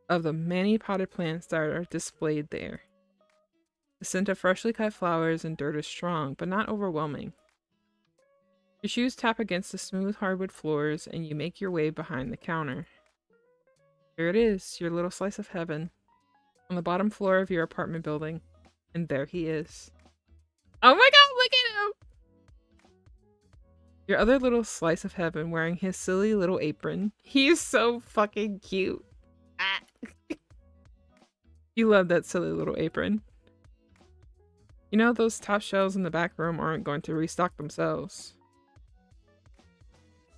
of the many potted plants that are displayed there. The scent of freshly cut flowers and dirt is strong, but not overwhelming. Your shoes tap against the smooth hardwood floors, and you make your way behind the counter. Here it is, your little slice of heaven, on the bottom floor of your apartment building. And there he is. Oh my god, look at him! Your other little slice of heaven wearing his silly little apron. He's so fucking cute. Ah. You love that silly little apron. You know those top shelves in the back room aren't going to restock themselves.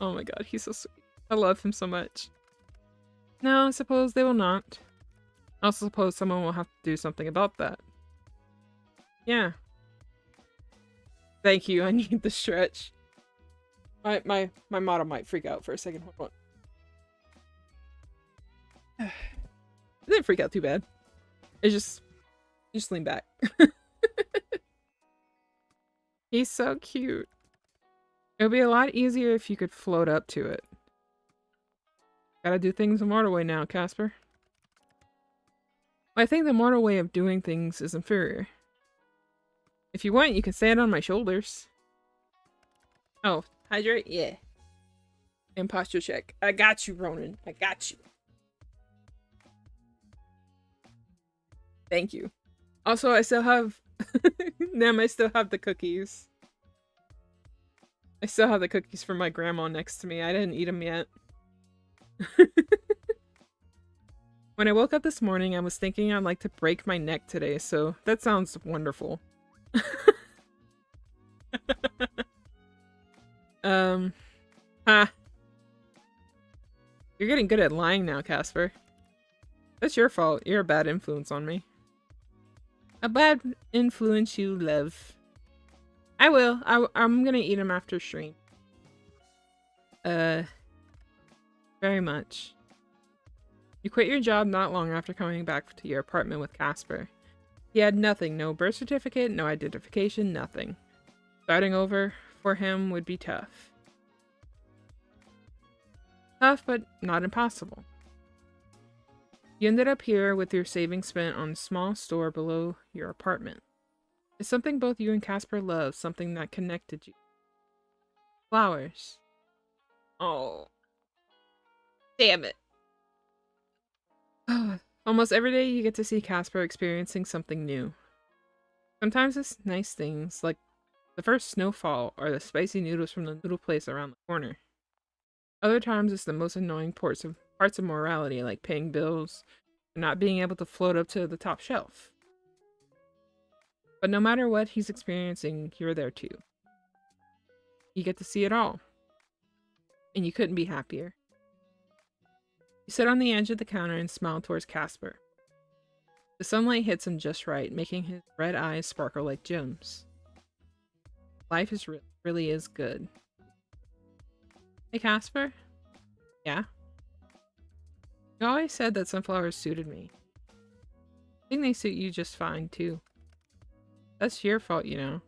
Oh my god, he's so sweet. I love him so much. No, I suppose they will not. I also suppose someone will have to do something about that. Yeah. Thank you, I need the stretch. My model might freak out for a second. Hold on. It didn't freak out too bad. It just lean back. He's so cute. It would be a lot easier if you could float up to it. Gotta do things the mortal way now, Casper. Well, I think the mortal way of doing things is inferior. If you want, you can stand on my shoulders. Oh, hydrate? Yeah. And posture check. I got you, Ronan. I got you. Thank you. Also, I still have... I still have the cookies. I still have the cookies from my grandma next to me. I didn't eat them yet. When I woke up this morning, I was thinking I'd like to break my neck today, so that sounds wonderful. You're getting good at lying now, Casper. That's your fault. You're a bad influence on me. A bad influence you love. I will. I'm gonna eat them after stream. Very much. You quit your job not long after coming back to your apartment with Casper. He had nothing, no birth certificate, no identification, nothing. Starting over for him would be tough. Tough, but not impossible. You ended up here with your savings spent on a small store below your apartment. It's something both you and Casper love, something that connected you. Flowers. Oh. Damn it. Almost every day you get to see Casper experiencing something new. Sometimes it's nice things, like the first snowfall or the spicy noodles from the noodle place around the corner. Other times it's the most annoying parts of morality, like paying bills and not being able to float up to the top shelf. But no matter what he's experiencing, you're there too. You get to see it all. And you couldn't be happier. You sit on the edge of the counter and smile towards Casper. The sunlight hits him just right, making his red eyes sparkle like gems. Life is really is good. Hey, Casper? Yeah? You always said that sunflowers suited me. I think they suit you just fine, too. That's your fault, you know.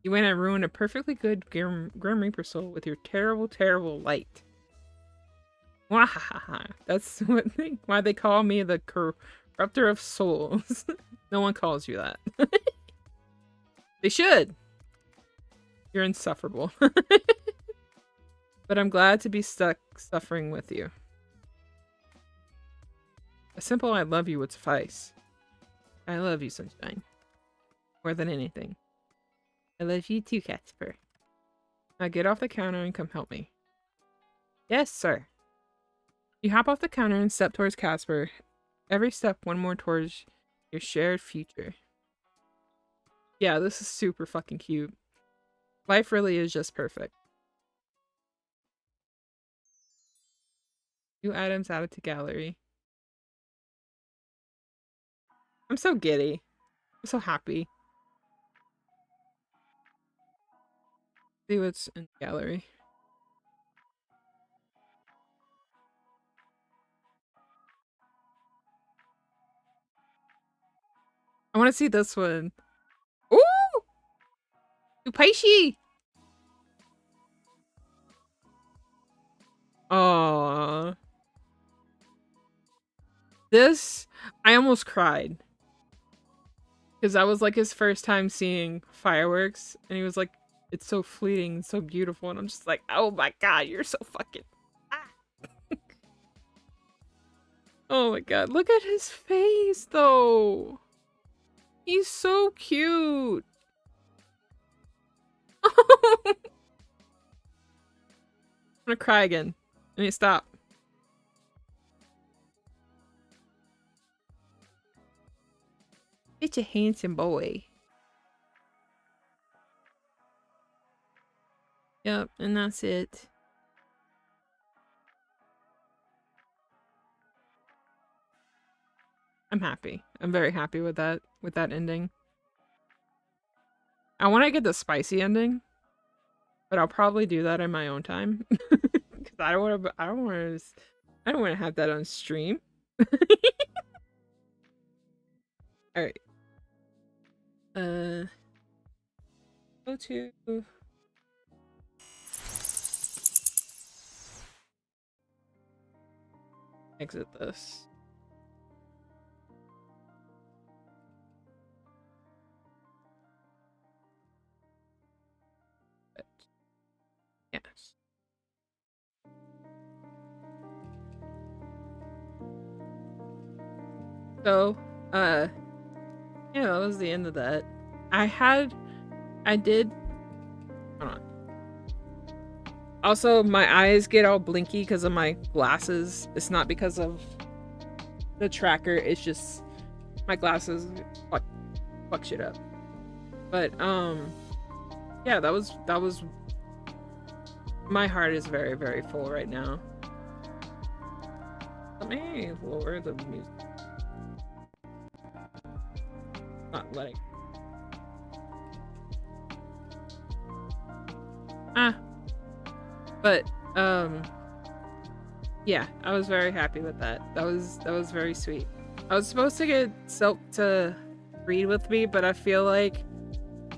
You went and ruined a perfectly good Grim Reaper soul with your terrible, terrible light. Wahaha. That's why they call me the corrupter of souls. No one calls you that. They should. You're insufferable. But I'm glad to be stuck suffering with you. A simple I love you would suffice. I love you, Sunshine. More than anything. I love you too, Casper. Now get off the counter and come help me. Yes, sir. You hop off the counter and step towards Casper. Every step one more towards your shared future. Yeah, this is super fucking cute. Life really is just perfect. New items added to gallery. I'm so giddy. I'm so happy. See what's in the gallery. I want to see this one. Ooh! Upaishi! Aww. This, I almost cried. Because that was like his first time seeing fireworks. And he was like, it's so fleeting and so beautiful. And I'm just like, oh my god, you're so fucking... Ah. Oh my god, look at his face though. He's so cute. I'm gonna cry again. I mean, stop. It's a handsome boy. Yep, and that's it. I'm happy. I'm very happy with that ending. I want to get the spicy ending, but I'll probably do that in my own time. Cuz I don't want to have that on stream. All right. Go to exit this. But, yes. So, yeah, that was the end of that. I did, hold on. Also, my eyes get all blinky because of my glasses. It's not because of the tracker, it's just my glasses fuck shit up. But, yeah, that was, my heart is very, very full right now. Let me lower the music. Not letting. But, yeah, I was very happy with that. That was very sweet. I was supposed to get Silk to read with me, but I feel like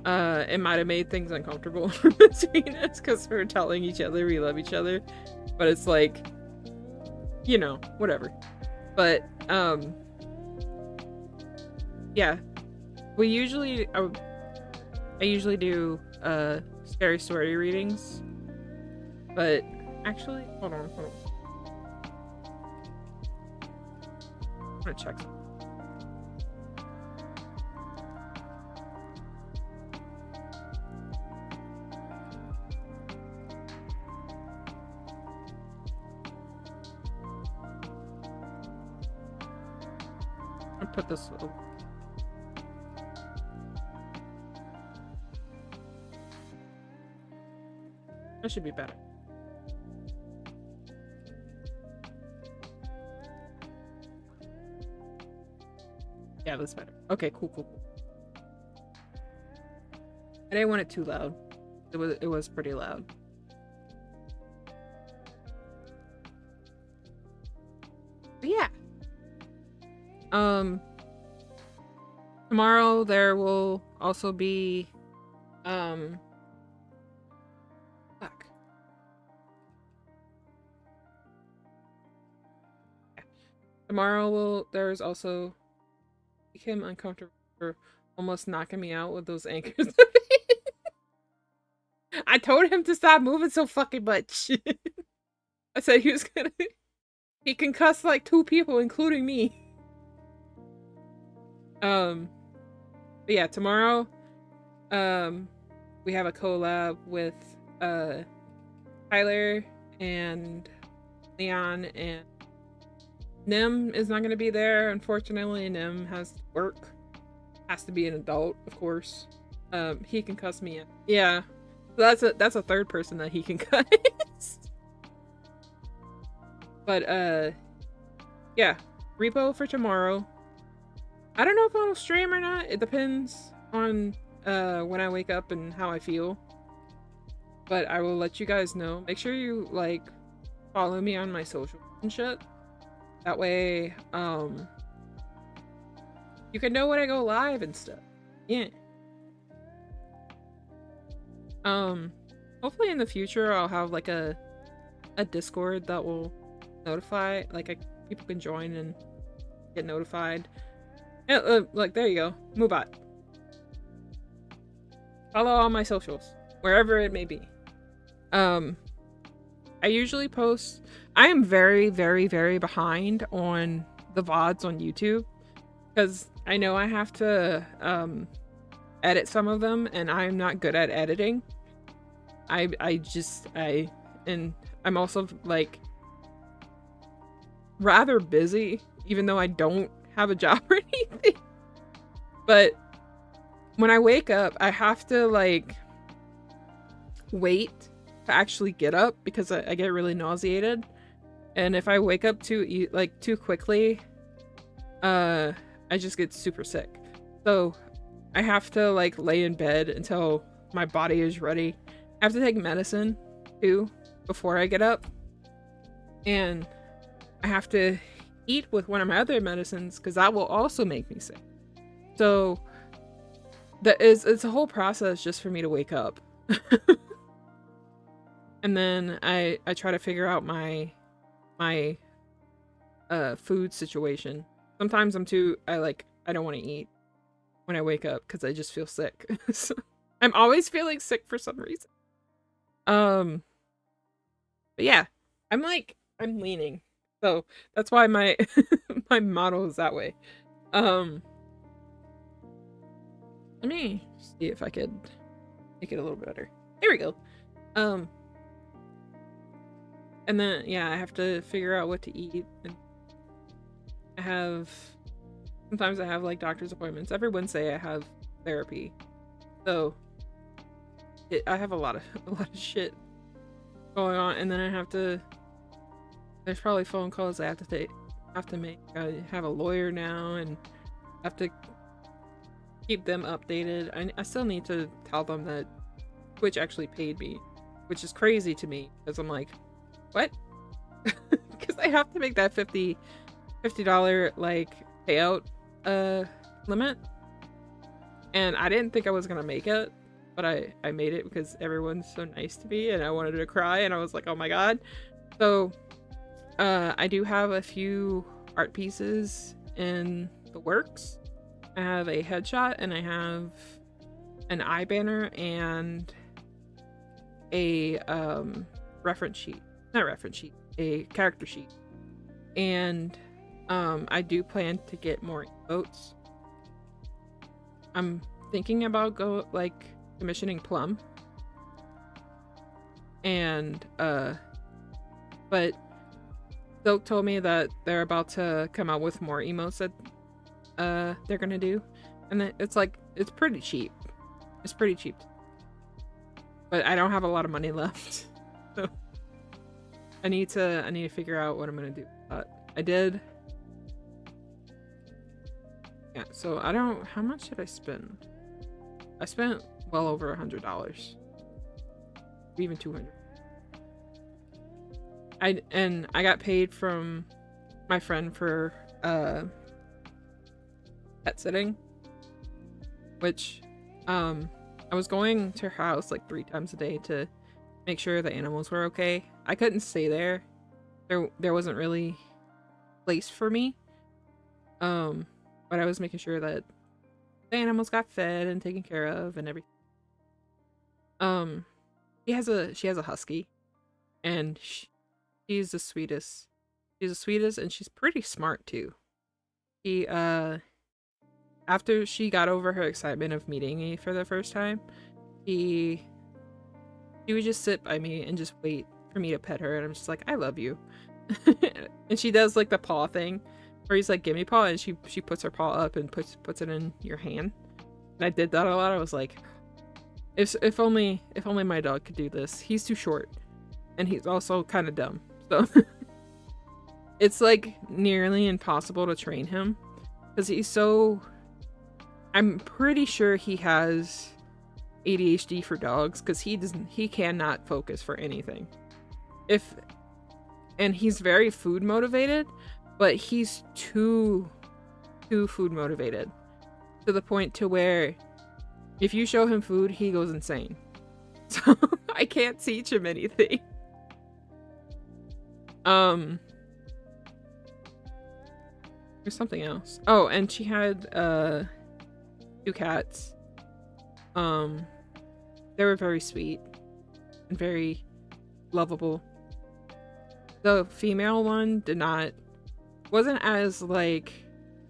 it might have made things uncomfortable between us because we're telling each other we love each other. But it's like, you know, whatever. But yeah, we usually I usually do scary story readings, but actually, hold on. I'm gonna check. I'll put this. That should be better. Yeah, that's better. Okay, cool. I didn't want it too loud. It was pretty loud. But yeah. Tomorrow there will also be fuck. Tomorrow there's also make him uncomfortable for almost knocking me out with those anchors. I told him to stop moving so fucking much. I said he was gonna he concussed like 2 people, including me. But yeah, tomorrow, we have a collab with Tyler and Leon, and Nim is not gonna be there. Unfortunately, Nim has to work. Has to be an adult, of course. He can cuss me in. Yeah. So that's a third person that he can cuss. But yeah, repo for tomorrow. I don't know if I'll stream or not. It depends on when I wake up and how I feel. But I will let you guys know. Make sure you like follow me on my socials and shit. That way, you can know when I go live and stuff. Yeah. Hopefully in the future I'll have like a Discord that will notify, like people can join and get notified. Yeah, like there you go, Moobot. Follow all my socials, wherever it may be. I usually post. I am very behind on the VODs on YouTube because I know I have to edit some of them, and I'm not good at editing. And I'm also like rather busy, even though I don't have a job or anything. But when I wake up, I have to like wait to actually get up because I get really nauseated. And if I wake up too quickly, I just get super sick. So I have to like lay in bed until my body is ready. I have to take medicine too before I get up, and I have to eat with one of my other medicines because that will also make me sick. So it's a whole process just for me to wake up. And then I try to figure out my food situation. Sometimes I don't want to eat when I wake up because I just feel sick. So I'm always feeling sick for some reason. But yeah, I'm leaning. So that's why my my model is that way. Let me see if I could make it a little better. There we go. And then yeah, I have to figure out what to eat. And sometimes I have like doctor's appointments. Every Wednesday I have therapy. So I have a lot of shit going on, and then there's probably phone calls I have to make. I have a lawyer now, and I have to keep them updated. I still need to tell them that Twitch actually paid me, which is crazy to me because I'm like, what? Because I have to make that $50 like payout limit, and I didn't think I was gonna make it, but I made it because everyone's so nice to me, and I wanted to cry, and I was like, oh my god. So I do have a few art pieces in the works. I have a headshot, and I have an eye banner and a reference sheet. Not reference sheet, a character sheet. And I do plan to get more emotes. I'm thinking about commissioning Plum. And but Silk told me that they're about to come out with more emotes that they're gonna do. And it's like, it's pretty cheap. It's pretty cheap. But I don't have a lot of money left. So I need to figure out what I'm gonna do. I did. Yeah, so I don't, how much did I spend? I spent well over $100. Even 200. I got paid from my friend for pet sitting, which I was going to her house like 3 times a day to make sure the animals were okay. I couldn't stay there. There wasn't really place for me. But I was making sure that the animals got fed and taken care of and everything. She has a husky, and she's the sweetest. She's the sweetest, and she's pretty smart too. She after she got over her excitement of meeting me for the first time, she would just sit by me and just wait for me to pet her, and I'm just like, I love you. And she does like the paw thing where he's like, give me paw, and she puts her paw up and puts it in your hand. And I did that a lot. I was like, if only my dog could do this. He's too short, and he's also kind of dumb, so it's like nearly impossible to train him because he's so, I'm pretty sure he has ADHD for dogs, because he cannot focus for anything. And he's very food motivated, but he's too food motivated to the point to where if you show him food, he goes insane. So I can't teach him anything. There's something else. Oh, and she had 2 cats. They were very sweet and very lovable. The female one wasn't as like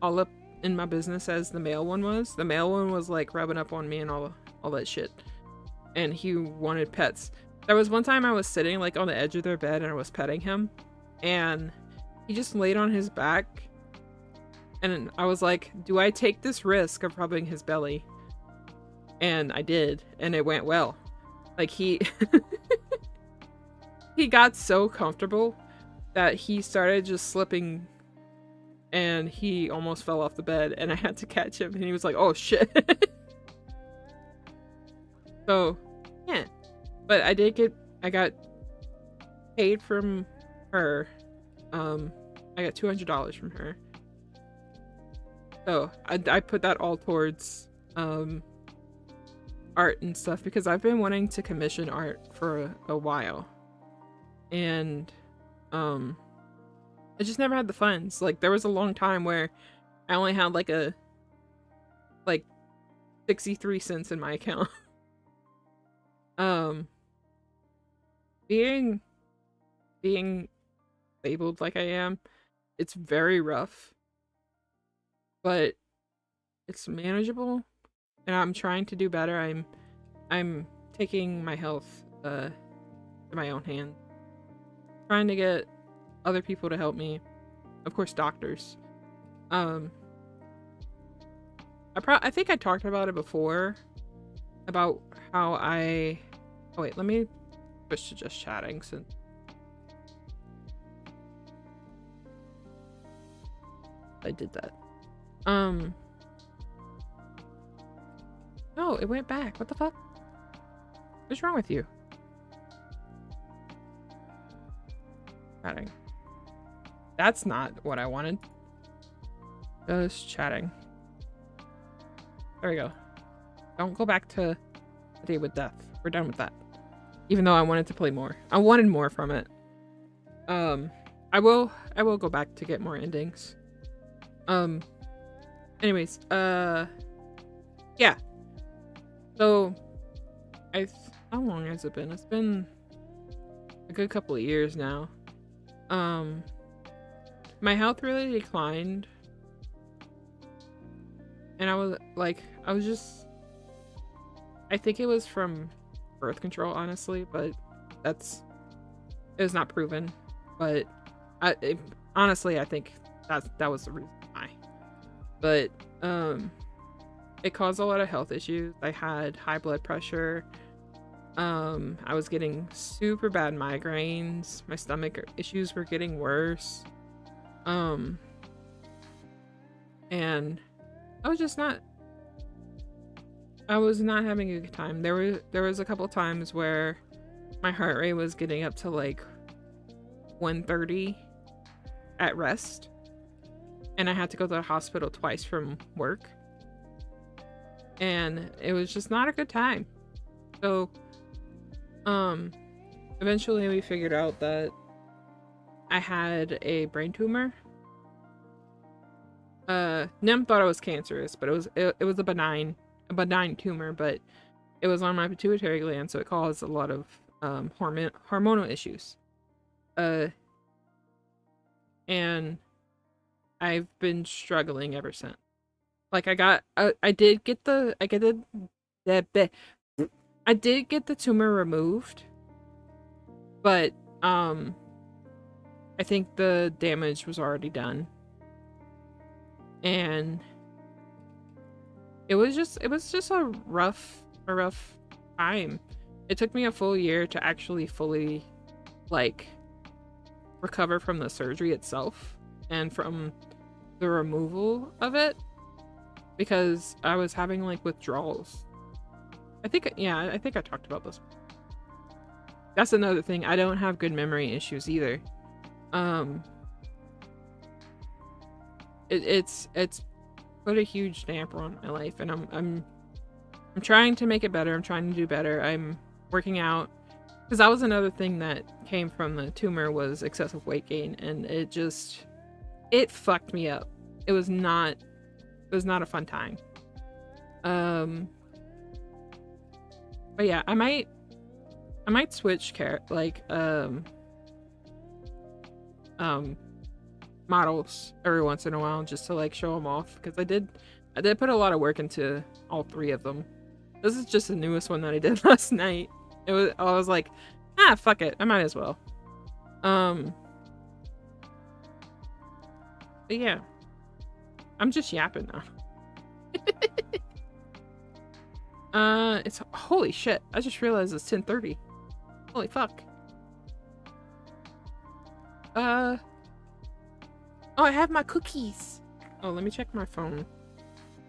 all up in my business as the male one was. The male one was like rubbing up on me and all that shit, and he wanted pets. There was one time I was sitting like on the edge of their bed and I was petting him, and he just laid on his back, and I was like, do I take this risk of rubbing his belly? And I did, and it went well. Like he got so comfortable that he started just slipping, and he almost fell off the bed, and I had to catch him, and he was like, oh shit. So yeah, but I got paid from her. I got $200 from her, so I put that all towards art and stuff, because I've been wanting to commission art for a while, and I just never had the funds. Like, there was a long time where I only had like 63 cents in my account. Being labeled like I am, it's very rough, but it's manageable, and I'm trying to do better. I'm taking my health in my own hand, trying to get other people to help me, of course doctors. I think I talked about it before, about how oh wait, let me switch to just chatting since I did that. No, it went back. What the fuck? What's wrong with you? Chatting. That's not what I wanted. Just chatting. There we go. Don't go back to A Day with Death. We're done with that. Even though I wanted to play more. I wanted more from it. I will go back to get more endings. Anyways, yeah. So how long has it been? It's been a good couple of years now. My health really declined. And I think it was from birth control, honestly, but it was not proven. But honestly, I think that was the reason why. But it caused a lot of health issues. I had high blood pressure. I was getting super bad migraines. My stomach issues were getting worse. And I was not having a good time. There was a couple times where my heart rate was getting up to like 130 at rest, and I had to go to the hospital twice from work, and it was just not a good time. So eventually we figured out that I had a brain tumor. Nem thought it was cancerous, but it was a benign tumor, but it was on my pituitary gland, so it caused a lot of hormonal issues. And I've been struggling ever since. Like I did get the tumor removed, but I think the damage was already done. And it was just a rough time. It took me a full year to actually fully like recover from the surgery itself and from the removal of it, because I was having like withdrawals. I think I talked about this. That's another thing. I don't have good memory issues either. It's put a huge damper on my life, and I'm trying to make it better. I'm trying to do better. I'm working out, because that was another thing that came from the tumor, was excessive weight gain, and it fucked me up. It was not a fun time. But yeah, I might switch models every once in a while, just to like show them off, because I did put a lot of work into all three of them. This is just the newest one that I did last night. I was like, fuck it, I might as well. But yeah, I'm just yapping now. It's holy shit, I just realized it's 10:30. Holy fuck. Oh, I have my cookies. Oh, let me check my phone.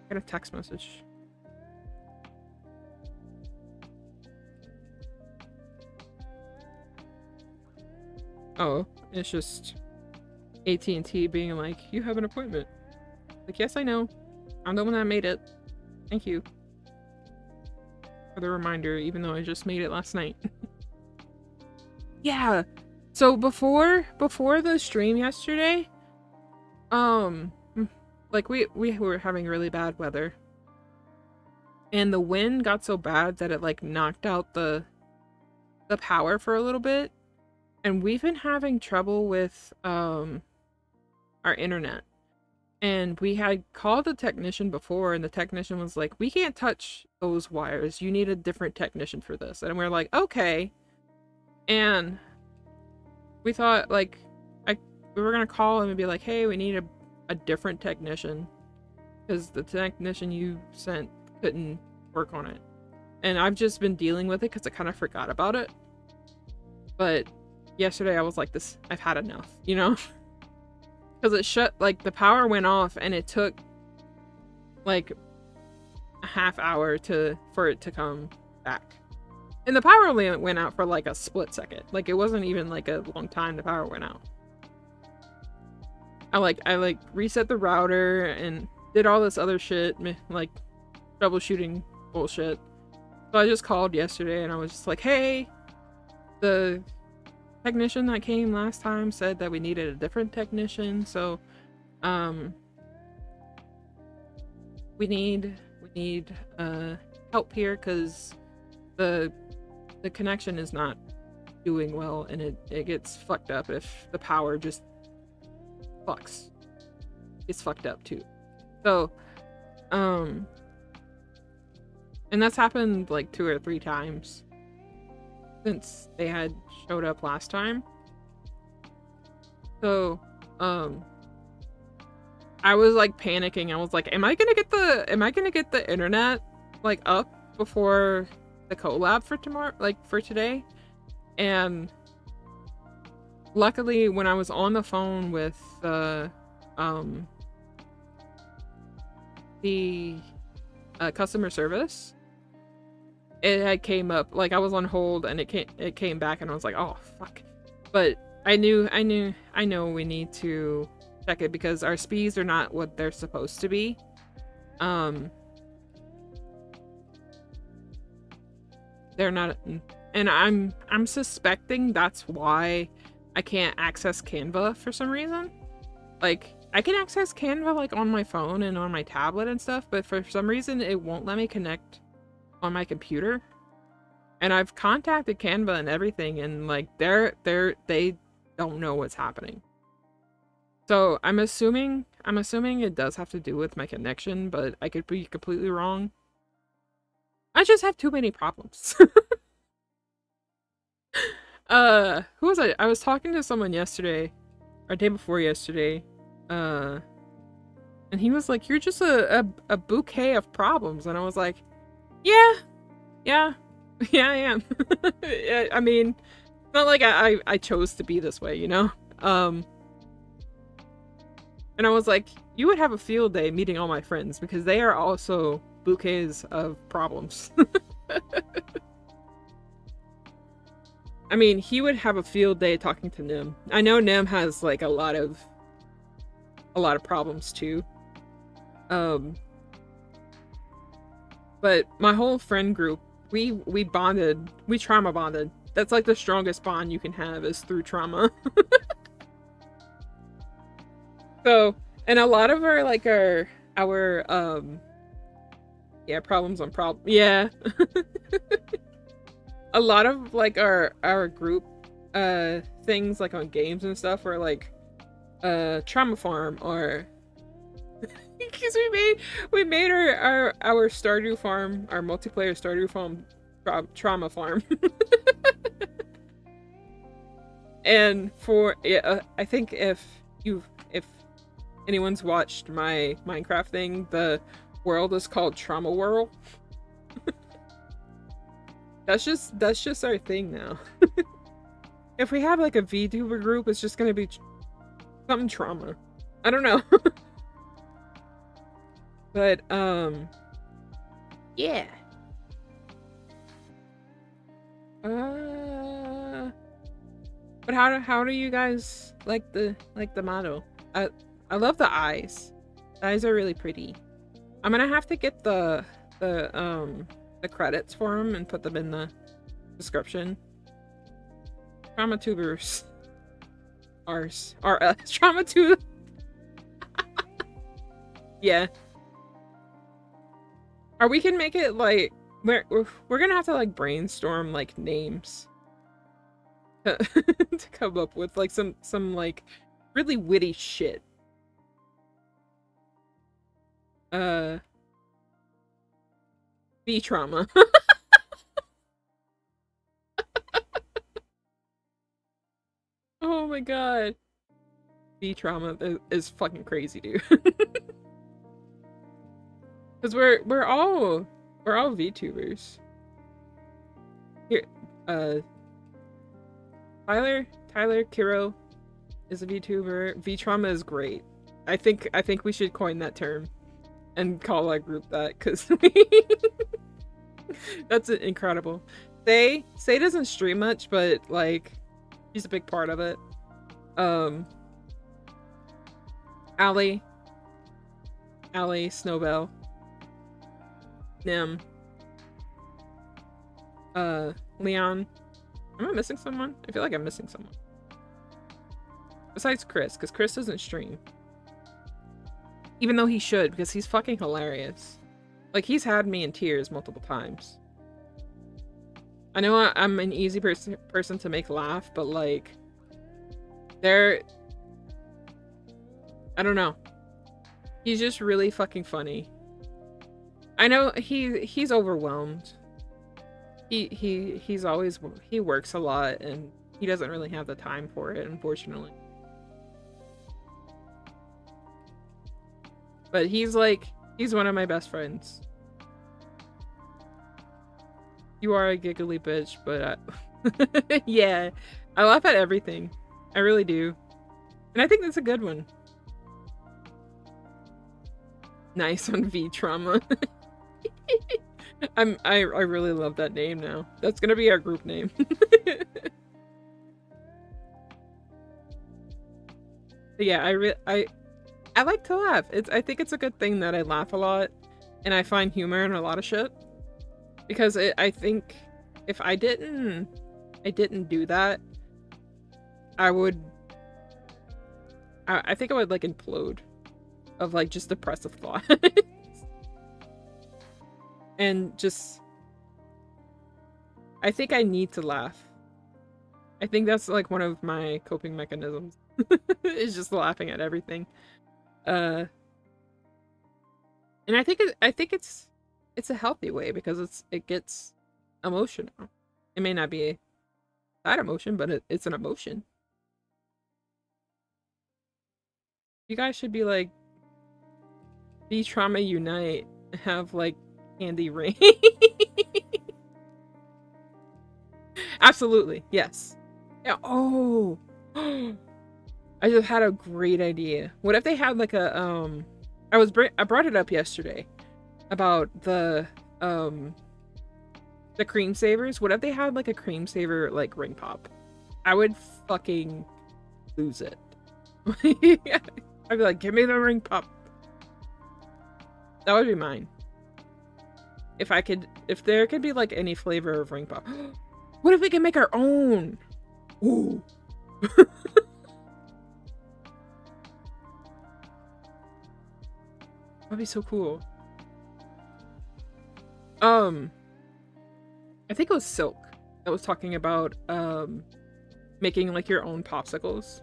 I got a text message. Oh, it's just AT&T being like, you have an appointment. Like, yes, I know. I'm the one that made it. Thank you for the reminder, even though I just made it last night. Yeah. So before the stream yesterday, like we were having really bad weather, and the wind got so bad that it like knocked out the power for a little bit, and we've been having trouble with our internet. And we had called the technician before, and the technician was like, we can't touch those wires, you need a different technician for this. And we're like, okay. And we thought like we were gonna call him and be like, hey, we need a different technician, because the technician you sent couldn't work on it. And I've just been dealing with it because I kind of forgot about it. But yesterday I was like, I've had enough, you know? Because it shut, like, the power went off, and it took like a half hour for it to come back. And the power only went out for like a split second. Like, it wasn't even like a long time the power went out. I like reset the router and did all this other shit, like troubleshooting bullshit. So I just called yesterday and I was just like, hey, the technician that came last time said that we needed a different technician, so we need help here because the connection is not doing well and it gets fucked up if the power just fucks. It's fucked up too. So and that's happened like 2 or 3 times since they had showed up last time. So I was like panicking. I was like, am I gonna get the internet like up before the collab for tomorrow, like for today? And luckily when I was on the phone with the customer service, it had came up, like I was on hold and it came back and I was like, oh fuck. But I know we need to check it because our speeds are not what they're supposed to be. They're not, and I'm suspecting that's why I can't access Canva for some reason. Like I can access Canva like on my phone and on my tablet and stuff, but for some reason it won't let me connect on my computer. And I've contacted Canva and everything, and like they don't know what's happening. So I'm assuming it does have to do with my connection, but I could be completely wrong. I just have too many problems. Who was I? I was talking to someone yesterday, or day before yesterday, and he was like, "You're just a bouquet of problems," and I was like, "Yeah, I am." I mean, it's not like I chose to be this way, you know? And I was like, you would have a field day meeting all my friends because they are also bouquets of problems. I mean, he would have a field day talking to Nim. I know Nim has like a lot of problems too. But my whole friend group, we bonded, we trauma bonded. That's like the strongest bond you can have is through trauma. So, and a lot of our like our yeah, problems on problem. Yeah. A lot of like our group things like on games and stuff are like trauma farm or because we made our Stardew farm, our multiplayer Stardew farm trauma farm. And for I think if anyone's watched my Minecraft thing, the world is called Trauma World. That's just our thing now. If we have like a VTuber group, it's just gonna be something trauma. I don't know. But yeah. But how do you guys like the model? I love the eyes. The eyes are really pretty. I'm gonna have to get the credits for them and put them in the description. Trauma tubers. Ours. Trauma tube. Yeah. Or we can make it like we're gonna have to like brainstorm like names to, to come up with like some like really witty shit. B trauma. Oh my god. B trauma is fucking crazy, dude. Cause we're all VTubers. Here, Tyler Kiro is a VTuber. V trauma is great. I think we should coin that term and call our group that, because that's incredible. Say doesn't stream much, but like she's a big part of it. Allie, Snowbell, Nim, Leon. Am I missing someone? I feel like I'm missing someone. Besides Chris, because Chris doesn't stream. Even though he should, because he's fucking hilarious. Like, he's had me in tears multiple times. I know I'm an easy person to make laugh, but like, I don't know. He's just really fucking funny. I know he's overwhelmed. He works a lot and he doesn't really have the time for it, unfortunately. But he's one of my best friends. You are a giggly bitch, but yeah, I laugh at everything. I really do. And I think that's a good one. Nice on V Trauma. I really love that name now. That's gonna be our group name. Yeah, I like to laugh. I think it's a good thing that I laugh a lot and I find humor in a lot of shit. Because I think if I didn't do that, I think I would like implode of like just depressive thoughts. And just, I think I need to laugh. I think that's like one of my coping mechanisms. Is just laughing at everything. And I think it's a healthy way because it gets emotional. It may not be a bad emotion, but it's an emotion. You guys should be like, be trauma unite, have like candy rain. Absolutely, yes. Yeah. Oh, I just had a great idea. What if they had like a I brought it up yesterday about the cream savers. What if they had like a cream saver like ring pop? I would fucking lose it. I'd be like, give me the ring pop. That would be mine. If there could be like any flavor of ring pop. What if we can make our own? Ooh. That'd be so cool. I think it was Silk that was talking about making like your own popsicles.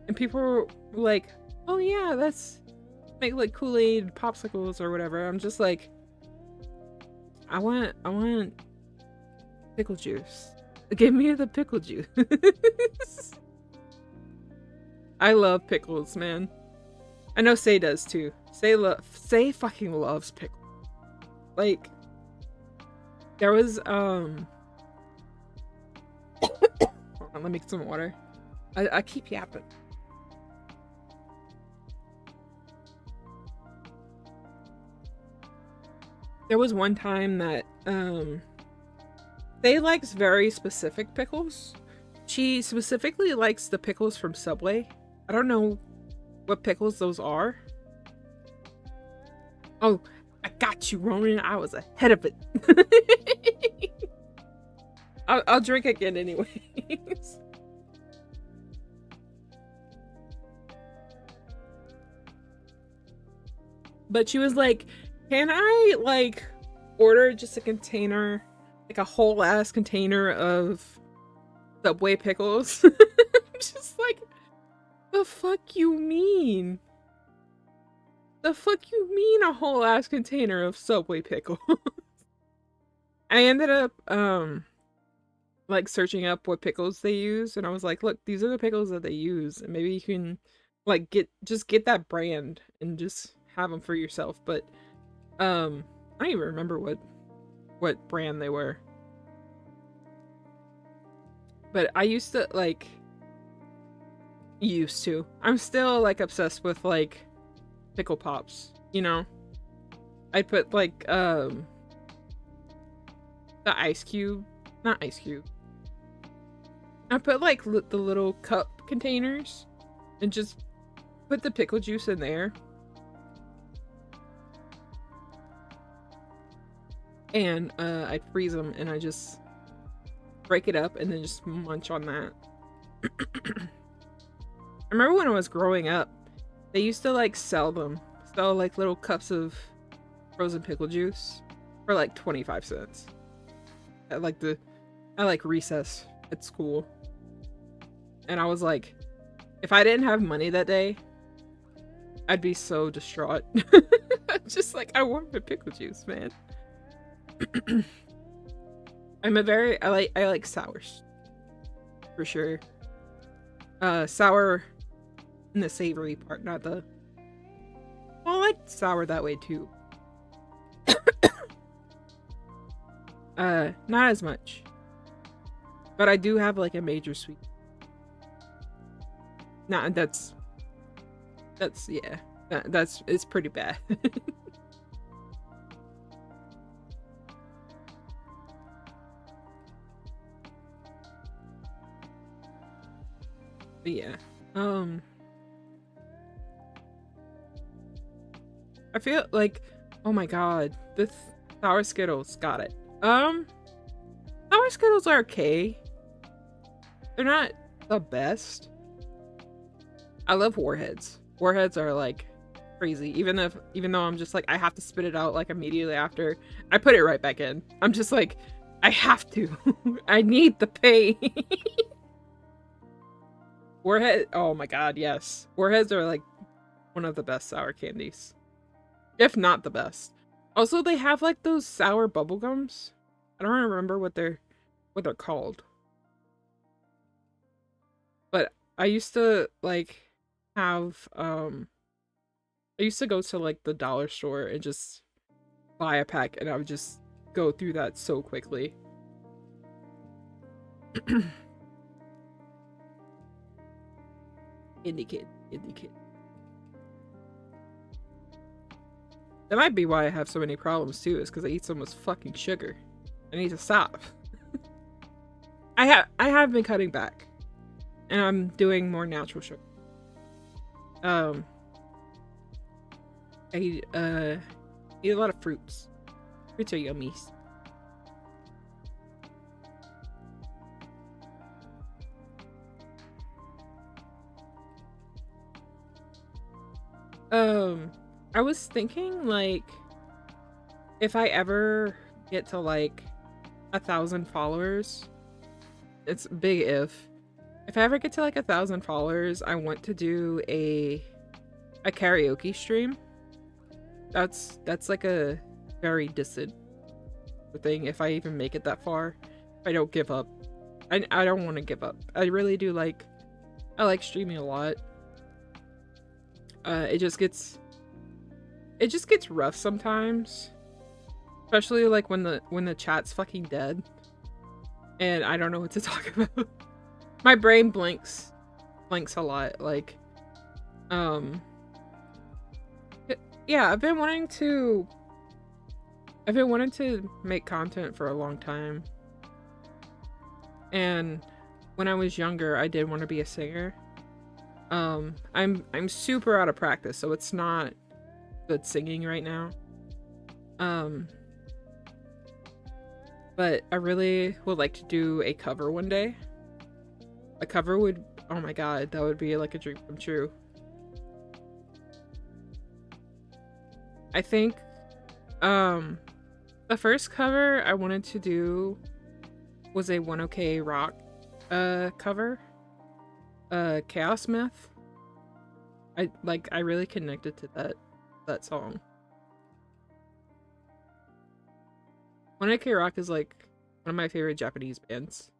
And people were like, oh yeah, let's make like Kool-Aid popsicles or whatever. I'm just like, I want pickle juice. Give me the pickle juice. I love pickles, man. I know Say does too. Say fucking loves pickles. Like, there was hold on, let me get some water. I keep yapping. There was one time that Faye likes very specific pickles. She specifically likes the pickles from Subway. I don't know what pickles those are. Oh, I got you, Ronan. I was ahead of it. I'll drink again anyways. But she was like, can I like order just a container, like a whole ass container of Subway pickles? Just like, the fuck you mean? The fuck you mean a whole ass container of Subway pickles? I ended up like searching up what pickles they use, and I was like, look, these are the pickles that they use, and maybe you can like get that brand and just have them for yourself. But I don't even remember what brand they were. But I used to like I'm still like obsessed with like pickle pops, you know? I'd put like the ice cube, not ice cube. I put like the little cup containers and just put the pickle juice in there. And I'd freeze them and I just break it up and then just munch on that. I remember when I was growing up, they used to like sell like little cups of frozen pickle juice for like 25 cents. At like recess at school. And I was like, if I didn't have money that day, I'd be so distraught. Just like, I want my pickle juice, man. I like sours. For sure. Sour in the savory part, not the... Well, I like sour that way too. Not as much. But I do have like a major sweet. Nah, that's yeah. It's pretty bad. But yeah. I feel like, oh my god, this sour Skittles, got it. Sour Skittles are okay. They're not the best. I love Warheads. Warheads are like crazy. Even though I'm just like, I have to spit it out like immediately after, I put it right back in. I'm just like, I have to. I need the pay. Warhead, oh my god, yes. Warheads are like one of the best sour candies. If not the best. Also, they have like those sour bubblegums. I don't remember what they're called. But I used to like have I used to go to like the dollar store and just buy a pack and I would just go through that so quickly. Indie kid. That might be why I have so many problems too, is because I eat so much fucking sugar. I need to stop. I have been cutting back. And I'm doing more natural sugar. I eat a lot of fruits. Fruits are yummies. I was thinking like if I ever get to like 1,000 followers, it's big if I ever get to like 1,000 followers, I want to do a karaoke stream. That's like a very distant thing if I even make it that far. If I don't give up. I don't want to give up. I really do I like streaming a lot. It just gets rough sometimes. Especially like when the chat's fucking dead. And I don't know what to talk about. My brain blanks a lot. Like, yeah, I've been wanting to make content for a long time. And when I was younger, I did want to be a singer. I'm super out of practice, so it's not good singing right now. But I really would like to do a cover one day. A cover would, oh my god, that would be like a dream come true. I think, the first cover I wanted to do was a 1OK Rock, cover. Chaos Myth. I really connected to that song. 1OK Rock is like one of my favorite Japanese bands.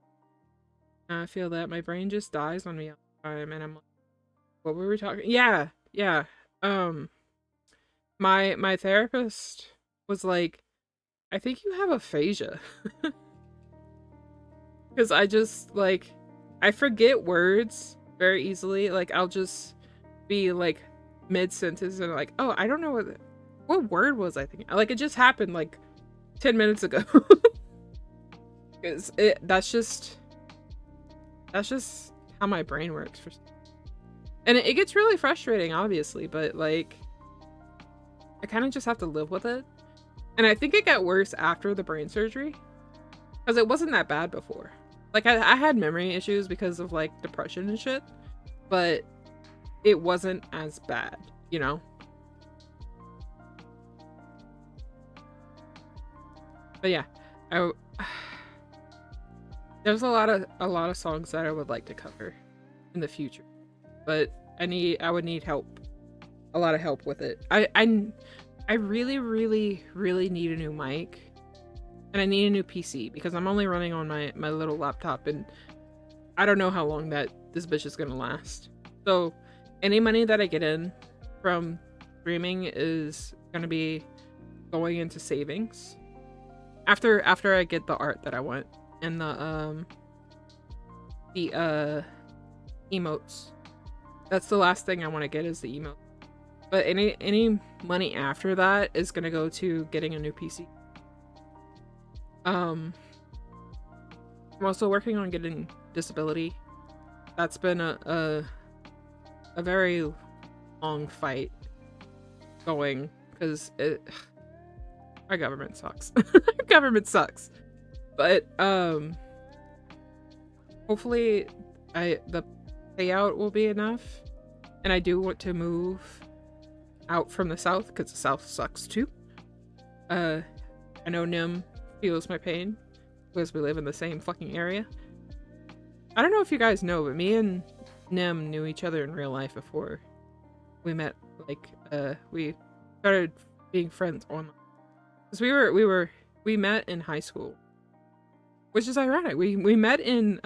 And I feel that my brain just dies on me all the time, and I'm like, what were we talking? Yeah. My therapist was like, I think you have aphasia. Because I just I forget words very easily. Like I'll just be like mid-sentence and like, oh, I don't know what word was I thinking. Like it just happened like 10 minutes ago. Because that's just how my brain works. And it gets really frustrating, obviously, but like, I kind of just have to live with it. And I think it got worse after the brain surgery, because it wasn't that bad before. Like, I had memory issues because of like depression and shit, but it wasn't as bad, you know? But yeah, there's a lot of songs that I would like to cover in the future, but I would need help, a lot of help with it. I really need a new mic, and I need a new PC because I'm only running on my little laptop, and I don't know how long that this bitch is gonna last. So any money that I get in from streaming is gonna be going into savings after I get the art that I want and the emotes. That's the last thing I want to get is the emote. But any money after that is gonna go to getting a new PC. I'm also working on getting disability. That's been a very long fight going because our government sucks. Our government sucks. But hopefully the payout will be enough. And I do want to move out from the south because the south sucks too. I know Nim feels my pain because we live in the same fucking area. I don't know if you guys know, but me and Nim knew each other in real life before we met. Like, we started being friends online. Because we met in high school. Which is ironic. We met in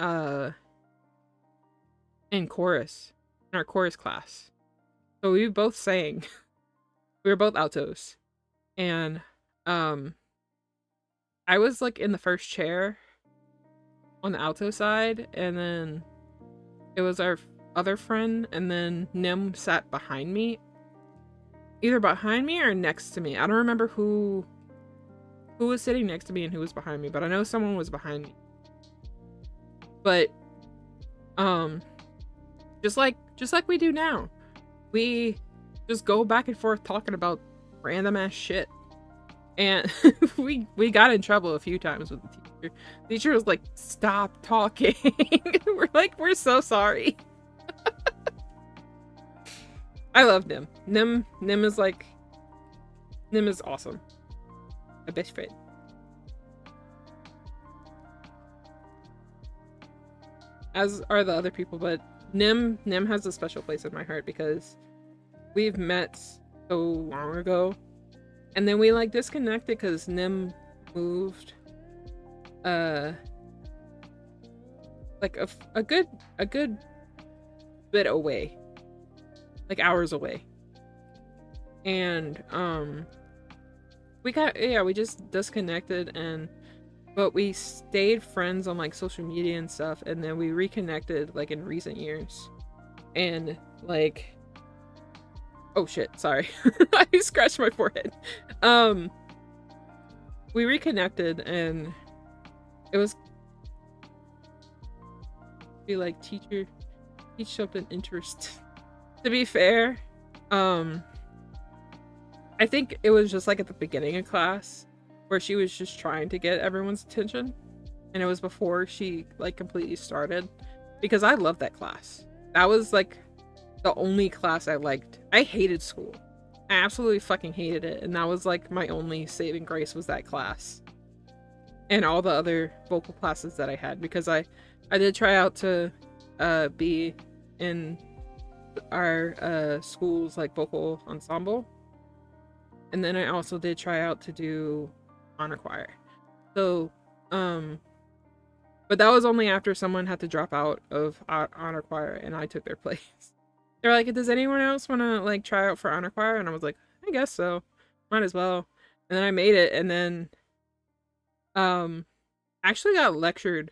chorus. In our chorus class. So we both sang. We were both altos. And I was like in the first chair on the alto side, and then it was our other friend, and then Nim sat behind me. Either behind me or next to me. I don't remember who was sitting next to me and who was behind me, but I know someone was behind me. But just like we do now, we just go back and forth talking about random ass shit. And we got in trouble a few times with the teacher. The teacher was like, "Stop talking." We're like, "We're so sorry." I love Nim. Nim is awesome. A best friend. As are the other people, but Nim has a special place in my heart because we've met so long ago. And then we like disconnected because Nim moved like a good bit away. Like hours away. And we just disconnected, but we stayed friends on like social media and stuff, and then we reconnected like in recent years. And like, oh shit, sorry. I scratched my forehead. We reconnected, and it was be like teach something interesting. To be fair, I think it was just like at the beginning of class where she was just trying to get everyone's attention, and it was before she like completely started, because I loved that class. That was like the only class I liked. I hated school. I absolutely fucking hated it, and that was like my only saving grace was that class. And all the other vocal classes that I had, because I did try out to be in our school's like vocal ensemble, and then I also did try out to do honor choir. So but that was only after someone had to drop out of honor choir and I took their place. They're like, "Does anyone else want to like try out for honor choir?" And I was like, "I guess so, might as well." And then I made it, and then actually got lectured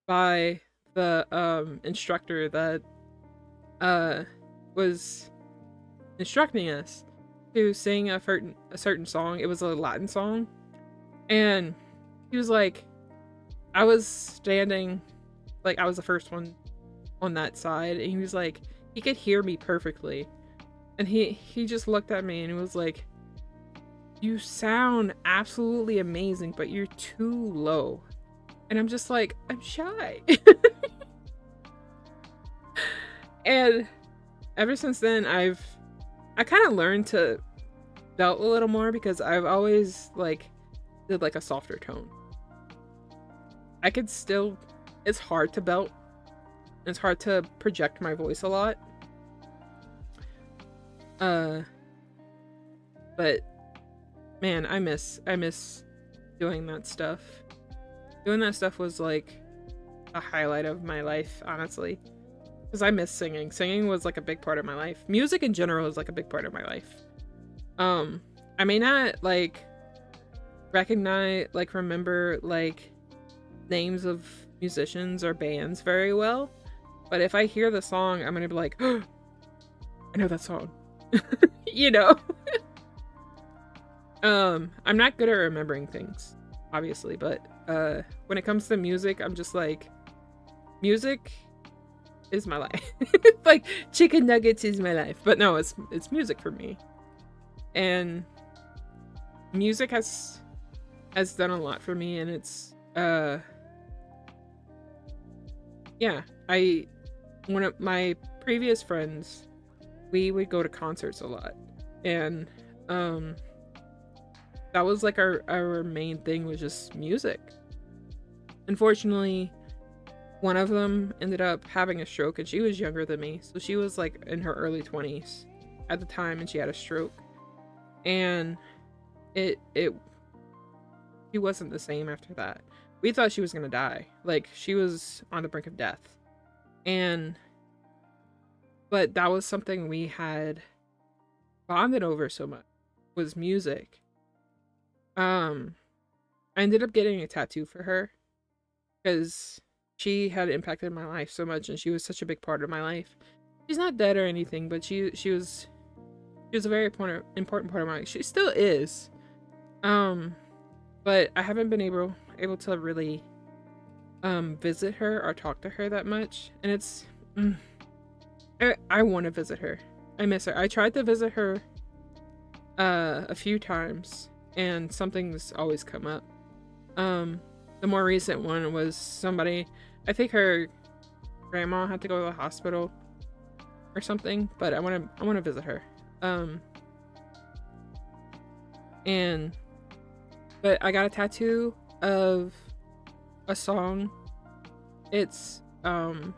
by the instructor that was instructing us to sing a certain song. It was a Latin song, and he was like, I was standing, like I was the first one on that side, and he he could hear me perfectly. And he just looked at me and he was like, "You sound absolutely amazing, but you're too low." And I'm just like, "I'm shy." And ever since then, I kind of learned to belt a little more because I've always like did like a softer tone. I could still, it's hard to belt. It's hard to project my voice a lot. But man, I miss doing that stuff. Doing that stuff was like a highlight of my life, honestly. Because I miss singing. Singing was like a big part of my life. Music in general is like a big part of my life. I may not like remember like names of musicians or bands very well, but if I hear the song, I'm gonna be like, oh, I know that song. You know? I'm not good at remembering things, obviously, but when it comes to music, I'm just like, music is my life. Like chicken nuggets is my life. But no, it's music for me. And music has done a lot for me, and it's yeah, one of my previous friends, we would go to concerts a lot, and that was like our main thing, was just music. Unfortunately, one of them ended up having a stroke, and she was younger than me, so she was like in her early 20s at the time, and she had a stroke, and she wasn't the same after that. We thought she was gonna die. Like, she was on the brink of death. But that was something we had bonded over so much, was music. I ended up getting a tattoo for her because she had impacted my life so much, and she was such a big part of my life. She's not dead or anything, but she was a very important part of my life. She still is. But I haven't been able to really visit her or talk to her that much, and it's I want to visit her. I miss her. I tried to visit her a few times, and something's always come up. The more recent one was somebody, I think her grandma had to go to the hospital or something, but I want to visit her. But I got a tattoo of a song. It's from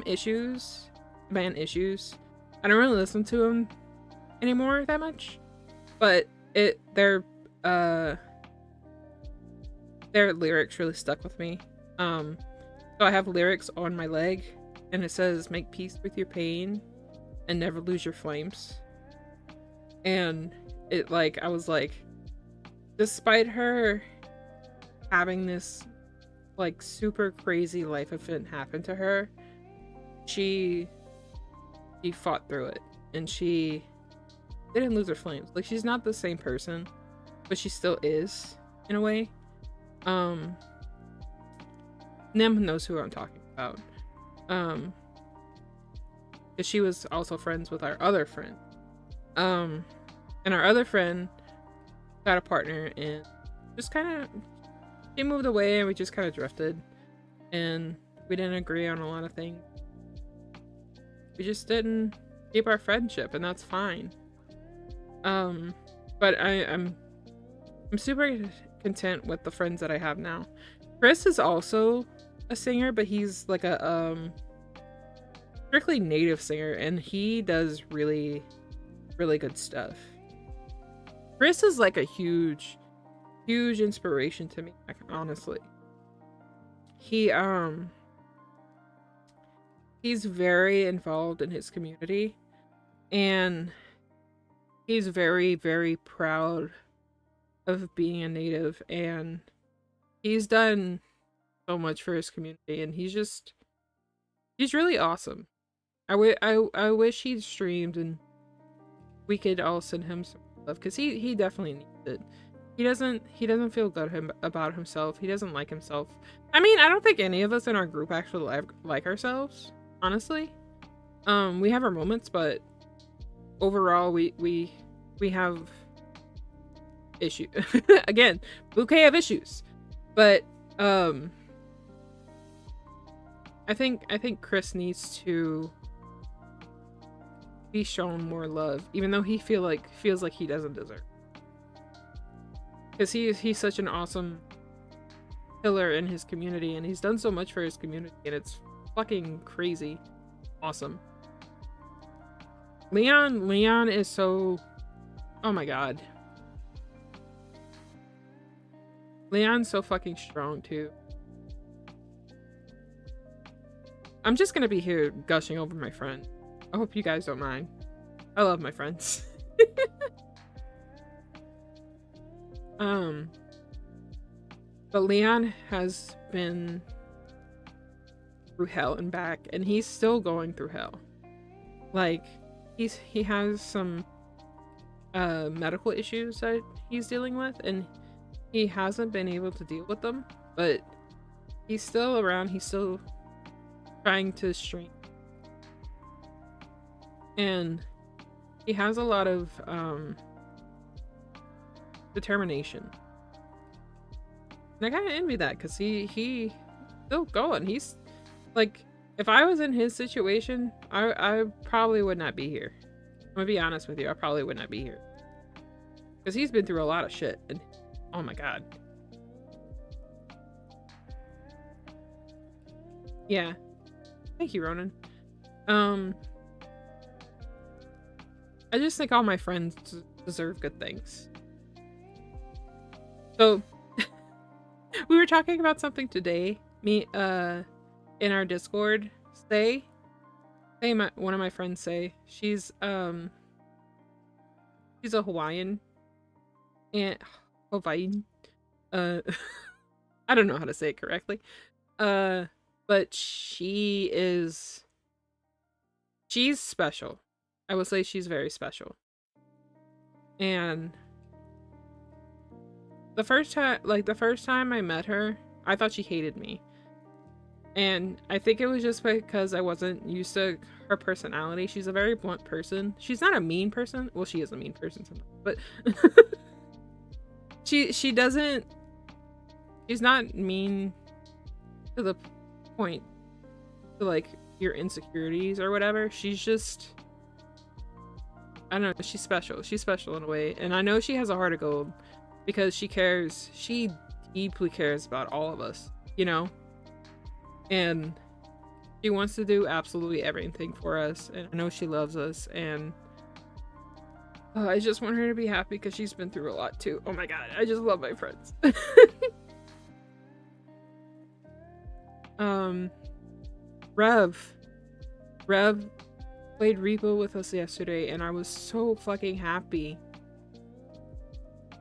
Issues, band Issues. I don't really listen to them anymore that much, but their lyrics really stuck with me. So I have lyrics on my leg, and it says, "Make peace with your pain and never lose your flames." And it, like, I was like, despite her having this like super crazy life event happen to her, she fought through it, and she didn't lose her flames. Like, she's not the same person, but she still is, in a way. Nem knows who I'm talking about. Because she was also friends with our other friend. And our other friend got a partner, and just kind of, she moved away, and we just kind of drifted, and we didn't agree on a lot of things. We just didn't keep our friendship, and that's fine. But I'm super content with the friends that I have now. Chris is also a singer, but he's like a strictly native singer, and he does really, really good stuff. Chris is like a huge inspiration to me, honestly. He's very involved in his community, and he's very, very proud of being a native, and he's done so much for his community, and he's really awesome. I wish he streamed and we could all send him some love, because he definitely needs it. He doesn't feel good about himself. He doesn't like himself. I mean, I don't think any of us in our group actually like ourselves, honestly. We have our moments, but overall we have issue. Again, bouquet of issues. But I think Chris needs to be shown more love, even though he feels like he doesn't deserve. Because he's such an awesome pillar in his community, and he's done so much for his community, and it's fucking crazy awesome. Leon is so, oh my god. Leon's so fucking strong too. I'm just gonna be here gushing over my friend. I hope you guys don't mind. I love my friends. But Leon has been through hell and back, and he's still going through hell. Like, he has some medical issues that he's dealing with, and he hasn't been able to deal with them, but he's still around. He's still trying to strain, and he has a lot of determination, and I kind of envy that, because he's still going. He's like, if I was in his situation, I probably would not be here. I'm gonna be honest with you, I probably would not be here, because he's been through a lot of shit, and oh my god. Yeah. Thank you, Ronan. I just think all my friends deserve good things. So, we were talking about something today. Me, in our Discord. One of my friends say, she's a Hawaiian. And Hawaiian. I don't know how to say it correctly. But she's special. I will say she's very special. And the first time I met her, I thought she hated me. And I think it was just because I wasn't used to her personality. She's a very blunt person. She's not a mean person. Well, she is a mean person sometimes, but she's not mean to the point to like your insecurities or whatever. She's just, I don't know, she's special. She's special in a way. And I know she has a heart of gold because she deeply cares about all of us, you know? And she wants to do absolutely everything for us, and I know she loves us, and I just want her to be happy because she's been through a lot too. Oh my god, I just love my friends. Rev played Repo with us yesterday, and I was so fucking happy.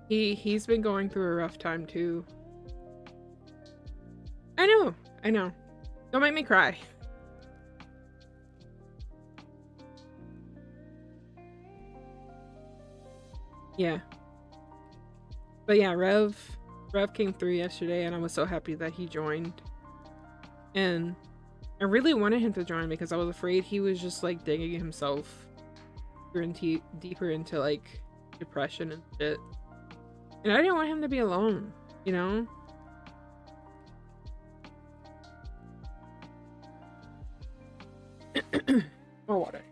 He's been going through a rough time too. I know. Don't make me cry. Yeah. But yeah, Rev came through yesterday, and I was so happy that he joined. And I really wanted him to join because I was afraid he was just like digging himself deeper into like depression and shit. And I didn't want him to be alone, you know? More water.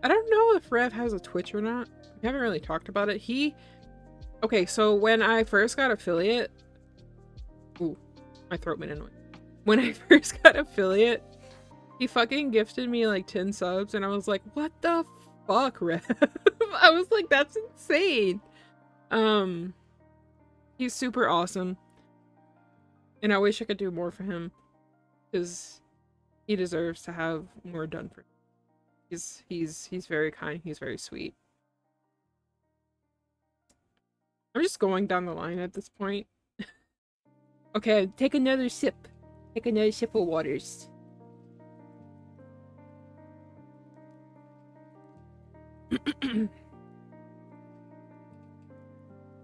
I don't know if Rev has a Twitch or not. We haven't really talked about it. Okay, so when I first got affiliate, ooh, my throat made a noise. When I first got affiliate, he fucking gifted me like 10 subs, and I was like, what the fuck, Rev? I was like, that's insane. He's super awesome, and I wish I could do more for him because he deserves to have more done for him. He's very kind. He's very sweet. I'm just going down the line at this point. Okay, take another sip. Take another sip of waters.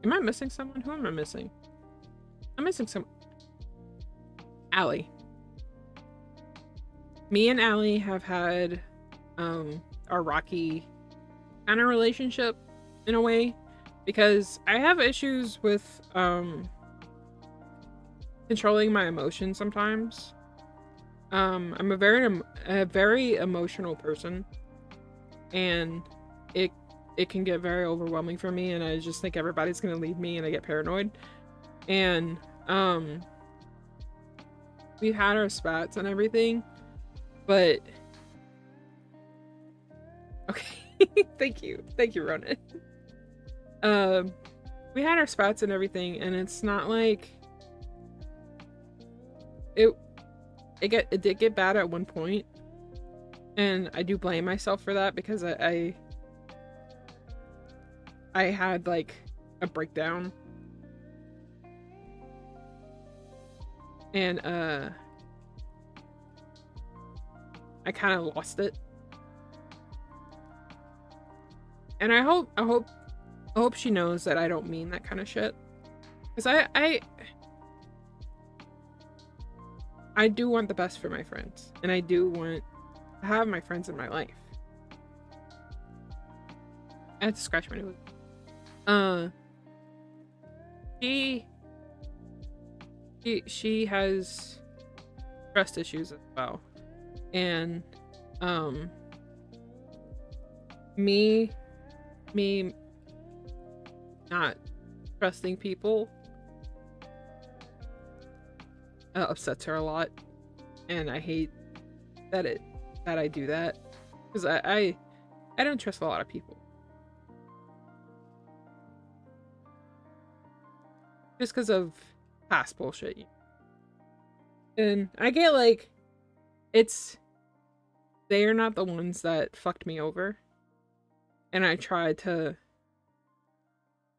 Am I missing someone? Who am I missing? I'm missing some. Allie. Me and Allie have had a rocky kind of relationship in a way, because I have issues with controlling my emotions sometimes. I'm a very emotional person, and it can get very overwhelming for me, and I just think everybody's gonna leave me, and I get paranoid. And we've had our spats and everything, but okay. Thank you, Ronan. We had our spats and everything, and it's not like it did get bad at one point, and I do blame myself for that, because I had like a breakdown, and I kind of lost it. And I hope she knows that I don't mean that kind of shit, because I do want the best for my friends, and I do want to have my friends in my life. I had to scratch my nose. She has trust issues as well, and me not trusting people upsets her a lot, and I hate that I do that, because I don't trust a lot of people, just because of past bullshit. And I get like, they are not the ones that fucked me over, and I try to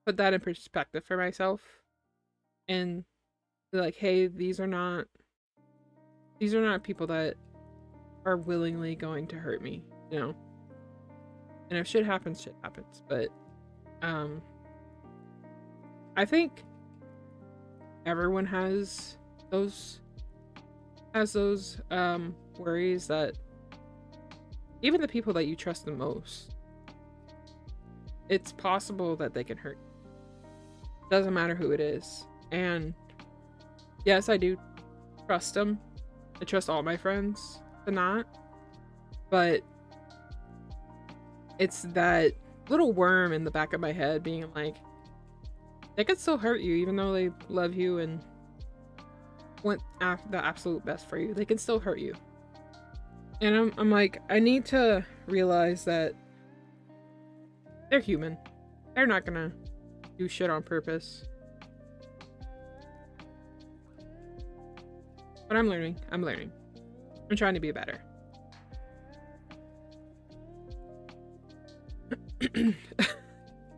put that in perspective for myself, and be like, hey, these are not people that are willingly going to hurt me, you know. And if shit happens, but I think everyone has those worries, that even the people that you trust the most, it's possible that they can hurt you. Doesn't matter who it is. And yes, I do trust them. I trust all my friends to not, but it's that little worm in the back of my head being like, they could still hurt you even though they love you and want the absolute best for you. They can still hurt you. And I'm like, I need to realize that they're human. They're not gonna do shit on purpose. But I'm learning. I'm trying to be better.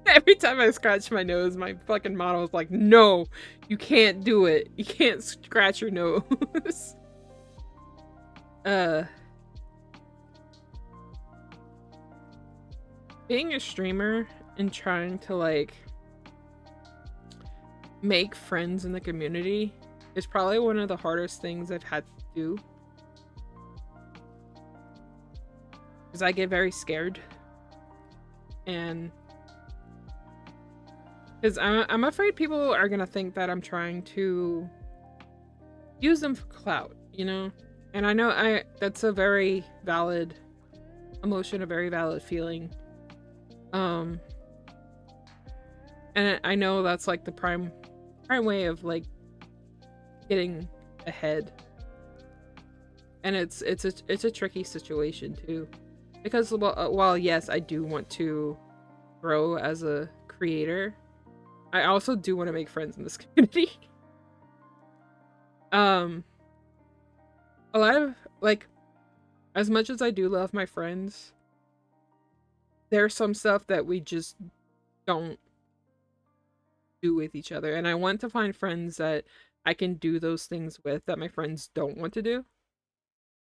Every time I scratch my nose, my fucking model is like, no, you can't do it. You can't scratch your nose. Being a streamer and trying to like make friends in the community is probably one of the hardest things I've had to do, because I get very scared, and because I'm afraid people are gonna think that I'm trying to use them for clout, you know. And I know that's a very valid emotion, a very valid feeling. And I know that's like the prime way of like getting ahead, and it's a tricky situation too, because while yes, I do want to grow as a creator, I also do want to make friends in this community. A lot of like, as much as I do love my friends, there's some stuff that we just don't do with each other, and I want to find friends that I can do those things with that my friends don't want to do.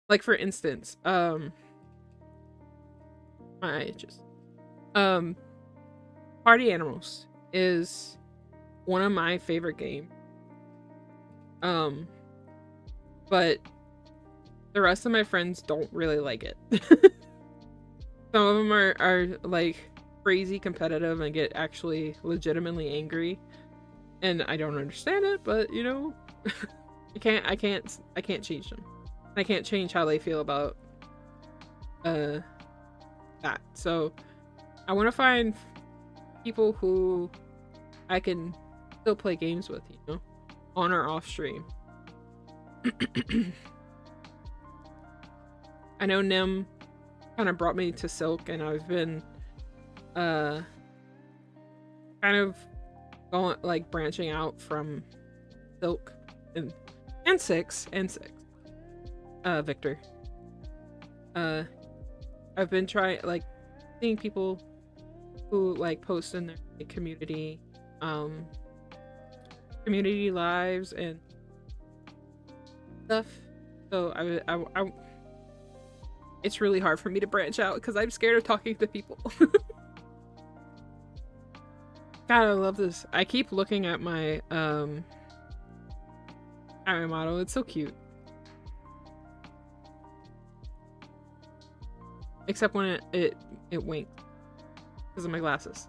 Like for instance, party animals is one of my favorite games. But the rest of my friends don't really like it. Some of them are like crazy competitive and get actually legitimately angry, and I don't understand it. But you know, I can't change them. I can't change how they feel about that. So I want to find people who I can still play games with, you know, on or off stream. I know Nim kind of brought me to Silk, and I've been kind of going like branching out from Silk and six Victor. I've been trying like seeing people who like post in their community community lives and stuff. So I it's really hard for me to branch out because I'm scared of talking to people. God, I love this. I keep looking at my model. It's so cute. Except when it winks because of my glasses.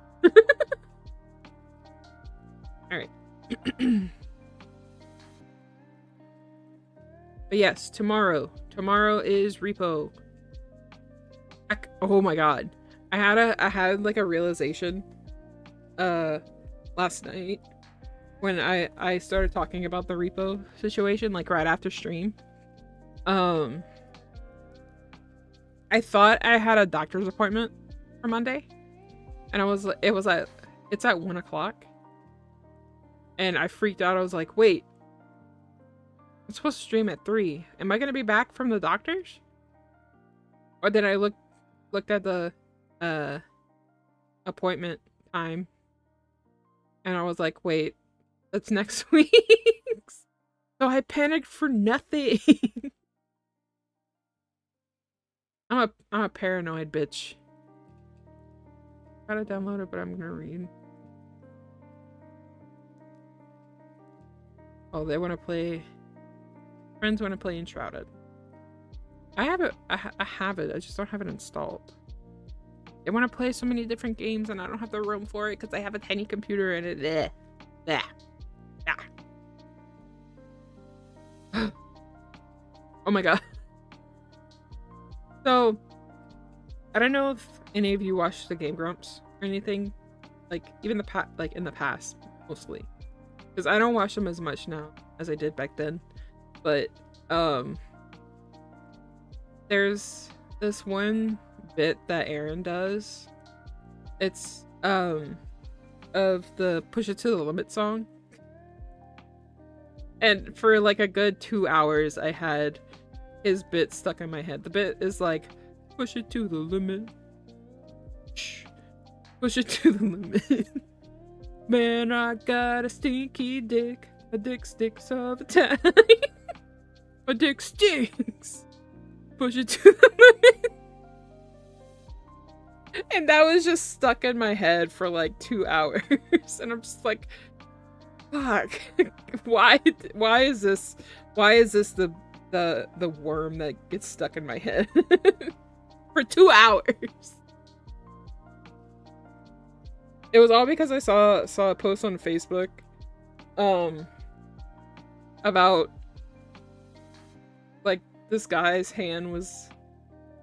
All right. But yes, tomorrow is repo. Oh my god, I had like a realization last night when I started talking about the repo situation, like right after stream. I thought I had a doctor's appointment for Monday, and it's at 1 o'clock, and I freaked out. I was like, wait, I'm supposed to stream at 3. Am I gonna be back from the doctor's? Or then I looked at the appointment time, and I was like, wait, that's next week. So I panicked for nothing. I'm a paranoid bitch. Gotta download it, but I'm gonna read. Oh, they want to play. Friends want to play Enshrouded. I have it. I have it. I just don't have it installed. They want to play so many different games, and I don't have the room for it because I have a tiny computer and it. Oh my god. So, I don't know if any of you watched the Game Grumps or anything, like even in the past, mostly, because I don't watch them as much now as I did back then. But there's this one bit that Aaron does. It's of the Push It to the Limit song, and for like a good 2 hours, I had his bit stuck in my head. The bit is like, push it to the limit. Shh. Push it to the limit. Man, I got a stinky dick. A dick sticks all the time. My dick stinks. Push it to the limit. And that was just stuck in my head for like 2 hours. And I'm just like, fuck. Why is this the worm that gets stuck in my head for 2 hours? It was all because I saw a post on Facebook about like this guy's hand was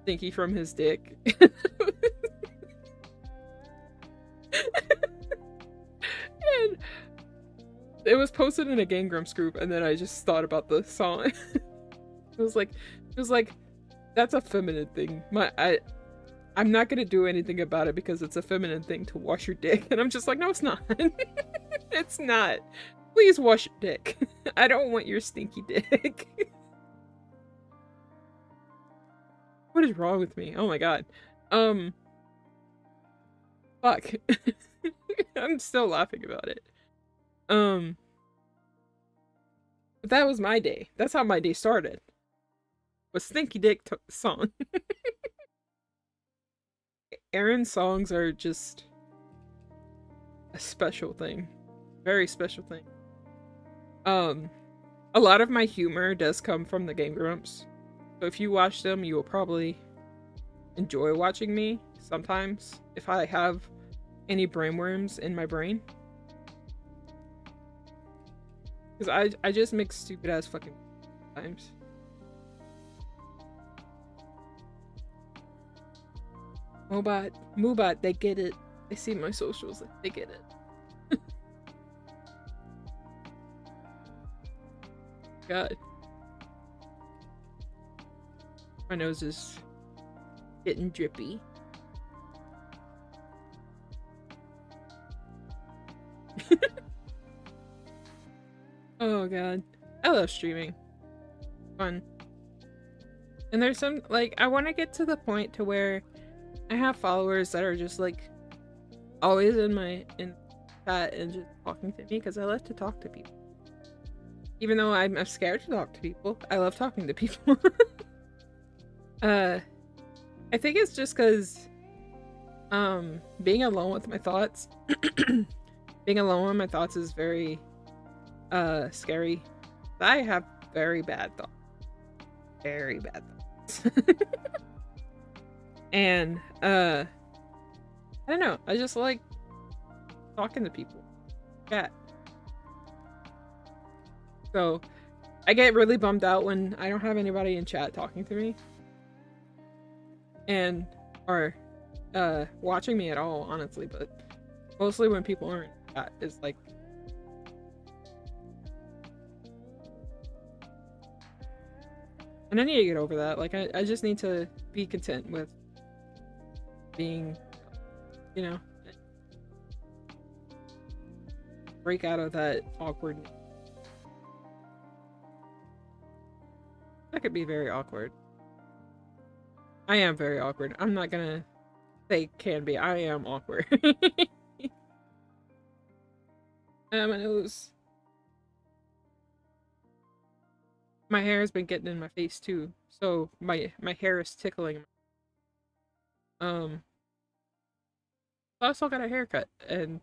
stinky from his dick. And it was posted in a Game Grumps group, and then I just thought about the song. It was like that's a feminine thing. I'm not gonna do anything about it because it's a feminine thing to wash your dick. And I'm just like, no, it's not. It's not. Please wash your dick. I don't want your stinky dick. What is wrong with me? Oh my god. Fuck. I'm still laughing about it. But that was my day. That's how my day started. With Stinky Dick song. Aaron's songs are just a special thing. Very special thing. A lot of my humor does come from the Game Grumps. So if you watch them, you will probably enjoy watching me sometimes if I have any brainworms in my brain. Because I just make stupid ass fucking times. Moobot, they get it. They see my socials, they get it. God. My nose is getting drippy. Oh god. I love streaming. Fun. And there's some, like, I want to get to the point to where I have followers that are just, like, always in chat and just talking to me, because I love to talk to people. Even though I'm scared to talk to people, I love talking to people. I think it's just because, being alone with my thoughts, being alone with my thoughts is very, scary. I have very bad thoughts. Very bad thoughts. And, I don't know, I just like talking to people. Yeah. So, I get really bummed out when I don't have anybody in chat talking to me. And, or, watching me at all, honestly, but mostly when people aren't in chat is like... And I need to get over that. Like, I just need to be content with being, you know, break out of that awkward. That could be very awkward. I am very awkward. I'm not gonna say can be. I am awkward. My nose. My hair has been getting in my face too, so my hair is tickling. I also got a haircut, and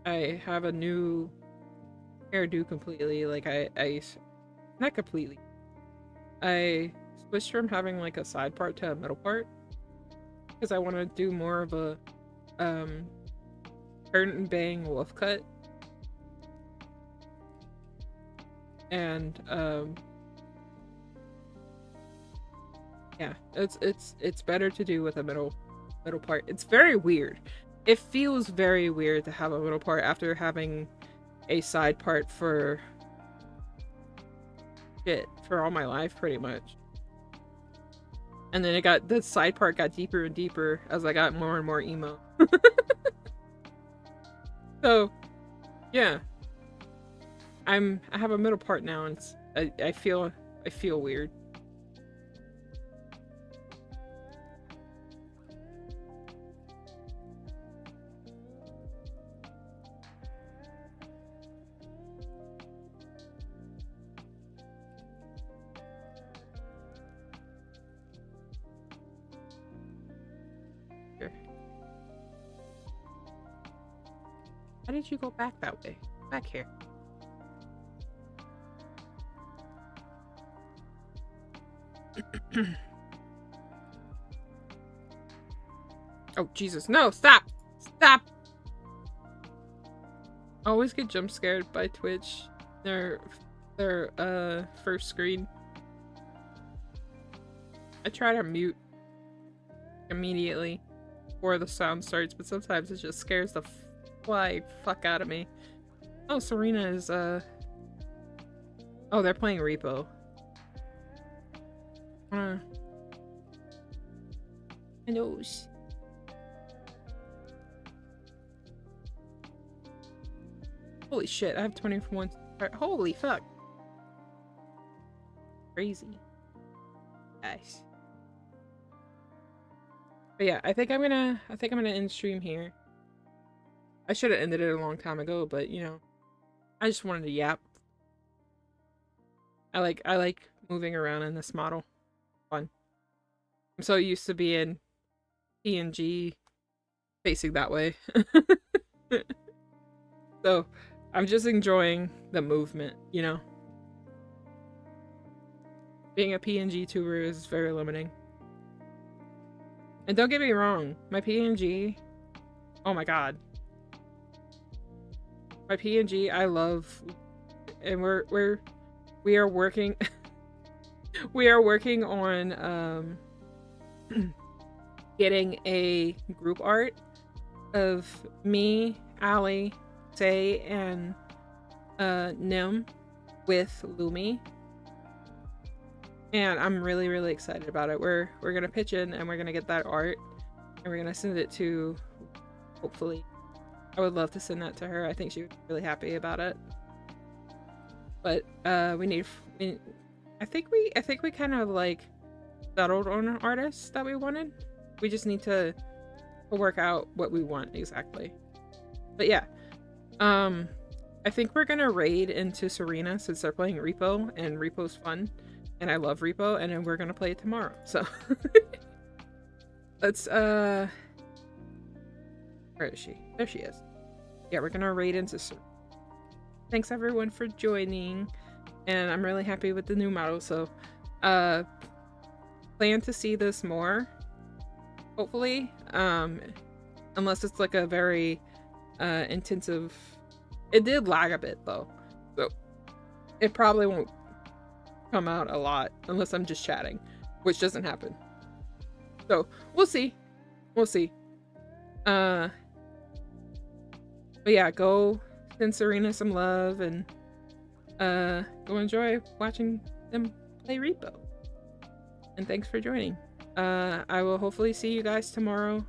I have a new hairdo completely. Like I not completely. I switched from having like a side part to a middle part because I want to do more of a turn and bang wolf cut. And yeah, it's better to do with a middle part. It's very weird. It feels very weird to have a middle part after having a side part for all my life, pretty much. And then the side part got deeper and deeper as I got more and more emo. So yeah, I have a middle part now, and I feel weird. How did you go back that way? Back here. Oh, Jesus. No, stop! Stop! I always get jump scared by Twitch. Their first screen. I try to mute immediately before the sound starts, but sometimes it just scares the fuck out of me. Oh, Serena is, oh, they're playing Repo. My nose. Holy shit, I have 21. Holy fuck. Crazy. Nice. But yeah, I think I'm gonna end stream here. I should have ended it a long time ago, but you know, I just wanted to yap. I like moving around in this model. Fun. I'm so used to being PNG facing that way. So I'm just enjoying the movement, you know? Being a PNG tuber is very limiting. And don't get me wrong, my PNG, oh my god. My PNG, I love, and we are working we are working on getting a group art of me, Allie, Say, and Nim with Lumi. And I'm really, really excited about it. We're gonna pitch in and we're gonna get that art and we're gonna send it to, hopefully. I would love to send that to her. I think she would be really happy about it. But I think we kind of like settled on an artist that we wanted. We just need to work out what we want exactly. But yeah. I think we're gonna raid into Serena since they're playing Repo and Repo's fun. And I love Repo, and then we're gonna play it tomorrow. So let's where is she? There she is. Yeah, we're gonna raid into Serena. Thanks everyone for joining. And I'm really happy with the new model, so plan to see this more. Hopefully. Unless it's like a very intensive. It did lag a bit though. So it probably won't come out a lot unless I'm just chatting, which doesn't happen. So we'll see. We'll see. But yeah, go send Serena some love and go enjoy watching them play Repo. And thanks for joining. I will hopefully see you guys tomorrow.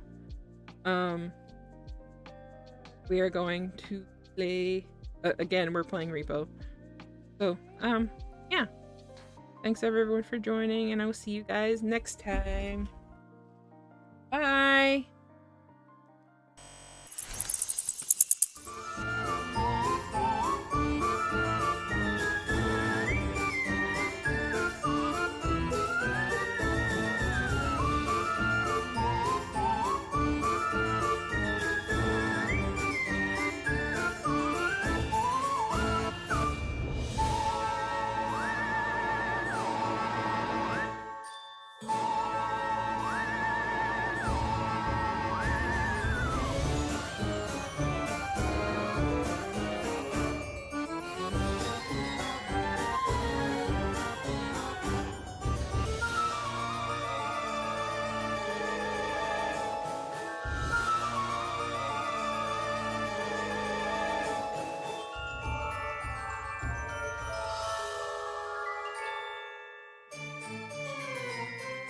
We are going to play again, we're playing Repo. So yeah. Thanks everyone for joining, and I will see you guys next time. Bye!